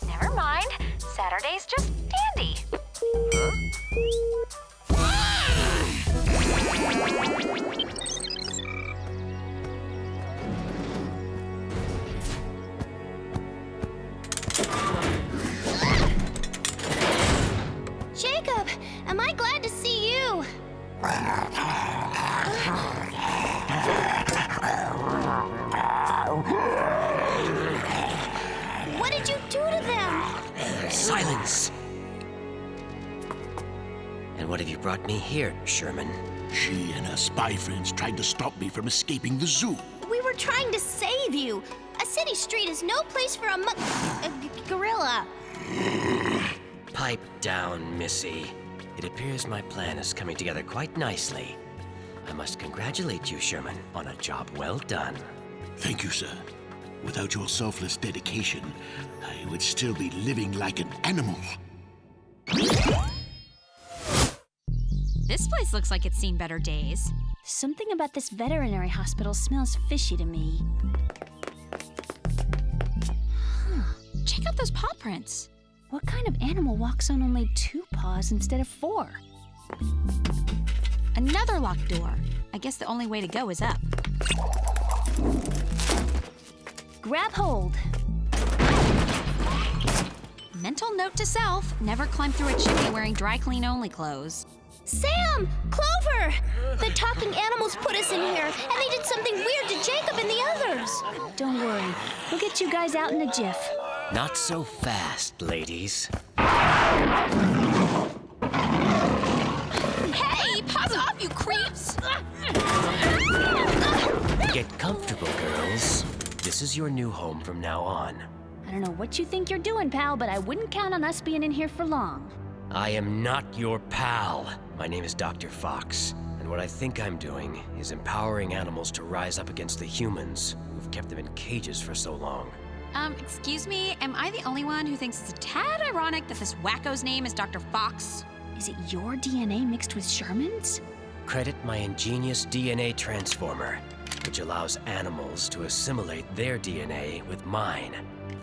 Never mind. Saturday's just dandy. Jacob, am I glad to see you? What did you do to them? Silence! And what have you brought me here, Sherman? She and her spy friends tried to stop me from escaping the zoo. We were trying to save you. A city street is no place for a gorilla. Pipe down, Missy. It appears my plan is coming together quite nicely. I must congratulate you, Sherman, on a job well done. Thank you, sir. Without your selfless dedication, I would still be living like an animal. This place looks like it's seen better days. Something about this veterinary hospital smells fishy to me. Check out those paw prints. What kind of animal walks on only 2 paws instead of 4? Another locked door. I guess the only way to go is up. Grab hold. Mental note to self, never climb through a chimney wearing dry clean only clothes. Sam! Clover! The talking animals put us in here, and they did something weird to Jacob and the others. Don't worry. We'll get you guys out in a jiff. Not so fast, ladies. Hey, paws off, you creeps! Get comfortable, girls. This is your new home from now on. I don't know what you think you're doing, pal, but I wouldn't count on us being in here for long. I am not your pal. My name is Dr. Fox, and what I think I'm doing is empowering animals to rise up against the humans who've kept them in cages for so long. Excuse me, am I the only one who thinks it's a tad ironic that this wacko's name is Dr. Fox? Is it your DNA mixed with Sherman's? Credit my ingenious DNA transformer, which allows animals to assimilate their DNA with mine,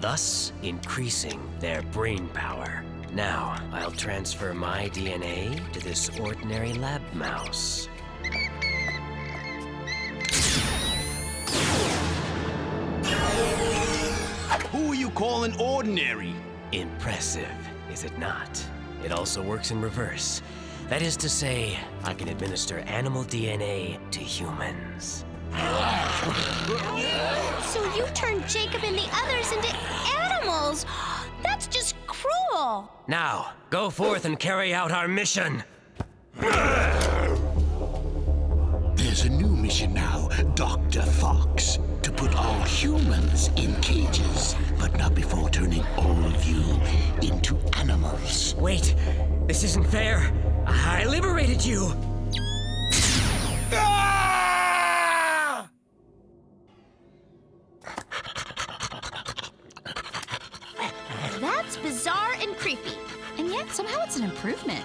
thus increasing their brain power. Now, I'll transfer my DNA to this ordinary lab mouse. Who are you calling ordinary? Impressive, is it not? It also works in reverse. That is to say, I can administer animal DNA to humans. So you turned Jacob and the others into animals? That's just cruel. terrible! Now, go forth and carry out our mission. There's a new mission now, Dr. Fox, to put all humans in cages, but not before turning all of you into animals. Wait, this isn't fair. I liberated you. That's bizarre and creepy. And yet, somehow it's an improvement.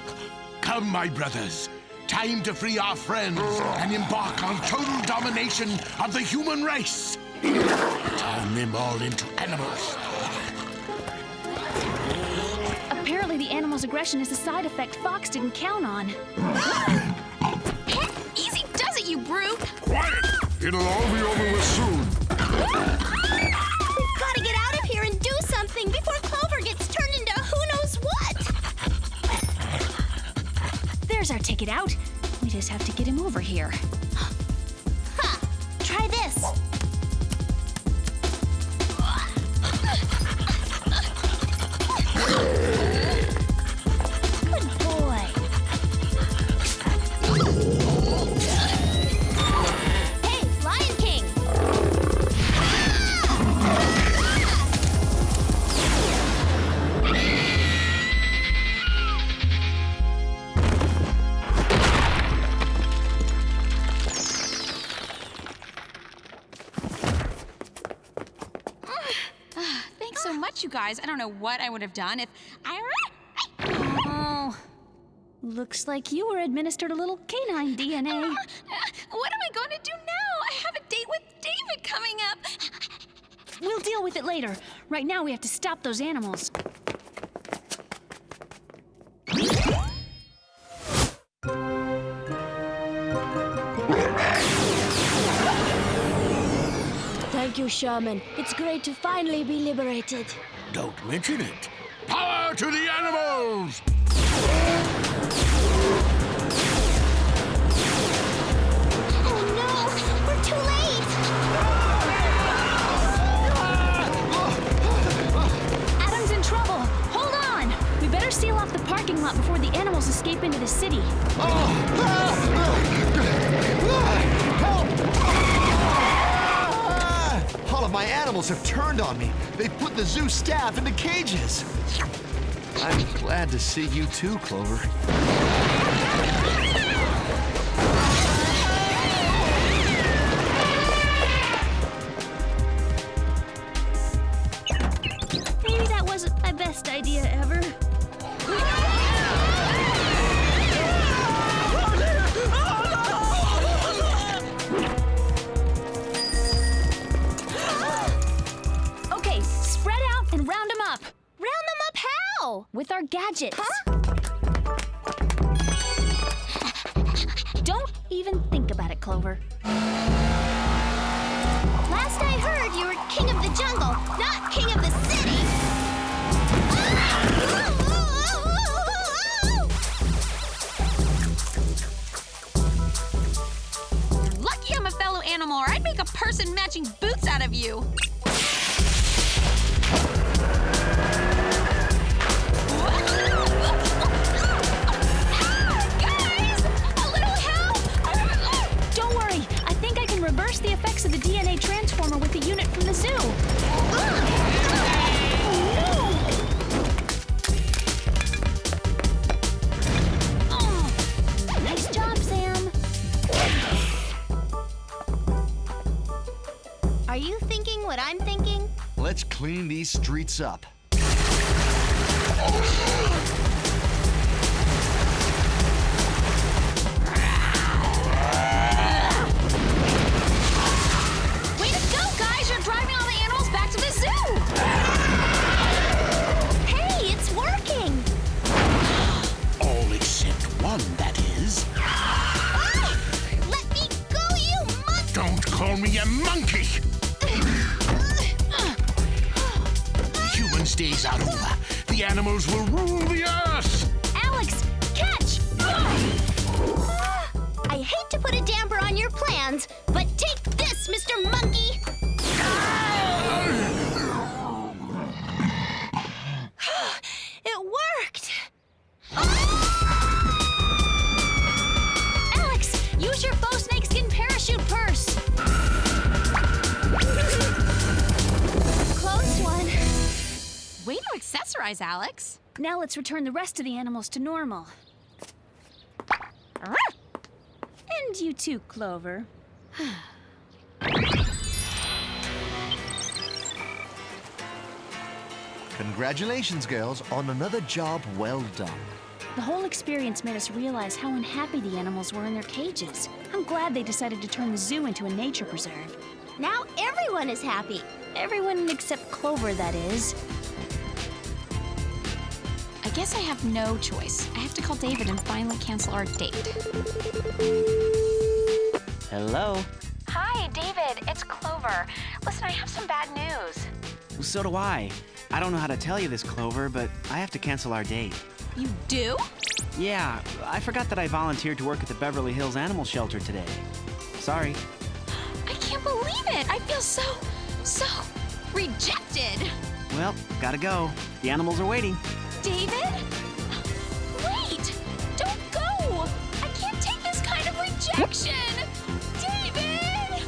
Come, my brothers. Time to free our friends and embark on total domination of the human race. Turn them all into animals. Apparently the animal's aggression is a side effect Fox didn't count on. Easy does it, you brute! Quiet! It'll all be over with soon. We've got to get out of here and do something before Clover gets turned into who knows what. There's our ticket out. We just have to get him over here. Ha! Try this. Good boy. Hey, Lion King! Thanks so much, you guys. I don't know what I would have done if I... Oh, looks like you were administered a little canine DNA. What am I going to do now? I have a date with David coming up. We'll deal with it later. Right now we have to stop those animals. Thank you, Sherman. It's great to finally be liberated. Don't mention it. Power to the animals! Oh no! We're too late! Adam's in trouble. Hold on. We better seal off the parking lot before the animals escape into the city. All of my animals have turned on me. They've put the zoo staff into cages. I'm glad to see you too, Clover. Maybe that wasn't my best idea ever. Okay, spread out and round them up. Round them up how? With our gadgets. Don't even think about it, Clover. Last I heard, you were king of the jungle, not king of the city. You're lucky I'm a fellow animal, or I'd make a person matching boots out of you. Guys! A little help! Don't worry. I think I can reverse the effects of the DNA transformer with the unit from the zoo. Nice job, Sam. Are you thinking what I'm thinking? Let's clean these streets up. Way to go, guys! You're driving all the animals back to the zoo! Hey, it's working! All except one, that is. Let me go, you monkey! Don't call me a monkey! Humans' days are over. The animals will rule the earth! Alex, catch! I hate to put a damper on your plans, but take this, Mr. Monkey! It eyes, Alex. Now let's return the rest of the animals to normal. And you too, Clover. Congratulations, girls, on another job well done. The whole experience made us realize how unhappy the animals were in their cages. I'm glad they decided to turn the zoo into a nature preserve. Now everyone is happy. Everyone except Clover, that is. I guess I have no choice. I have to call David and finally cancel our date. Hello? Hi, David. It's Clover. Listen, I have some bad news. So do I. I don't know how to tell you this, Clover, but I have to cancel our date. You do? Yeah, I forgot that I volunteered to work at the Beverly Hills Animal Shelter today. Sorry. I can't believe it. I feel so rejected. Well, gotta go. The animals are waiting. David? Wait! Don't go! I can't take this kind of rejection! David!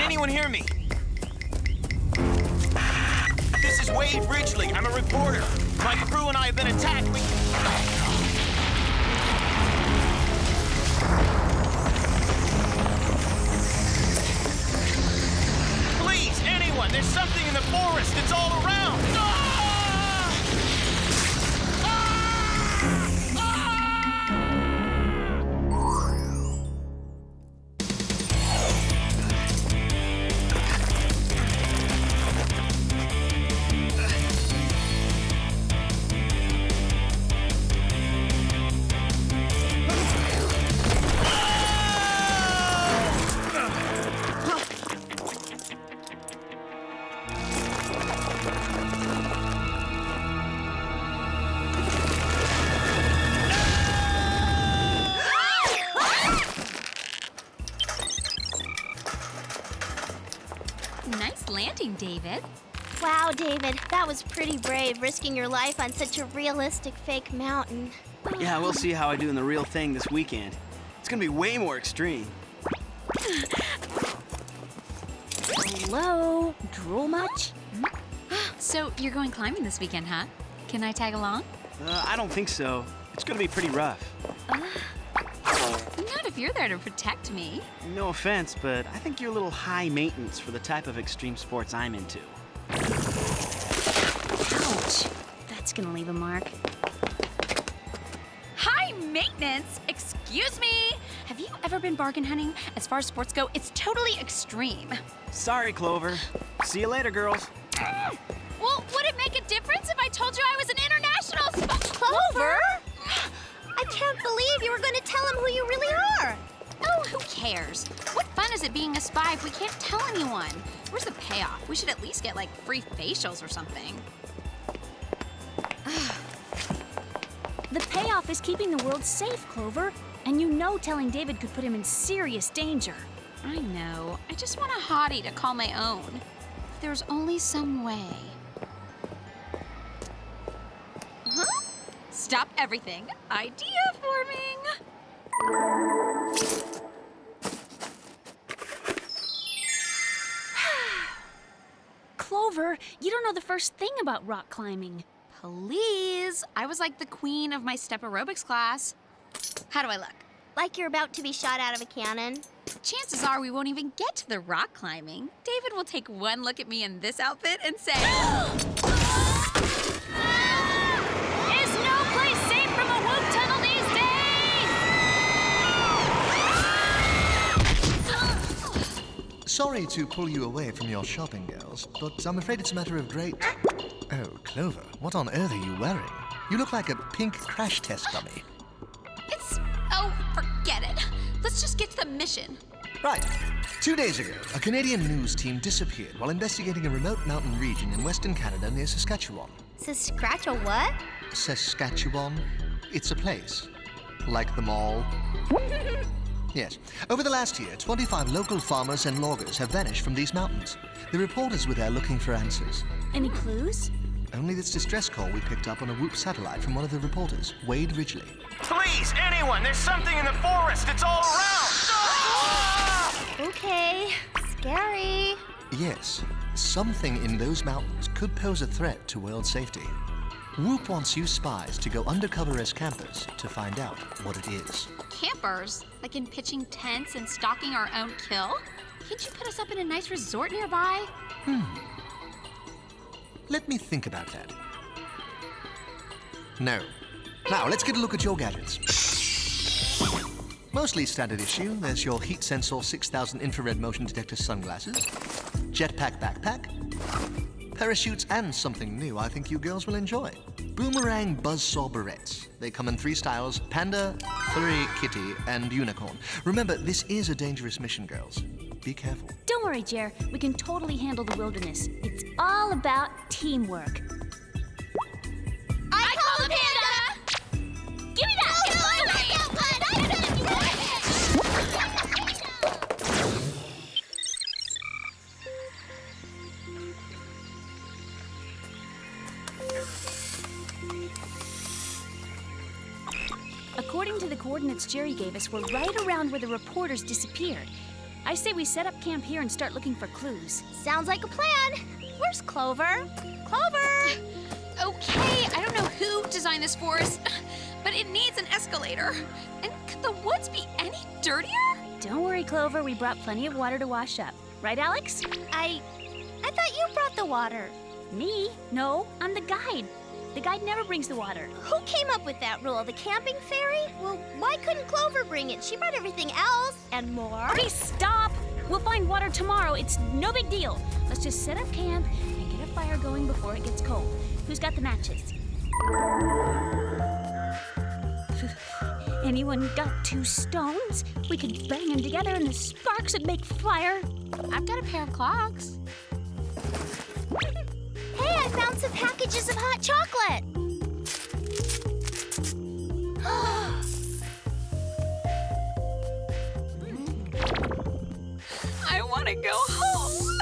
Anyone hear me? This is Wade Ridgely. I'm a reporter. My crew and I have been attacked. Please, anyone! There's something in the forest. It's all around. Nice landing, David. Wow, David, that was pretty brave, risking your life on such a realistic fake mountain. Yeah, we'll see how I do in the real thing this weekend. It's gonna be way more extreme. Hello? Drool much? So you're going climbing this weekend, huh? Can I tag along? I don't think so. It's gonna be pretty rough. Not if you're there to protect me. No offense, but I think you're a little high maintenance for the type of extreme sports I'm into. Ouch. That's gonna leave a mark. High maintenance? Excuse me? Have you ever been bargain hunting? As far as sports go, it's totally extreme. Sorry, Clover. See you later, girls. Well, would it make a difference if I told you I was an international Clover? I can't believe you were going to tell him who you really are. Oh, who cares? What fun is it being a spy if we can't tell anyone? Where's the payoff? We should at least get, like, free facials or something. The payoff is keeping the world safe, Clover. And you know telling David could put him in serious danger. I know. I just want a hottie to call my own. If there's only some way. Huh? Stop everything. Idea forming. Clover, you don't know the first thing about rock climbing. Please. I was like the queen of my step aerobics class. How do I look? Like you're about to be shot out of a cannon. Chances are we won't even get to the rock climbing. David will take one look at me in this outfit and say, There's no place safe from a WOOHP tunnel these days! Sorry to pull you away from your shopping, girls, but I'm afraid it's a matter of great... Oh, Clover, what on earth are you wearing? You look like a pink crash test dummy. Oh, forget it. Let's just get to the mission. Right. 2 days ago, a Canadian news team disappeared while investigating a remote mountain region in Western Canada near Saskatchewan. Saskatchewan what? Saskatchewan? It's a place. Like the mall. Yes. Over the last year, 25 local farmers and loggers have vanished from these mountains. The reporters were there looking for answers. Any clues? Only this distress call we picked up on a WOOHP satellite from one of the reporters, Wade Ridgely. Please, anyone! There's something in the forest! It's all around! Okay, scary. Yes, something in those mountains could pose a threat to world safety. WOOHP wants you spies to go undercover as campers to find out what it is. Campers? Like in pitching tents and stalking our own kill? Can't you put us up in a nice resort nearby? Let me think about that. No. Now, let's get a look at your gadgets. Mostly standard issue. There's your heat sensor 6000 infrared motion detector sunglasses, jetpack backpack, parachutes, and something new I think you girls will enjoy. Boomerang buzzsaw barrettes. They come in 3 styles: panda, furry kitty, and unicorn. Remember, this is a dangerous mission, girls. Be careful. Don't worry, Jer. We can totally handle the wilderness. It's all about teamwork. I call the panda! Give me that! According to the coordinates Jerry gave us, we're right around where the reporters disappeared. I say we set up camp here and start looking for clues. Sounds like a plan. Where's Clover? Clover! Okay, I don't know who designed this forest, but it needs an escalator. And could the woods be any dirtier? Don't worry, Clover. We brought plenty of water to wash up. Right, Alex? I thought you brought the water. Me? No, I'm the guide. The guide never brings the water. Who came up with that rule? The camping fairy? Well, why couldn't Clover bring it? She brought everything else and more. Okay, stop! We'll find water tomorrow. It's no big deal. Let's just set up camp and get a fire going before it gets cold. Who's got the matches? Anyone got 2 stones? We could bang them together and the sparks would make fire. I've got a pair of clogs. Hey, I found some packages of hot chocolate. I want to go home.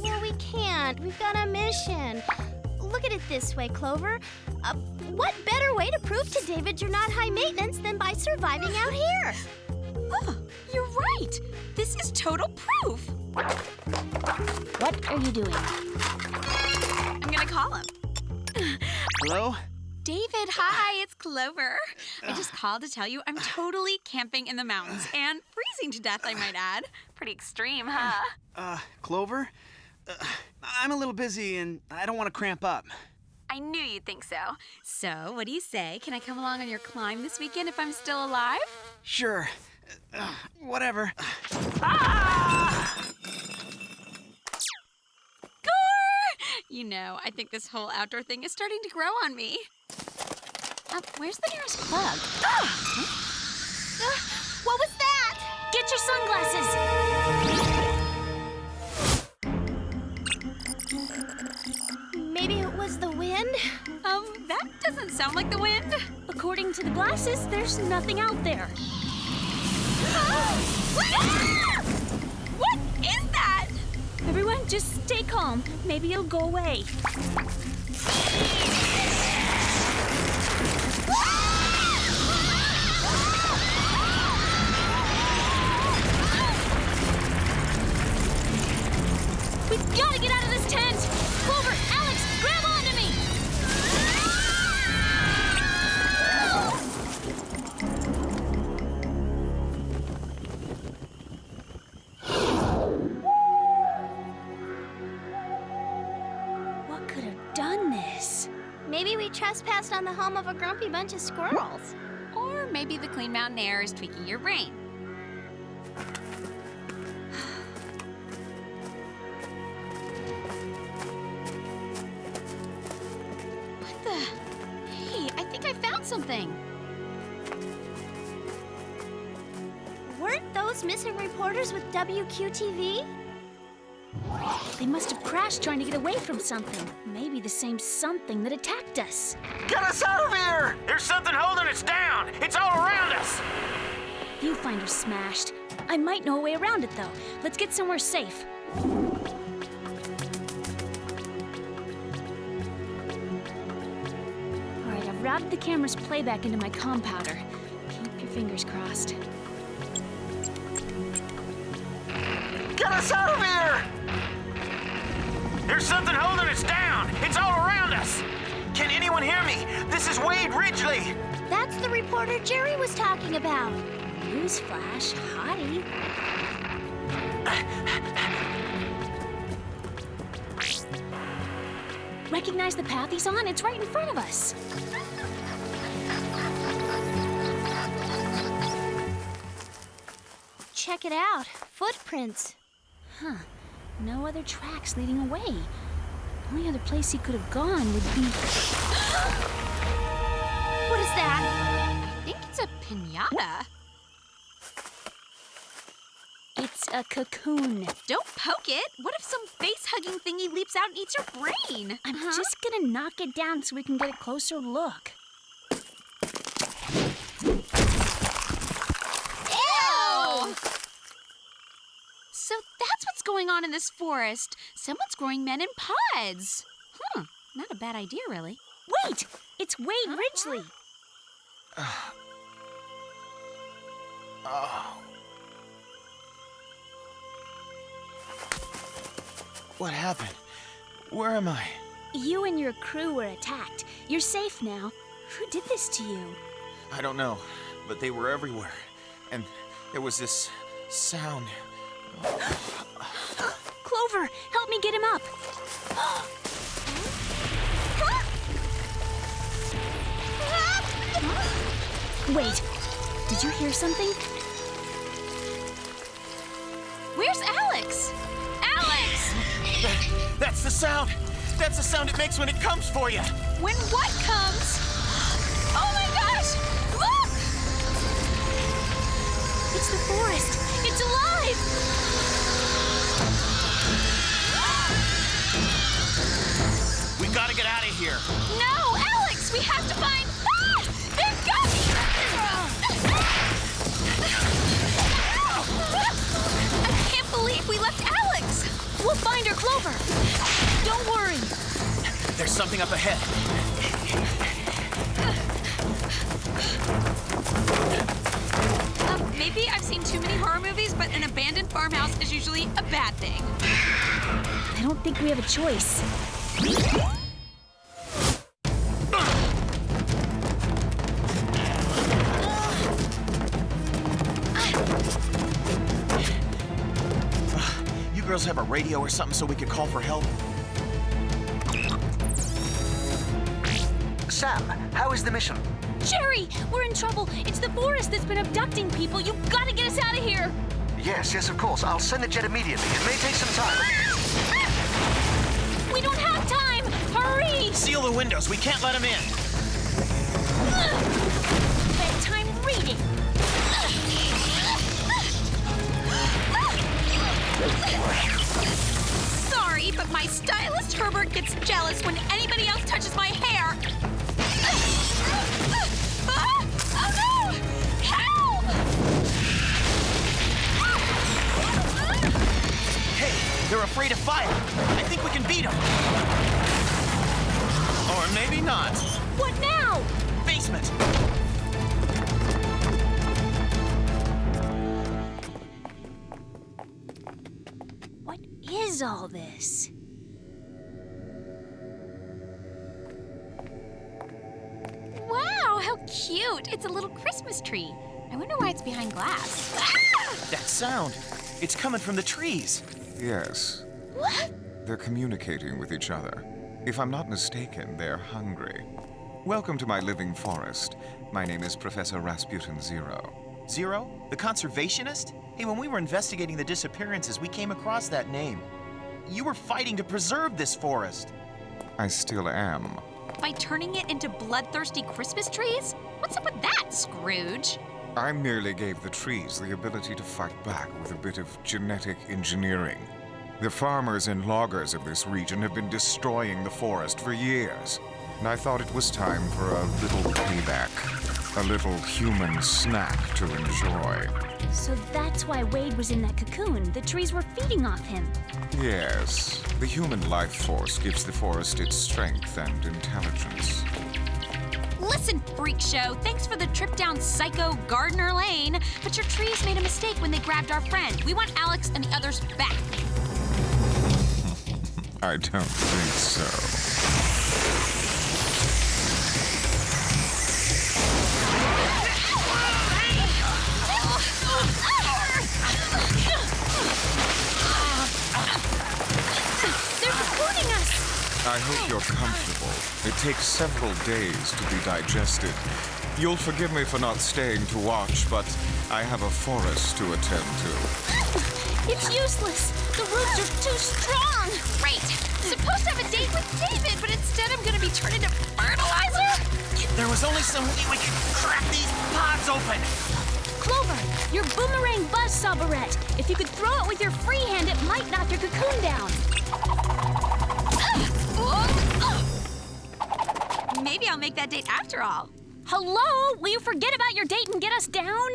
Well, we can't. We've got a mission. Look at it this way, Clover. What better way to prove to David you're not high maintenance than by surviving out here? Oh, you're right. This is total proof. What are you doing? I'm gonna call him. Hello? David, hi, it's Clover. I just called to tell you I'm totally camping in the mountains and freezing to death, I might add. Pretty extreme, huh? Clover? I'm a little busy and I don't want to cramp up. I knew you'd think so. So, what do you say? Can I come along on your climb this weekend if I'm still alive? Sure. Whatever. You know, I think this whole outdoor thing is starting to grow on me. Where's the nearest plug? What was that? Get your sunglasses! Maybe it was the wind? That doesn't sound like the wind. According to the glasses, there's nothing out there. What is that? Everyone, just stay calm. Maybe it'll go away. trespassed on the home of a grumpy bunch of squirrels. Or maybe the clean mountain air is tweaking your brain. What the? Hey, I think I found something. Weren't those missing reporters with WQTV? They must have crashed trying to get away from something. Maybe the same something that attacked us. Get us out of here! There's something holding us down! It's all around us! Viewfinder's smashed. I might know a way around it, though. Let's get somewhere safe. All right, I've routed the camera's playback into my compounder. Keep your fingers crossed. Get us out of here! There's something holding us down! It's all around us! Can anyone hear me? This is Wade Ridgely! That's the reporter Jerry was talking about. Newsflash, hottie. Recognize the path he's on? It's right in front of us. Check it out. Footprints. Huh. No other tracks leading away. The only other place he could have gone would be... What is that? I think it's a piñata. It's a cocoon. Don't poke it. What if some face-hugging thingy leaps out and eats your brain? I'm just gonna knock it down so we can get a closer look. Ew! So that's what's going on in this forest. Someone's growing men in pods. Not a bad idea, really. Wait! It's Wade Ridgely. What happened? Where am I? You and your crew were attacked. You're safe now. Who did this to you? I don't know, but they were everywhere. And there was this sound. Clover, help me get him up. Wait, did you hear something? Where's Alex? Alex! That's the sound! That's the sound it makes when it comes for you! When what comes? Oh my gosh! Look! It's the forest! It's alive! We gotta get out of here! No, Alex! We have to find... Ah! They've got me! I can't believe we left Alex! We'll find her, Clover! Don't worry! There's something up ahead. Maybe I've seen too many horror movies, but an abandoned farmhouse is usually a bad thing. I don't think we have a choice. You girls have a radio or something so we could call for help? Sam, how is the mission? Jerry, we're in trouble. It's the forest that's been abducting people. You gotta get us out of here. Yes, of course. I'll send the jet immediately. It may take some time. We don't have time. Hurry! Seal the windows. We can't let them in. Bedtime reading. Sorry, but my stylist Herbert gets jealous when anybody else touches my hair. Oh no! Help! Hey, they're afraid of fire. I think we can beat them. Or maybe not. What now? Basement. What is all this? Wow, how cute! It's a little Christmas tree. I wonder why it's behind glass. That sound. It's coming from the trees. Yes. What? They're communicating with each other. If I'm not mistaken, they're hungry. Welcome to my living forest. My name is Professor Rasputin Zero. Zero? The conservationist? Hey, when we were investigating the disappearances, we came across that name. You were fighting to preserve this forest. I still am. By turning it into bloodthirsty Christmas trees? What's up with that, Scrooge? I merely gave the trees the ability to fight back with a bit of genetic engineering. The farmers and loggers of this region have been destroying the forest for years, and I thought it was time for a little payback, a little human snack to enjoy. So that's why Wade was in that cocoon. The trees were feeding off him. Yes, the human life force gives the forest its strength and intelligence. Listen, freak show, thanks for the trip down Psycho Gardner Lane, but your trees made a mistake when they grabbed our friend. We want Alex and the others back. I don't think so. I hope you're comfortable. It takes several days to be digested. You'll forgive me for not staying to watch, but I have a forest to attend to. It's useless. The roots are too strong. Great. Supposed to have a date with David, but instead I'm gonna be turned into fertilizer? There was only some way we could crack these pods open. Clover, your boomerang buzzsaw barrette. If you could throw it with your free hand, it might knock your cocoon down. Maybe I'll make that date after all. Hello? Will you forget about your date and get us down?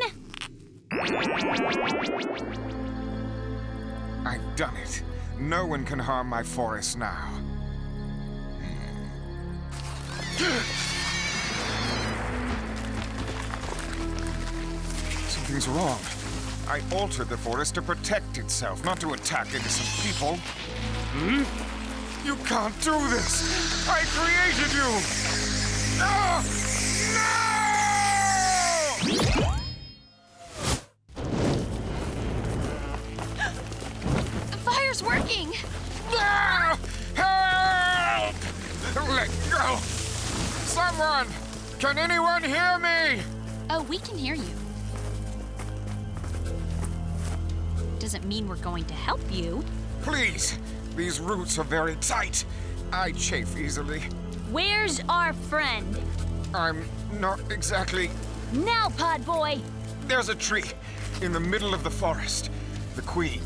I've done it. No one can harm my forest now. Something's wrong. I altered the forest to protect itself, not to attack innocent people. You can't do this! I created you! No! The fire's working! No! Help! Let go! Someone! Can anyone hear me? Oh, we can hear you. Doesn't mean we're going to help you. Please! These roots are very tight. I chafe easily. Where's our friend? I'm not exactly... Now, Pod Boy! There's a tree in the middle of the forest. The queen.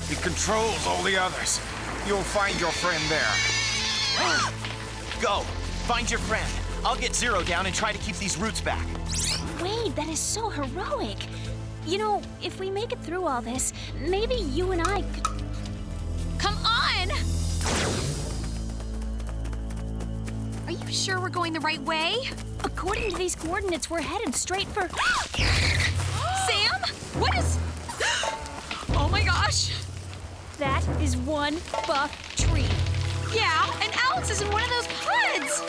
It controls all the others. You'll find your friend there. Go! Find your friend. I'll get Zero down and try to keep these roots back. Wade, that is so heroic. You know, if we make it through all this, maybe you and I could... Come on! Are you sure we're going the right way? According to these coordinates, we're headed straight for... Sam? What is... Oh my gosh! That is one buff tree. Yeah, and Alex is in one of those pods!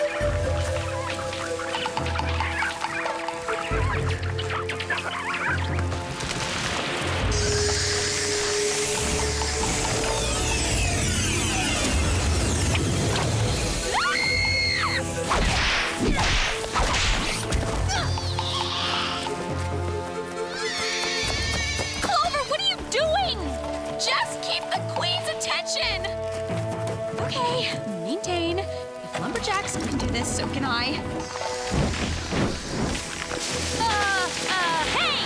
Clover, what are you doing? Just keep the queen's attention! Okay, maintain. If lumberjacks can do this, so can I. Hey,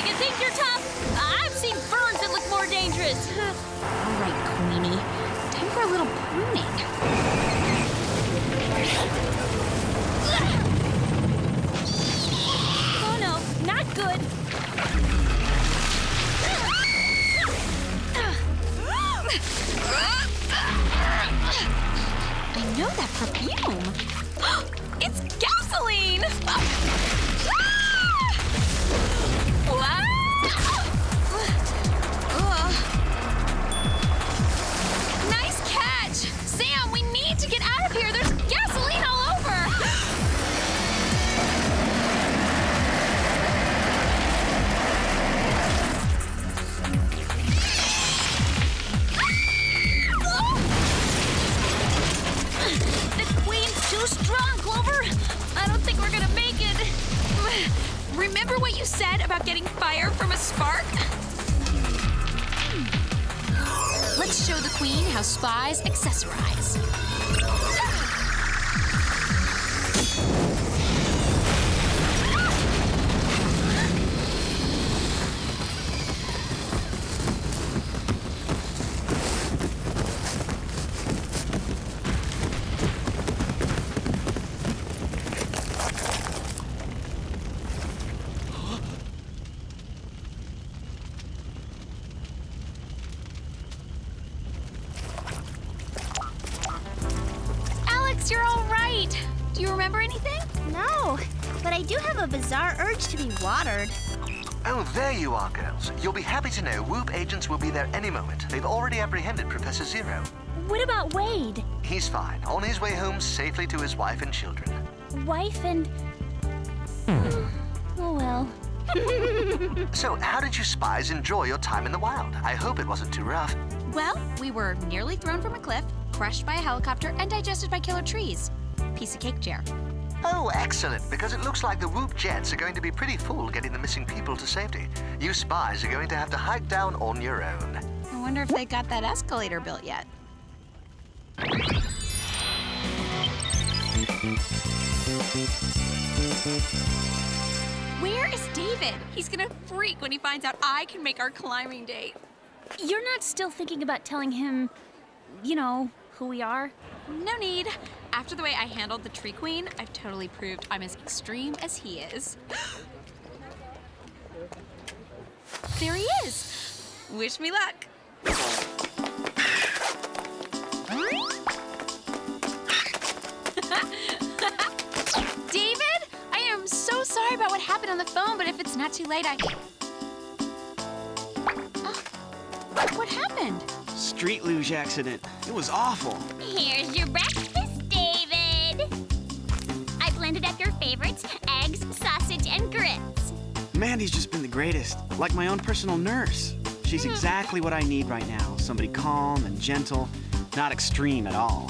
you think you're tough? I've seen ferns that look more dangerous. All right, Queenie. Time for a little pruning. Oh no, not good. I know that perfume. It's gasoline! Nice catch! Sam, we need to get out of here. There's gasoline all over. you said about getting fire from a spark? Let's show the queen how spies accessorize. You're all right. Do you remember anything? No, but I do have a bizarre urge to be watered. Oh, there you are, girls. You'll be happy to know WOOHP agents will be there any moment. They've already apprehended Professor Zero. What about Wade? He's fine, on his way home safely to his wife and children. Wife and... Oh, well. So, how did you spies enjoy your time in the wild? I hope it wasn't too rough. Well, we were nearly thrown from a cliff, crushed by a helicopter, and digested by killer trees. Piece of cake, Jer. Oh, excellent, because it looks like the WOOHP jets are going to be pretty full getting the missing people to safety. You spies are going to have to hike down on your own. I wonder if they got that escalator built yet. Where is David? He's gonna freak when he finds out I can make our climbing date. You're not still thinking about telling him, you know, who we are? No need. After the way I handled the Tree Queen, I've totally proved I'm as extreme as he is. There he is. Wish me luck. David, I am so sorry about what happened on the phone, but if it's not too late, what happened? Street luge accident. It was awful. Here's your breakfast, David. I blended up your favorites, eggs, sausage, and grits. Mandy's just been the greatest, like my own personal nurse. She's exactly what I need right now. Somebody calm and gentle, not extreme at all.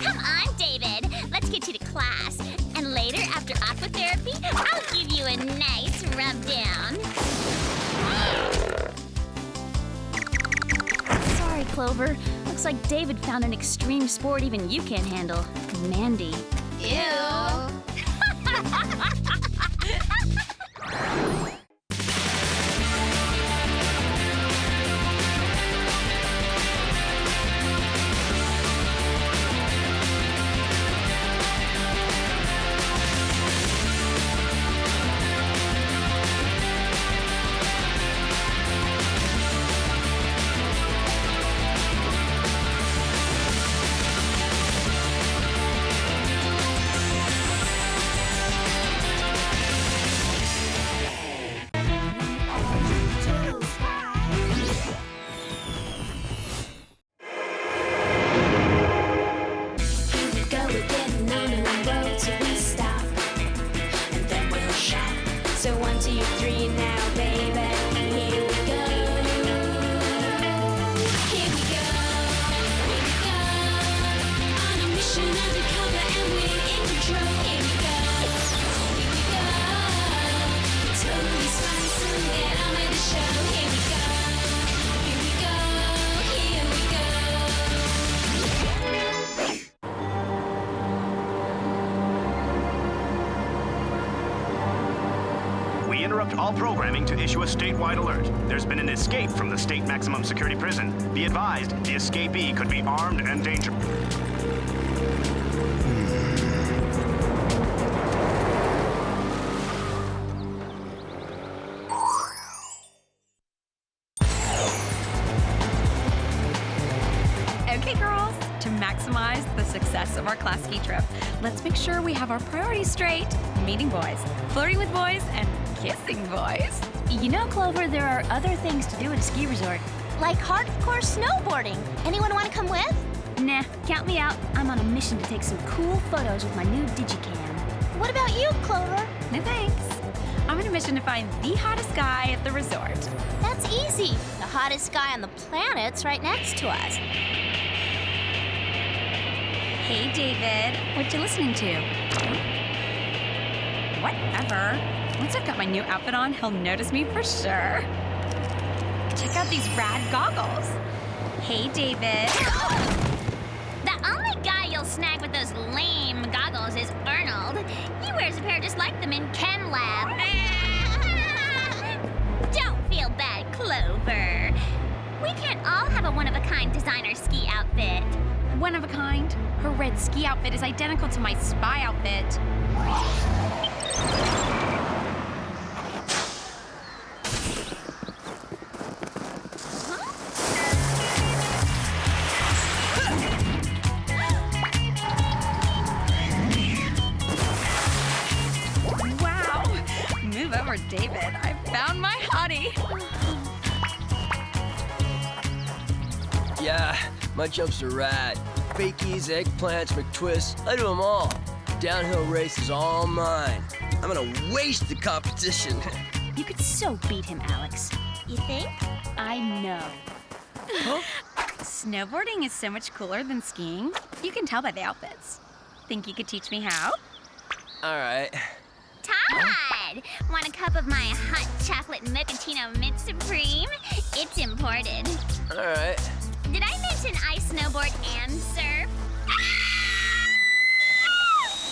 Come on, David. Let's get you to class. And later, after aquatherapy, I'll give you a nice rub down. Sorry, Clover. Looks like David found an extreme sport even you can't handle. Mandy. Ew. All programming to issue a statewide alert. There's been an escape from the state maximum security prison. Be advised, the escapee could be armed and dangerous. Okay, girls, to maximize the success of our class ski trip, let's make sure we have our priorities straight. Meeting boys, flirting with boys, and kissing boys. You know, Clover, there are other things to do at a ski resort. Like hardcore snowboarding. Anyone want to come with? Nah, count me out. I'm on a mission to take some cool photos with my new Digicam. What about you, Clover? No thanks. I'm on a mission to find the hottest guy at the resort. That's easy. The hottest guy on the planet's right next to us. Hey, David, what you listening to? whatever. Once I've got my new outfit on, he'll notice me for sure. Check out these rad goggles. Hey, David. The only guy you'll snag with those lame goggles is Arnold. He wears a pair just like them in Chem Lab. Don't feel bad, Clover. We can't all have a one-of-a-kind designer ski outfit. One of a kind? Her red ski outfit is identical to my spy outfit. Wow! Move over, David. I found my hottie. Yeah, my jumps are rad. Fakies, eggplants, McTwists, I do them all. Downhill race is all mine. I'm gonna waste the competition. You could so beat him, Alex. You think? I know. Huh? Snowboarding is so much cooler than skiing. You can tell by the outfits. Think you could teach me how? All right. Todd! Want a cup of my hot chocolate mochaccino mint supreme? It's imported. All right. Did I mention I snowboard and surf?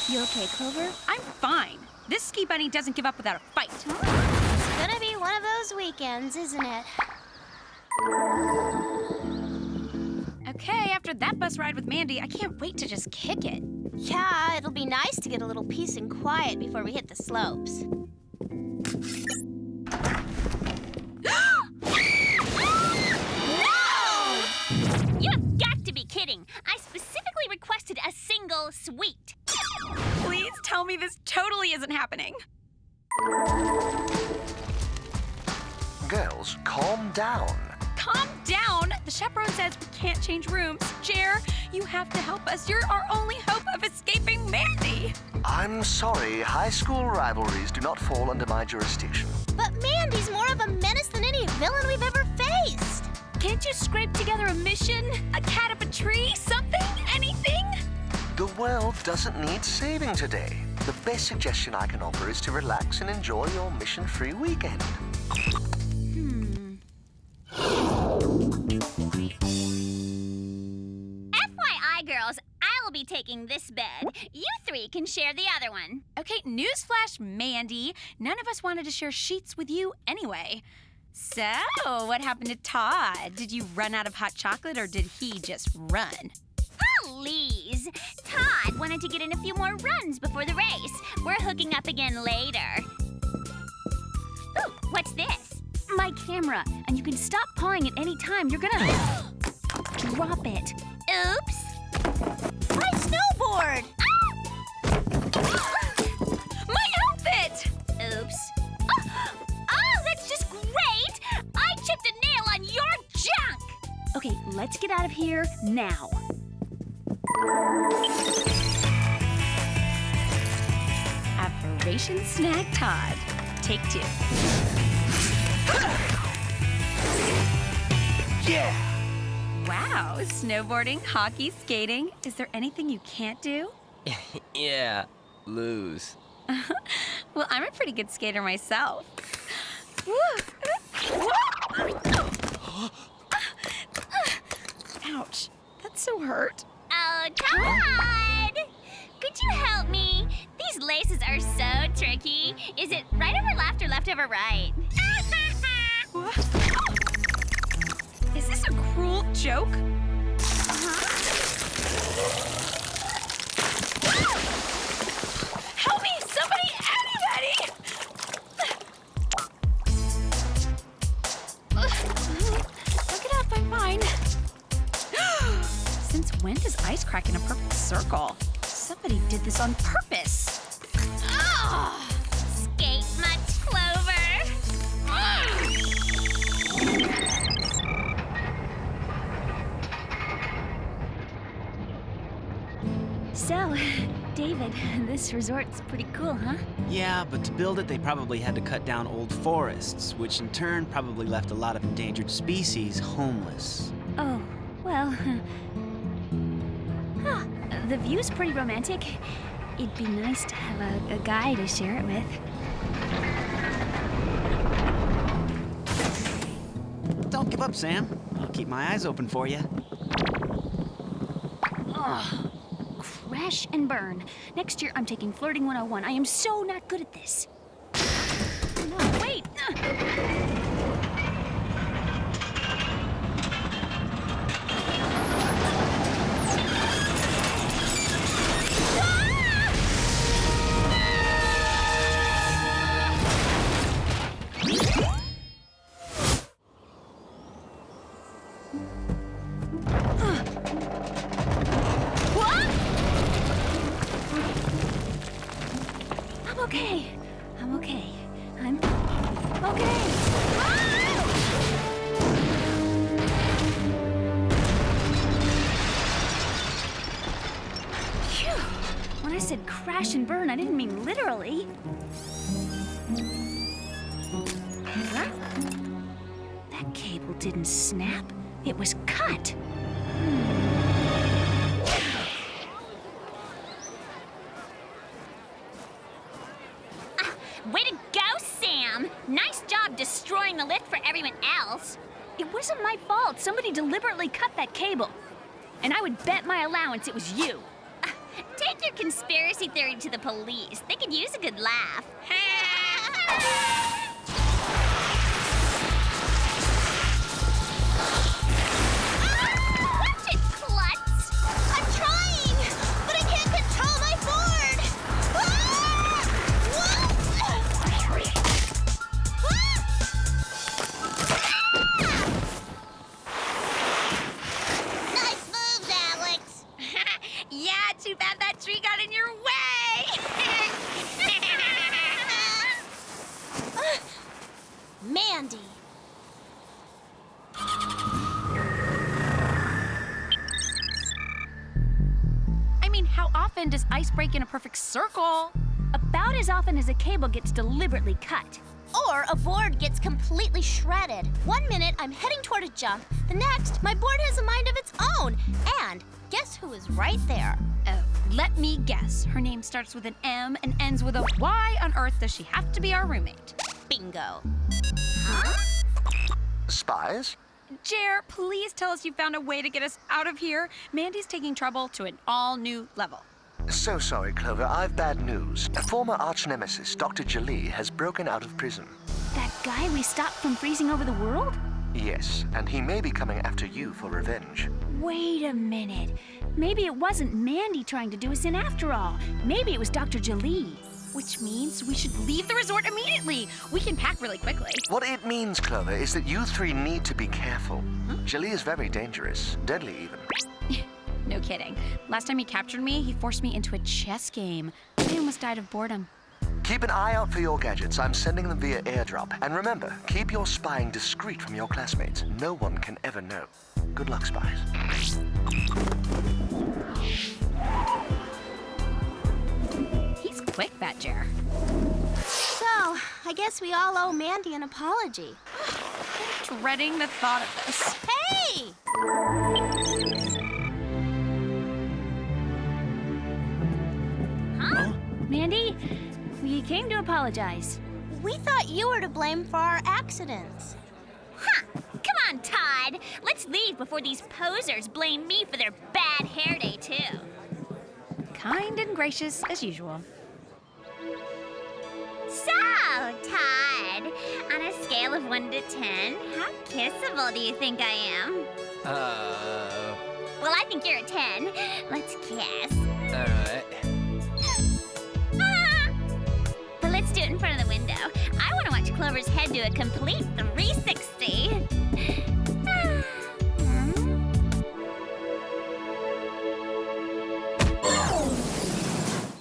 You okay, Clover? I'm fine. This ski bunny doesn't give up without a fight. It's gonna be one of those weekends, isn't it? Okay, after that bus ride with Mandy, I can't wait to just kick it. Yeah, it'll be nice to get a little peace and quiet before we hit the slopes. You have got to be kidding. I specifically requested a single suite. Please tell me this totally isn't happening. Girls, calm down. Calm down. The chaperone says we can't change rooms. Jer, you have to help us. You're our only hope of escaping Mandy. I'm sorry, high school rivalries do not fall under my jurisdiction. But Mandy's more of a menace than any villain we've ever faced. Can't you scrape together a mission? A cat up a tree? Something? Anything? The world doesn't need saving today. The best suggestion I can offer is to relax and enjoy your mission-free weekend. FYI, girls, I'll be taking this bed. You three can share the other one. Okay, newsflash, Mandy. None of us wanted to share sheets with you anyway. So, what happened to Todd? Did you run out of hot chocolate or did he just run? Please. Todd wanted to get in a few more runs before the race. We're hooking up again later. Ooh, what's this? My camera, and you can stop pawing at any time. You're gonna drop it. Oops. My snowboard! My outfit! Oops. Oh, that's just great! I chipped a nail on your junk! Okay, let's get out of here now. Operation Snag Todd. Take 2. Yeah! Wow, snowboarding, hockey, skating. Is there anything you can't do? Yeah, lose. Well, I'm a pretty good skater myself. Ouch, that's so hurt. Oh, Todd! Could you help me? These laces are so tricky. Is it right over left or left over right? Is this a cruel joke? Help me! Somebody! Anybody! Look it up, I'm fine. Since when does ice crack in a perfect circle? Somebody did this on purpose. Skate much, Clover? So, David, this resort's pretty cool, huh? Yeah, but to build it, they probably had to cut down old forests, which in turn probably left a lot of endangered species homeless. Oh, well. The view's pretty romantic. it'd be nice to have a guy to share it with. Don't give up, Sam. I'll keep my eyes open for you. Ugh. Crash and burn. Next year, I'm taking Flirting 101. I am so not good at this. No, wait. I'm okay. I'm okay. Phew. When I said crash and burn, I didn't mean literally. Huh? That cable didn't snap. It was cut. Way to go, Sam! Nice job destroying the lift for everyone else. It wasn't my fault. Somebody deliberately cut that cable. And I would bet my allowance it was you. Take your conspiracy theory to the police. They could use a good laugh. Watch it, klutz! I'm trying, but I can't control my board. Nice moves, Alex. Yeah, too bad that tree got in your way. Mandy. I mean, how often does ice break in a perfect circle? About as often as a cable gets deliberately cut. Or a board gets completely shredded. 1 minute, I'm heading toward a jump. The next, my board has a mind of its own. And guess who is right there? Oh, let me guess. Her name starts with an M and ends with a why on earth does she have to be our roommate? Bingo. Huh? Spies? Jer, please tell us you found a way to get us out of here. Mandy's taking trouble to an all-new level. So sorry, Clover. I've bad news. A former arch-nemesis, Dr. Jalie, has broken out of prison. That guy we stopped from freezing over the world? Yes, and he may be coming after you for revenge. Wait a minute. Maybe it wasn't Mandy trying to do us in after all. Maybe it was Dr. Jalie. Which means we should leave the resort immediately. We can pack really quickly. What it means, Clover, is that you three need to be careful. Jalie is very dangerous, deadly even. No kidding. Last time he captured me, he forced me into a chess game. I almost died of boredom. Keep an eye out for your gadgets. I'm sending them via airdrop. And remember, keep your spying discreet from your classmates. No one can ever know. Good luck, spies. He's quick, that Jer. So, I guess we all owe Mandy an apology. I'm dreading the thought of this. Hey! Huh? Mandy, we came to apologize. We thought you were to blame for our accidents. Huh. Come on, Todd. Let's leave before these posers blame me for their bad hair day, too. Kind and gracious as usual. So, Todd, on a scale of 1 to 10, how kissable do you think I am? Well, I think you're a 10. Let's kiss. Alright. But let's do it in front of the window. I want to watch Clover's head do a complete 360.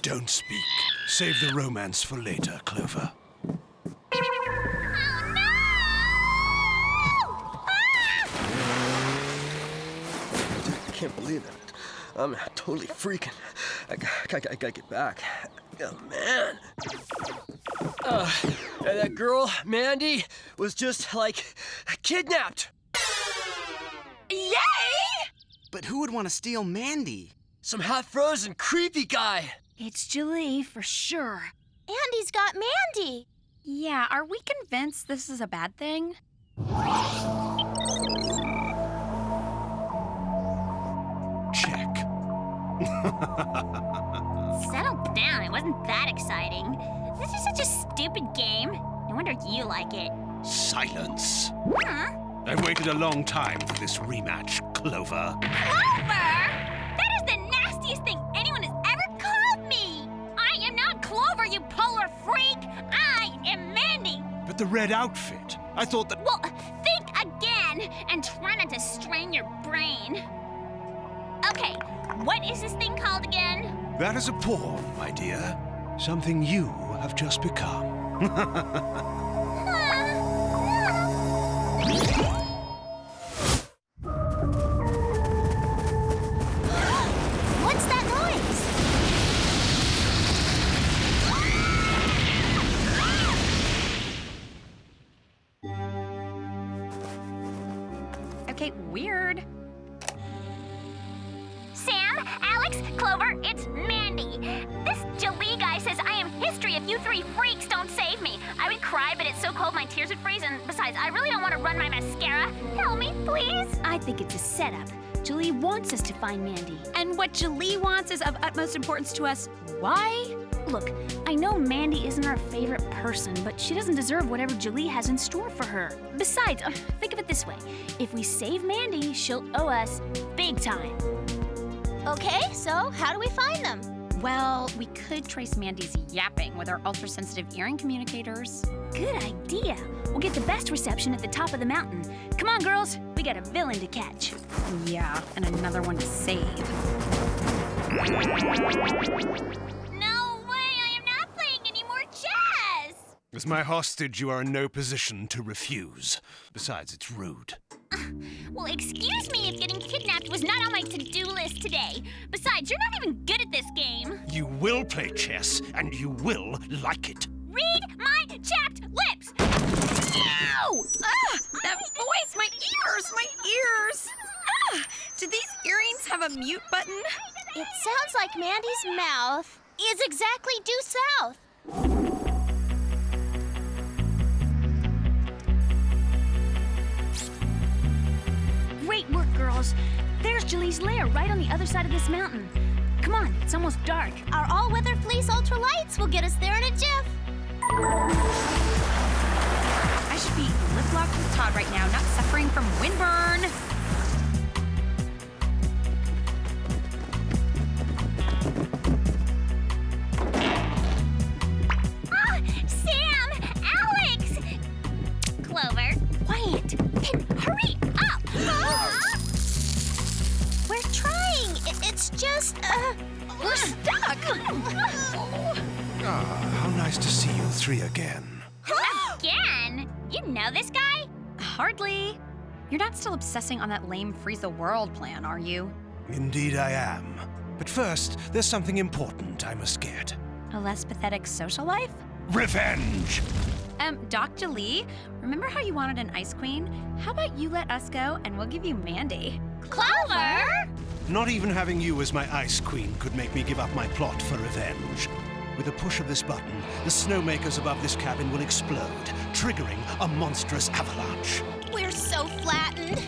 Don't speak. Save the romance for later, Clover. I can't believe it. I'm totally freaking. I gotta get back. Oh, man. That girl, Mandy, was just, like, kidnapped. But who would want to steal Mandy? Some half-frozen, creepy guy. It's Jalie for sure. Andy's got Mandy. Yeah, are we convinced this is a bad thing? Check. Settle down, it wasn't that exciting. This is such a stupid game. No wonder you like it. Silence. Huh? I've waited a long time for this rematch, Clover. Clover? That is the nastiest thing anyone has ever called me! I am not Clover, you polar freak! I am Mandy! But the red outfit, I thought that... Well, think again and try not to strain your brain. Okay, what is this thing called again? That is a pawn, my dear. Something you have just become. What's that noise? Okay, weird. Sam, Alex, Clover, it's Mandy. This Jalie guy says I am history if you three freaks don't save me. I would cry, but it's so cold my tears would freeze, and besides, I really don't want to run my mascara. Help me, please. I think it's a setup. Jalie wants us to find Mandy. And what Jalie wants is of utmost importance to us. Why? Look, I know Mandy isn't our favorite person, but she doesn't deserve whatever Jalie has in store for her. Besides, think of it this way. If we save Mandy, she'll owe us big time. Okay, so how do we find them? Well, we could trace Mandy's yapping with our ultra-sensitive earring communicators. Good idea. We'll get the best reception at the top of the mountain. Come on, girls. We got a villain to catch. Yeah, and another one to save. No way, I am not playing any more chess! As my hostage, you are in no position to refuse. Besides, it's rude. Well, excuse me if getting kidnapped was not on my to-do list today. Besides, you're not even good at this game. You will play chess, and you will like it. Read my chapped lips! Ow! Ah, that voice! My ears! My ears! Ah, do these earrings have a mute button? It sounds like Mandy's mouth is exactly due south. Great work, girls. There's Jalie's lair right on the other side of this mountain. Come on, it's almost dark. Our all-weather fleece ultralights will get us there in a jiff. I should be lip-locked with Todd right now, not suffering from windburn. Sam! Alex! Clover. Quiet. And hurry up! We're trying. It's just, we're stuck. Ah, how nice to see you three again. Again? You know this guy? Hardly. You're not still obsessing on that lame freeze-the-world plan, are you? Indeed I am. But first, there's something important I must get. A less pathetic social life? Revenge! Doc Jalie, remember how you wanted an ice queen? How about you let us go and we'll give you Mandy? Clover? Not even having you as my ice queen could make me give up my plot for revenge. With a push of this button, the snowmakers above this cabin will explode, triggering a monstrous avalanche. we're so flattened.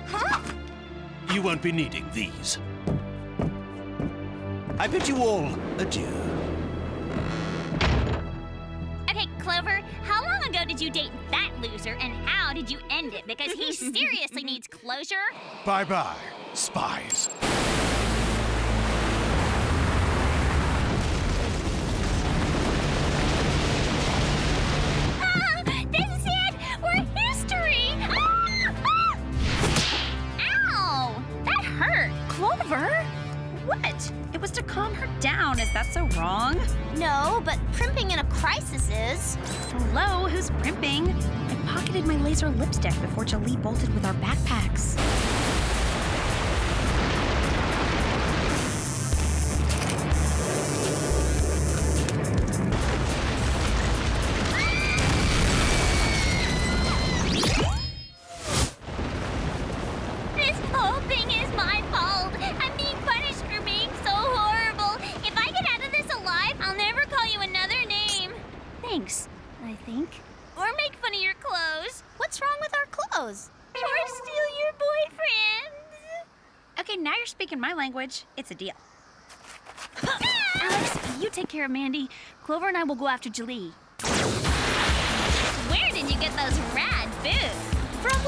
Huh? You won't be needing these. I bid you all adieu. Okay, Clover, how long ago did you date that loser, and how did you end it? Because he seriously needs closure. Bye-bye, spies. This is it! We're history! Ow! That hurt. Clover? What? It was to calm her down. Is that so wrong? No, but primping in a crisis is. Hello, who's primping? I pocketed my laser lipstick before Jalie bolted with our backpacks. This whole thing is my fault. I'm being punished for being so horrible. If pranks, I think. Or make fun of your clothes. What's wrong with our clothes? Or steal your boyfriend. Okay, now you're speaking my language. It's a deal. Alex, you take care of Mandy. Clover and I will go after Jalie. Where did you get those rad boots? From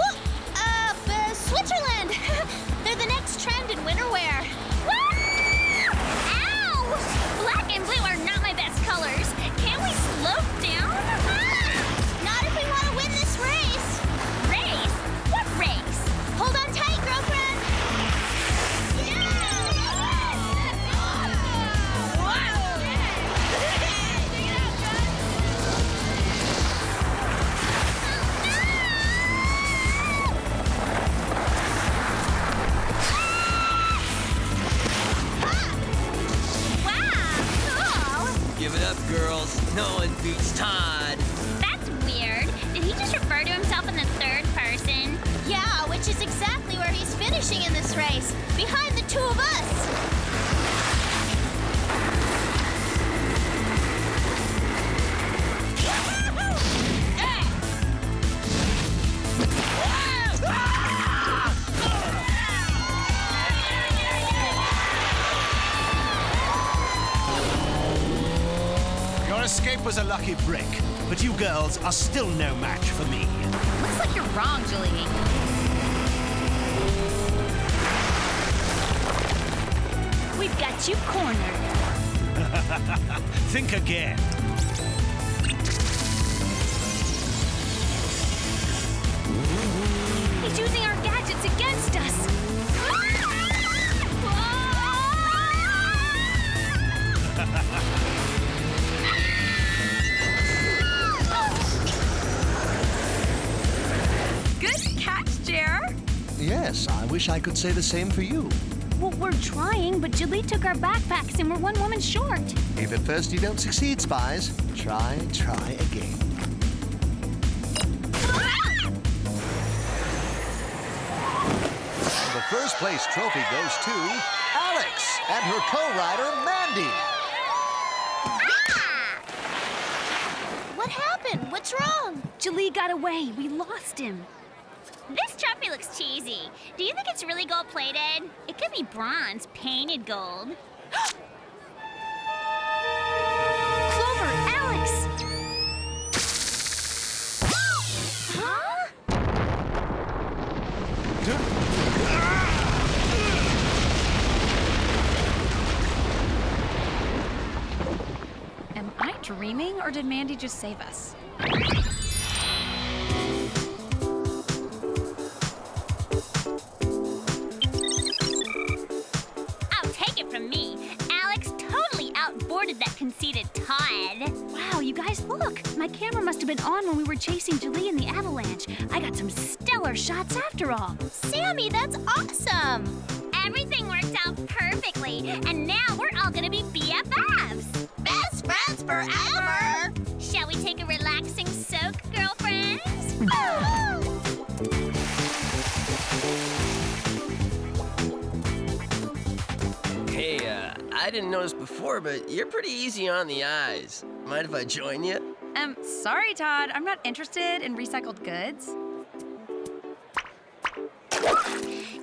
Switzerland. They're the next trend in winter wear. Ow! Black and blue are not my best colors. Can't we slope down? Not if we want to win this race. Race? What race? Hold on tight, girlfriend. Give it up, girls. No one beats Todd. That's weird. Did he just refer to himself in the third person? Yeah, which is exactly where he's finishing in this race. Behind the two of us. Your escape was a lucky break, but you girls are still no match for me. Looks like you're wrong, Jalie. We've got you cornered. Think again. He's using our gadgets against us. Good catch, Jer. Yes, I wish I could say the same for you. Well, we're trying, but Jalie took our backpacks and we're one woman short. If at first you don't succeed, spies, try again. The first place trophy goes to Alex and her co-rider, Mandy. What happened? What's wrong? Jalie got away. We lost him. This trophy looks cheesy. Do you think it's really gold-plated? It could be bronze, painted gold. Clover, Alex! Huh? Am I dreaming, or did Mandy just save us? From me. Alex totally outboarded that conceited Todd. Wow, you guys, look. My camera must have been on when we were chasing Jalie in the avalanche. I got some stellar shots after all. Sammy, that's awesome. Everything worked out perfectly, and now we're all gonna be BFFs. Best friends forever. Shall we take a relaxing soak, girlfriends? Hey, I didn't notice before, but you're pretty easy on the eyes. Mind if I join you? Sorry, Todd. I'm not interested in recycled goods.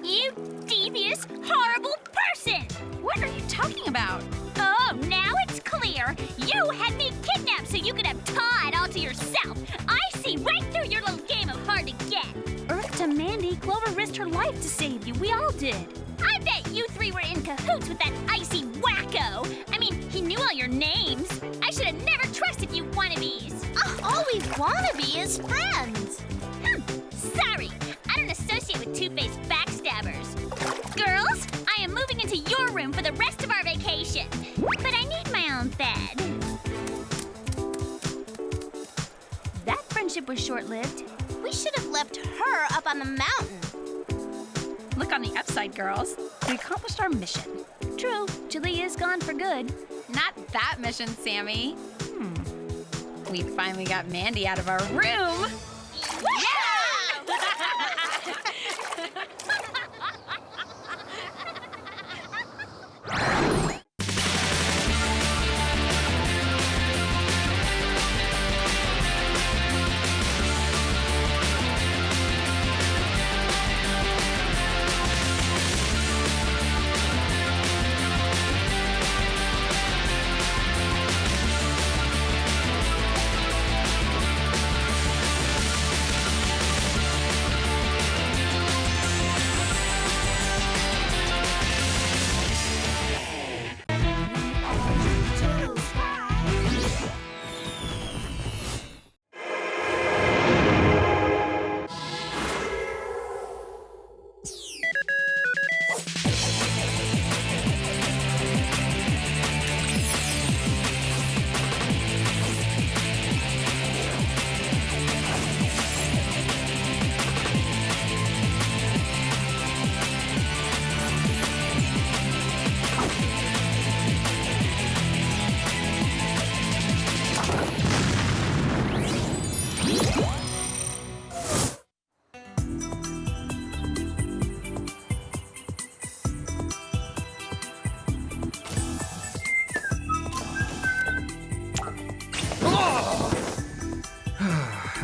You devious, horrible person! What are you talking about? Oh, now it's clear. You had me kidnapped so you could have Todd all to yourself. I see right through your little game of hard to get. Earth to Mandy, Clover risked her life to save you. We all did. I bet you three were in cahoots with that icy wacko. I mean, he knew all your names. I should have never trusted you wannabes. All we wanna be is friends. Sorry, I don't associate with two-faced backstabbers. Girls, I am moving into your room for the rest of our vacation. But I need my own bed. That friendship was short-lived. We should have left her up on the mountain. Look on the upside, girls. We accomplished our mission. True, Jalie is gone for good. Not that mission, Sammy. We finally got Mandy out of our room.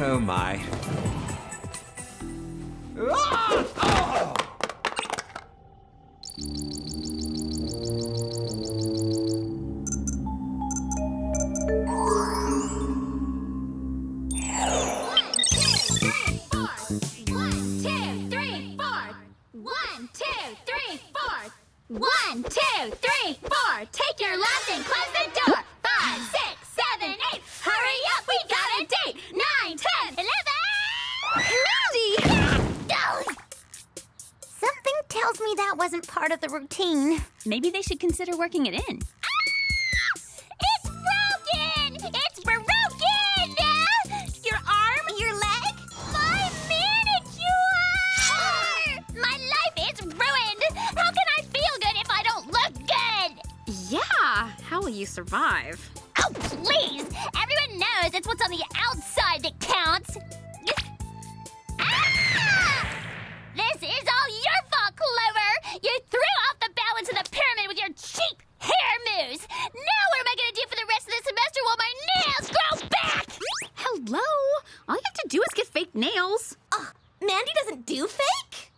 Oh my. Ah! Oh! One, two, three, four. Take your left and close the door. 5, 6, 7, 8. Hurry up, we got a date. 9, 10, 11. Mandy! Something tells me that wasn't part of the routine. Maybe they should consider working it in. It's broken! It's broken! Your arm? Your leg? My manicure! My life is ruined! How can I feel good if I don't look good? Yeah, how will you survive? Oh, please! Everyone knows it's what's on the outside that counts! Ah! This is all your fault, Clover! You threw off the balance of the pyramid with your cheap hair moves! Now what am I gonna do for the rest of the semester while my nails grow back? Hello? All you have to do is get fake nails. Mandy doesn't do fake?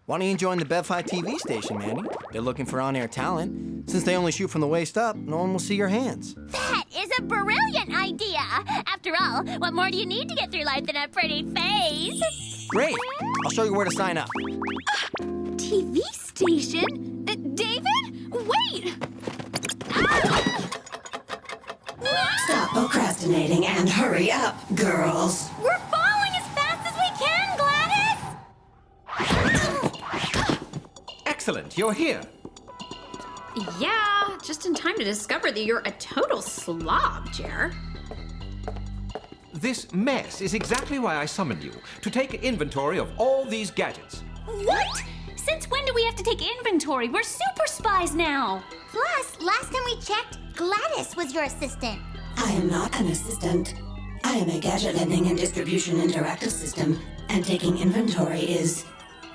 Why don't you join the Bev High TV station, Mandy? They're looking for on-air talent. Since they only shoot from the waist up, no one will see your hands. That is a brilliant idea! After all, what more do you need to get through life than a pretty face? Great! I'll show you where to sign up. TV station? David? Wait! Stop procrastinating and hurry up, girls. We're falling as fast as we can, Gladys! Excellent, you're here. Yeah, just in time to discover that you're a total slob, Jer. This mess is exactly why I summoned you, to take inventory of all these gadgets. What? Since when do we have to take inventory? We're super spies now. Plus, last time we checked, Gladys was your assistant. I am not an assistant. I am a gadget lending and distribution interactive system, and taking inventory is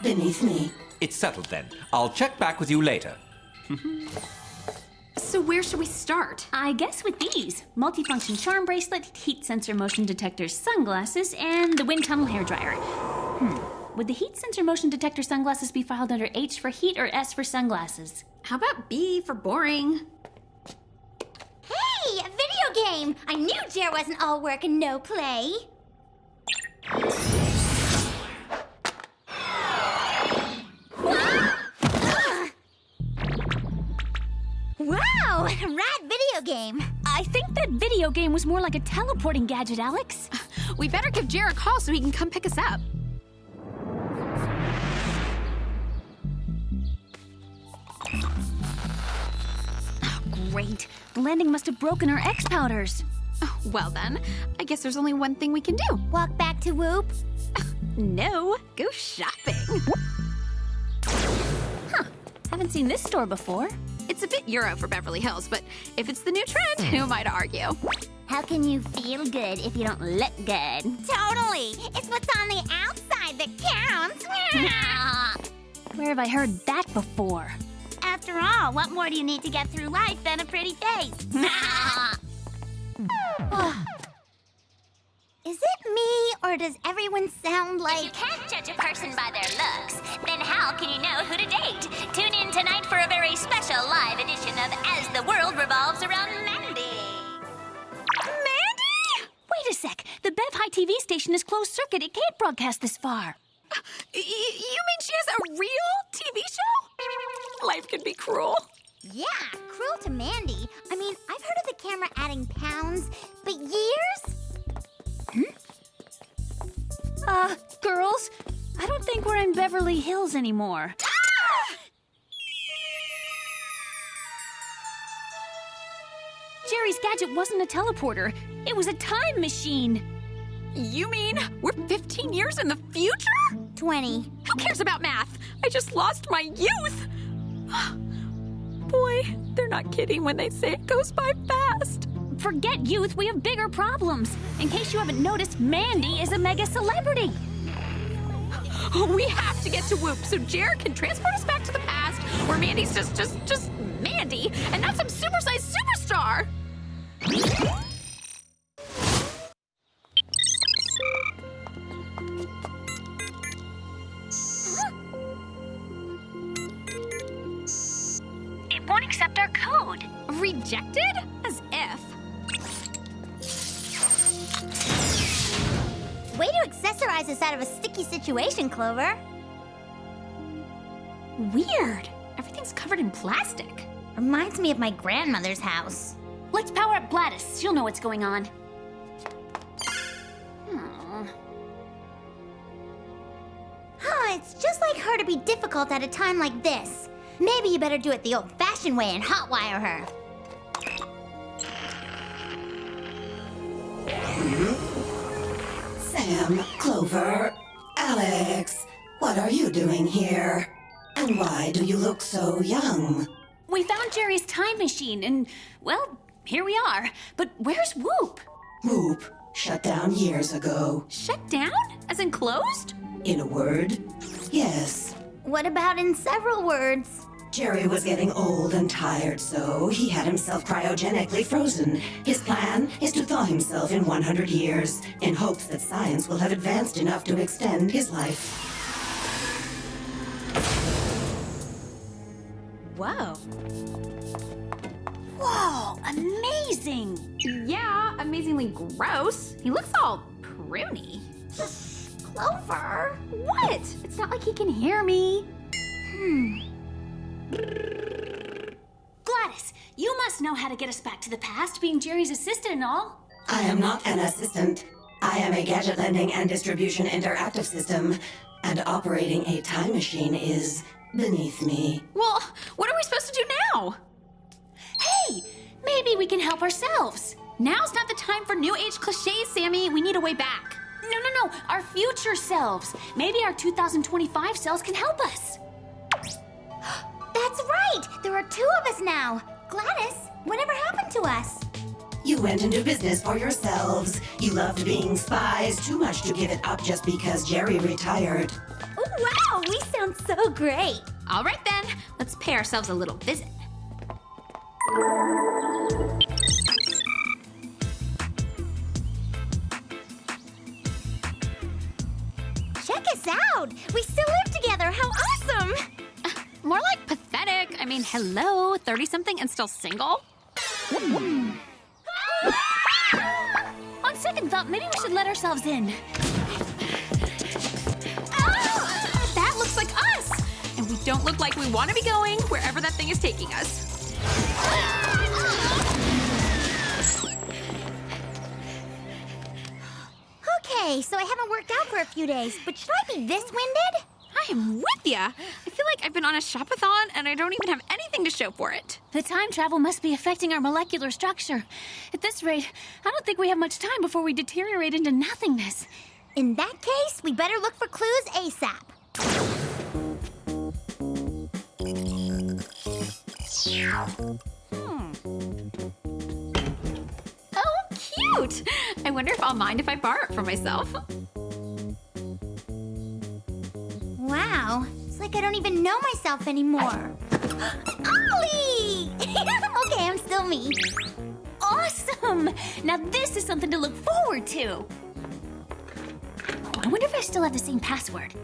beneath me. It's settled then. I'll check back with you later. So where should we start? I guess with these. Multifunction charm bracelet, heat sensor motion detector sunglasses, and the wind tunnel hairdryer. Would the heat sensor motion detector sunglasses be filed under H for heat or S for sunglasses? How about B for boring? Hey, a video game! I knew Jer wasn't all work and no play. Wow, rad video game. I think that video game was more like a teleporting gadget, Alex. We better give Jer a call so he can come pick us up. Oh, great. The landing must have broken our X powders. Oh, well then, I guess there's only one thing we can do. Walk back to WOOHP? No, go shopping. Haven't seen this store before. It's a bit Euro for Beverly Hills, but if it's the new trend, who am I to argue? How can you feel good if you don't look good? Totally. It's what's on the outside that counts. Where have I heard that before? After all, what more do you need to get through life than a pretty face? Is it me, or does everyone sound like... If you can't judge a person by their looks, then how can you know who to date? Tune in tonight for a very special live edition of As the World Revolves Around Mandy. Mandy? Wait a sec. The Bev High TV station is closed circuit. It can't broadcast this far. You mean she has a real TV show? Life can be cruel. Yeah, cruel to Mandy. I mean, I've heard of the camera adding pounds, but years? Girls, I don't think we're in Beverly Hills anymore. Jerry's gadget wasn't a teleporter. It was a time machine. You mean we're 15 years in the future? 20. Who cares about math? I just lost my youth. Boy, they're not kidding when they say it goes by fast. Forget youth, we have bigger problems. In case you haven't noticed, Mandy is a mega celebrity. We have to get to WOOHP so Jared can transport us back to the past where Mandy's just Mandy and not some supersized superstar. code. Rejected? As if. Way to accessorize us out of a sticky situation, Clover. Weird. Everything's covered in plastic. Reminds me of my grandmother's house. Let's power up Gladys. She'll know what's going on. It's just like her to be difficult at a time like this. Maybe you better do it the old-fashioned way and hotwire her. Sam, Clover, Alex, what are you doing here? And why do you look so young? We found Jerry's time machine and, well, here we are. But where's WOOHP? WOOHP shut down years ago. Shut down? As in closed? In a word, yes. What about in several words? Jerry was getting old and tired, so he had himself cryogenically frozen. His plan is to thaw himself in 100 years, in hopes that science will have advanced enough to extend his life. Whoa. Whoa, amazing! Yeah, amazingly gross. He looks all pruny. Clover! What? It's not like he can hear me. Gladys, you must know how to get us back to the past, being Jerry's assistant and all. I am not an assistant. I am a gadget lending and distribution interactive system, and operating a time machine is beneath me. Well, what are we supposed to do now? Hey, maybe we can help ourselves. Now's not the time for new age cliches, Sammy. We need a way back. No, our future selves. Maybe our 2025 selves can help us. That's right! There are two of us now. Gladys, whatever happened to us? You went into business for yourselves. You loved being spies too much to give it up just because Jerry retired. Oh, wow! We sound so great! All right then, let's pay ourselves a little visit. Check us out! We still live together! How awesome! More like pathetic. I mean, hello, 30-something and still single? On second thought, maybe we should let ourselves in. That looks like us! And we don't look like we want to be going wherever that thing is taking us. Okay, so I haven't worked out for a few days, but should I be this winded? I am with ya. I feel like I've been on a shop-a-thon and I don't even have anything to show for it. The time travel must be affecting our molecular structure. At this rate, I don't think we have much time before we deteriorate into nothingness. In that case, we better look for clues ASAP. Oh, cute! I wonder if I'll mind if I borrow it for myself. Wow, it's like I don't even know myself anymore. Ollie! Okay, I'm still me. Awesome! Now this is something to look forward to. I wonder if I still have the same password.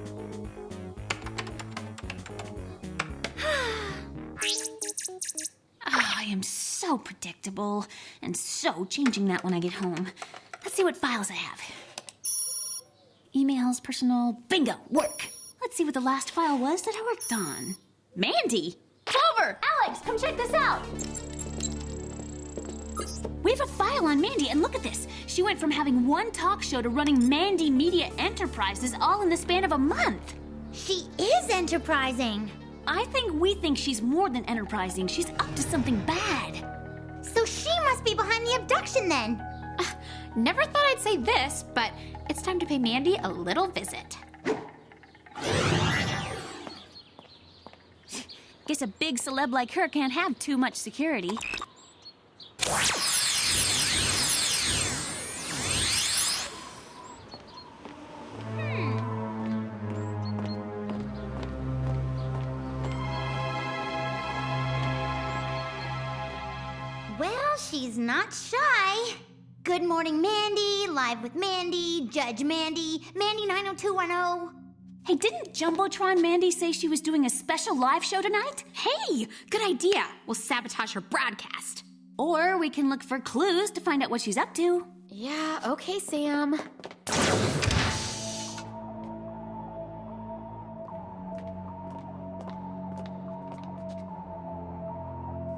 I am so predictable, and so changing that when I get home. Let's see what files I have. Emails, personal, bingo, work. Let's see what the last file was that I worked on. Mandy! Clover! Alex, come check this out! We have a file on Mandy, and look at this. She went from having one talk show to running Mandy Media Enterprises all in the span of a month. She is enterprising. I think we think she's more than enterprising. She's up to something bad. So she must be behind the abduction then. Never thought I'd say this, but it's time to pay Mandy a little visit. Guess a big celeb like her can't have too much security. Well, she's not shy. Good morning, Mandy. Live with Mandy. Judge Mandy. Mandy 90210. Hey, didn't Jumbotron Mandy say she was doing a special live show tonight? Hey, good idea. We'll sabotage her broadcast. Or we can look for clues to find out what she's up to. Yeah, okay, Sam.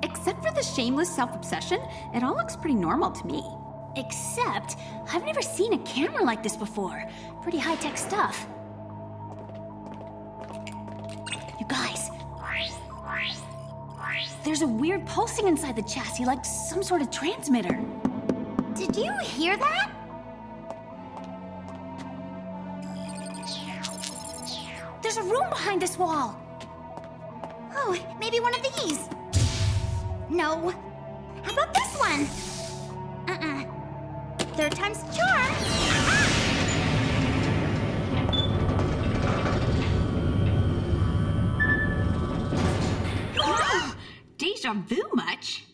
Except for the shameless self-obsession, it all looks pretty normal to me. Except, I've never seen a camera like this before. Pretty high-tech stuff. You guys, there's a weird pulsing inside the chassis, like some sort of transmitter. Did you hear that? There's a room behind this wall. Oh, maybe one of these. No. How about this one? Third time's the charm. Ah! Deja vu much?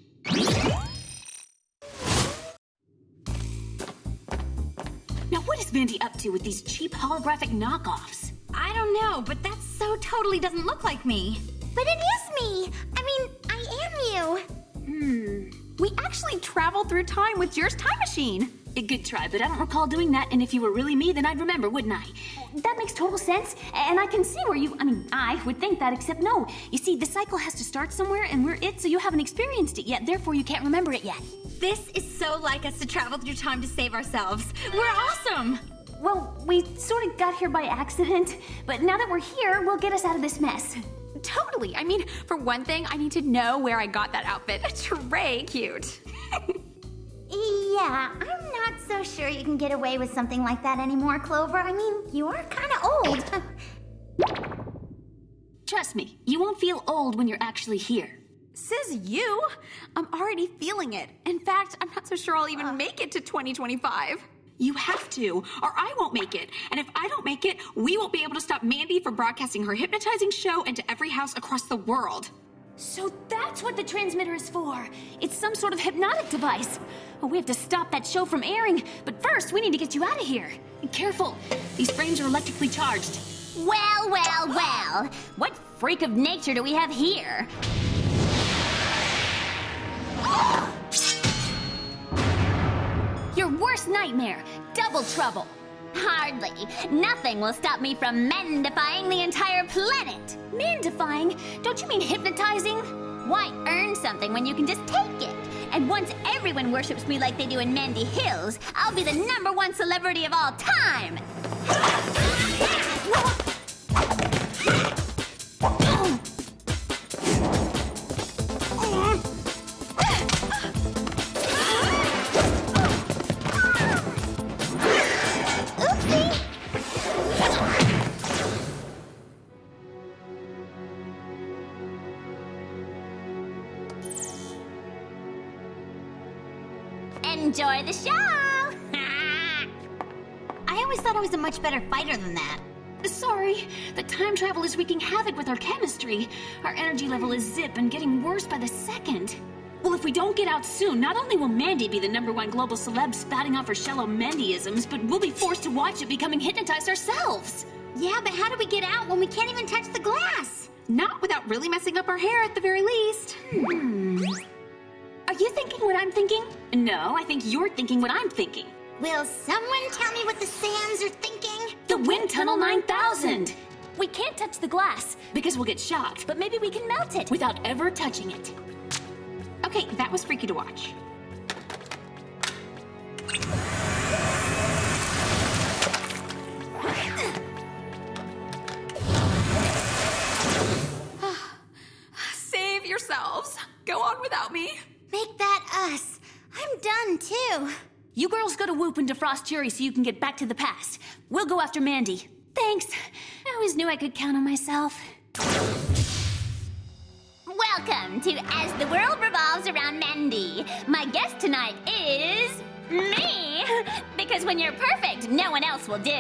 Now what is Mandy up to with these cheap holographic knockoffs? I don't know, but that so totally doesn't look like me. But it is me. I mean, I am you. We actually traveled through time with Jer's time machine. A good try, but I don't recall doing that, and if you were really me, then I'd remember, wouldn't I? That makes total sense, and I can see where I would think that, except no. You see, the cycle has to start somewhere, and we're it, so you haven't experienced it yet, therefore you can't remember it yet. This is so like us to travel through time to save ourselves. We're awesome! Well, we sort of got here by accident, but now that we're here, we'll get us out of this mess. Totally. I mean, for one thing, I need to know where I got that outfit. It's Ray cute. Yeah, I'm not so sure you can get away with something like that anymore, Clover. I mean, you are kind of old. Trust me, you won't feel old when you're actually here. Says you. I'm already feeling it. In fact, I'm not so sure I'll even make it to 2025. You have to, or I won't make it. And if I don't make it, we won't be able to stop Mandy from broadcasting her hypnotizing show into every house across the world. So that's what the transmitter is for. It's some sort of hypnotic device. Oh, we have to stop that show from airing, but first we need to get you out of here. And careful, these frames are electrically charged. Well, well, well. What freak of nature do we have here? Your worst nightmare, double trouble. Hardly. Nothing will stop me from mendifying the entire planet. Mendifying? Don't you mean hypnotizing? Why earn something when you can just take it? And once everyone worships me like they do in Mandy Hills, I'll be the #1 celebrity of all time. Enjoy the show! I always thought I was a much better fighter than that. Sorry, the time travel is wreaking havoc with our chemistry. Our energy level is zip and getting worse by the second. Well, if we don't get out soon, not only will Mandy be the #1 global celeb spouting off her shallow Mandyisms, but we'll be forced to watch it becoming hypnotized ourselves. Yeah, but how do we get out when we can't even touch the glass? Not without really messing up our hair at the very least. Are you thinking what I'm thinking? No, I think you're thinking what I'm thinking. Will someone tell me what the Sams are thinking? The Wind Tunnel 9000! We can't touch the glass because we'll get shocked, but maybe we can melt it without ever touching it. Okay, that was freaky to watch. Save yourselves. Go on without me. Make that us. I'm done too. You girls go to WOOHP and defrost Jury so you can get back to the past. We'll go after Mandy. Thanks. I always knew I could count on myself. Welcome to As the World Revolves Around Mandy. My guest tonight is me. Because when you're perfect, no one else will do.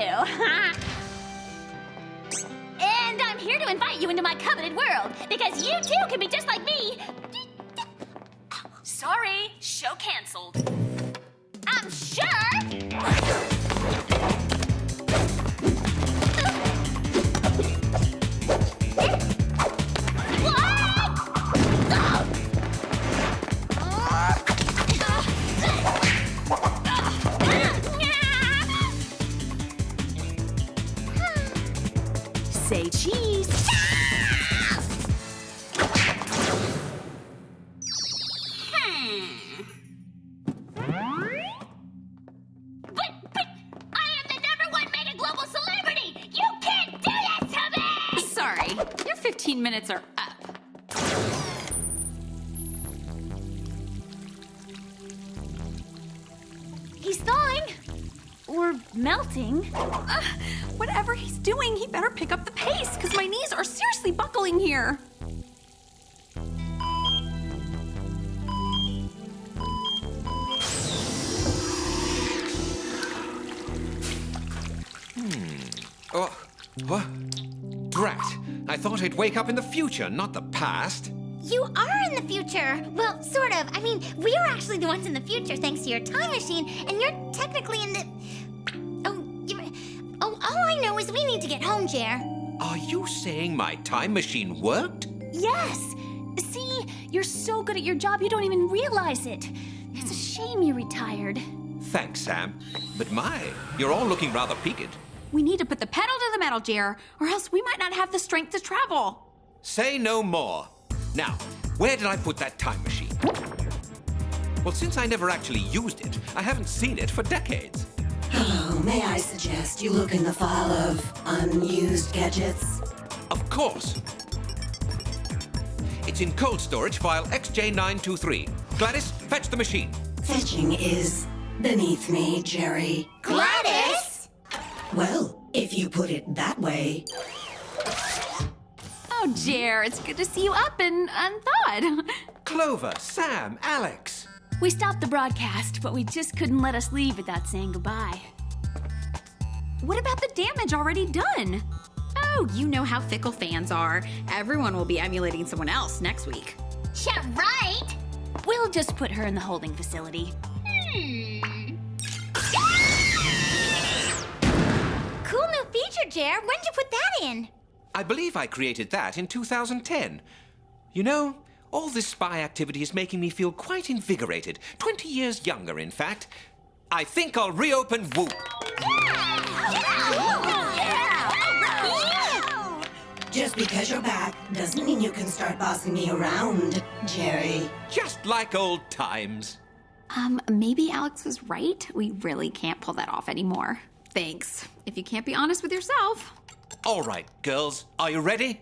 And I'm here to invite you into my coveted world. Because you too can be just like me. Sorry, show canceled. I'm sure. Say cheese. But I am the #1 mega global celebrity! You can't do this to me! Sorry, your 15 minutes are up. He's thawing. Or melting. Whatever he's doing, he better pick up the pace, because my knees are seriously buckling here. Oh, what? Drat. I thought I'd wake up in the future, not the past. You are in the future. Well, sort of. I mean, we are actually the ones in the future thanks to your time machine, and you're technically in the... all I know is we need to get home, Jer. Are you saying my time machine worked? Yes. See, you're so good at your job you don't even realize it. It's a shame you retired. Thanks, Sam. But you're all looking rather peaked. We need to put the pedal to the metal, Jer, or else we might not have the strength to travel. Say no more. Now, where did I put that time machine? Well, since I never actually used it, I haven't seen it for decades. Oh, may I suggest you look in the file of unused gadgets? Of course. It's in cold storage file XJ923. Gladys, fetch the machine. Fetching is beneath me, Jerry. Gladys? Well, if you put it that way. Oh, Jer, it's good to see you up and unthawed. Clover, Sam, Alex. We stopped the broadcast, but we just couldn't let us leave without saying goodbye. What about the damage already done? Oh, you know how fickle fans are. Everyone will be emulating someone else next week. Yeah, right. We'll just put her in the holding facility. Cool new feature, Jer. When did you put that in? I believe I created that in 2010. You know, all this spy activity is making me feel quite invigorated. 20 years younger, in fact. I think I'll reopen WOOHP. Just because you're back doesn't mean you can start bossing me around, Jerry. Just like old times. Maybe Alex was right. We really can't pull that off anymore. Thanks. If you can't be honest with yourself. All right, girls, are you ready?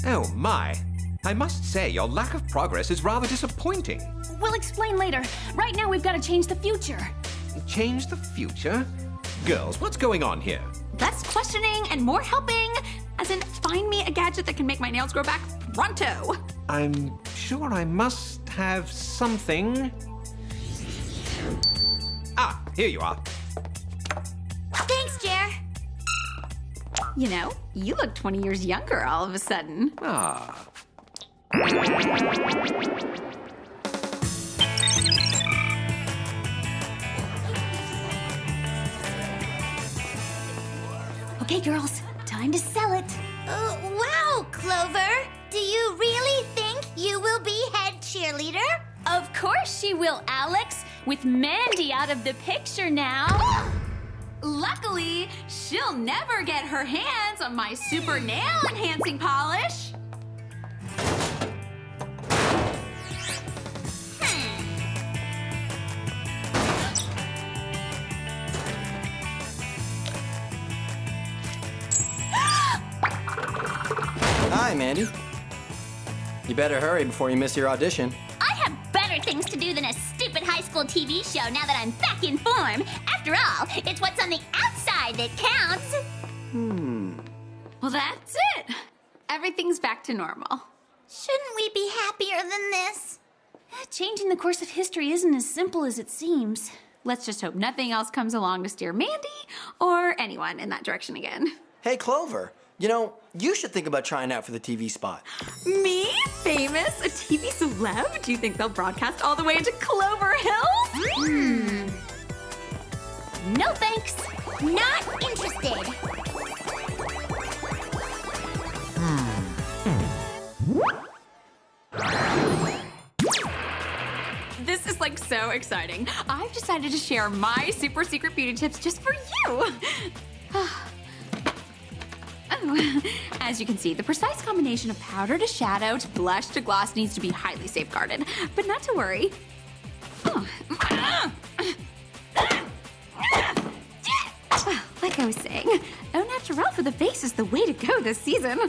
Oh my. I must say, your lack of progress is rather disappointing. We'll explain later. Right now, we've got to change the future. Change the future? Girls, what's going on here? Less questioning and more helping. As in, find me a gadget that can make my nails grow back pronto. I'm sure I must have something. Ah, here you are. Thanks, Jer. You know, you look 20 years younger all of a sudden. Ah. Okay, girls, time to sell it. Wow, Clover. Do you really think you will be head cheerleader? Of course she will, Alex. With Mandy out of the picture now. Luckily, she'll never get her hands on my super nail enhancing polish. Hi, Mandy. You better hurry before you miss your audition. I have better things to do than a stupid high school TV show now that I'm back in form. After all, it's what's on the outside that counts. Well, that's it. Everything's back to normal. Shouldn't we be happier than this? Changing the course of history isn't as simple as it seems. Let's just hope nothing else comes along to steer Mandy or anyone in that direction again. Hey, Clover. You know, you should think about trying out for the TV spot. Me? Famous? A TV celeb? Do you think they'll broadcast all the way into Clover Hills? No thanks. Not interested. This is like so exciting. I've decided to share my super secret beauty tips just for you. Oh, as you can see, the precise combination of powder to shadow to blush to gloss needs to be highly safeguarded. But not to worry. Oh. Like I was saying, au naturel for the face is the way to go this season.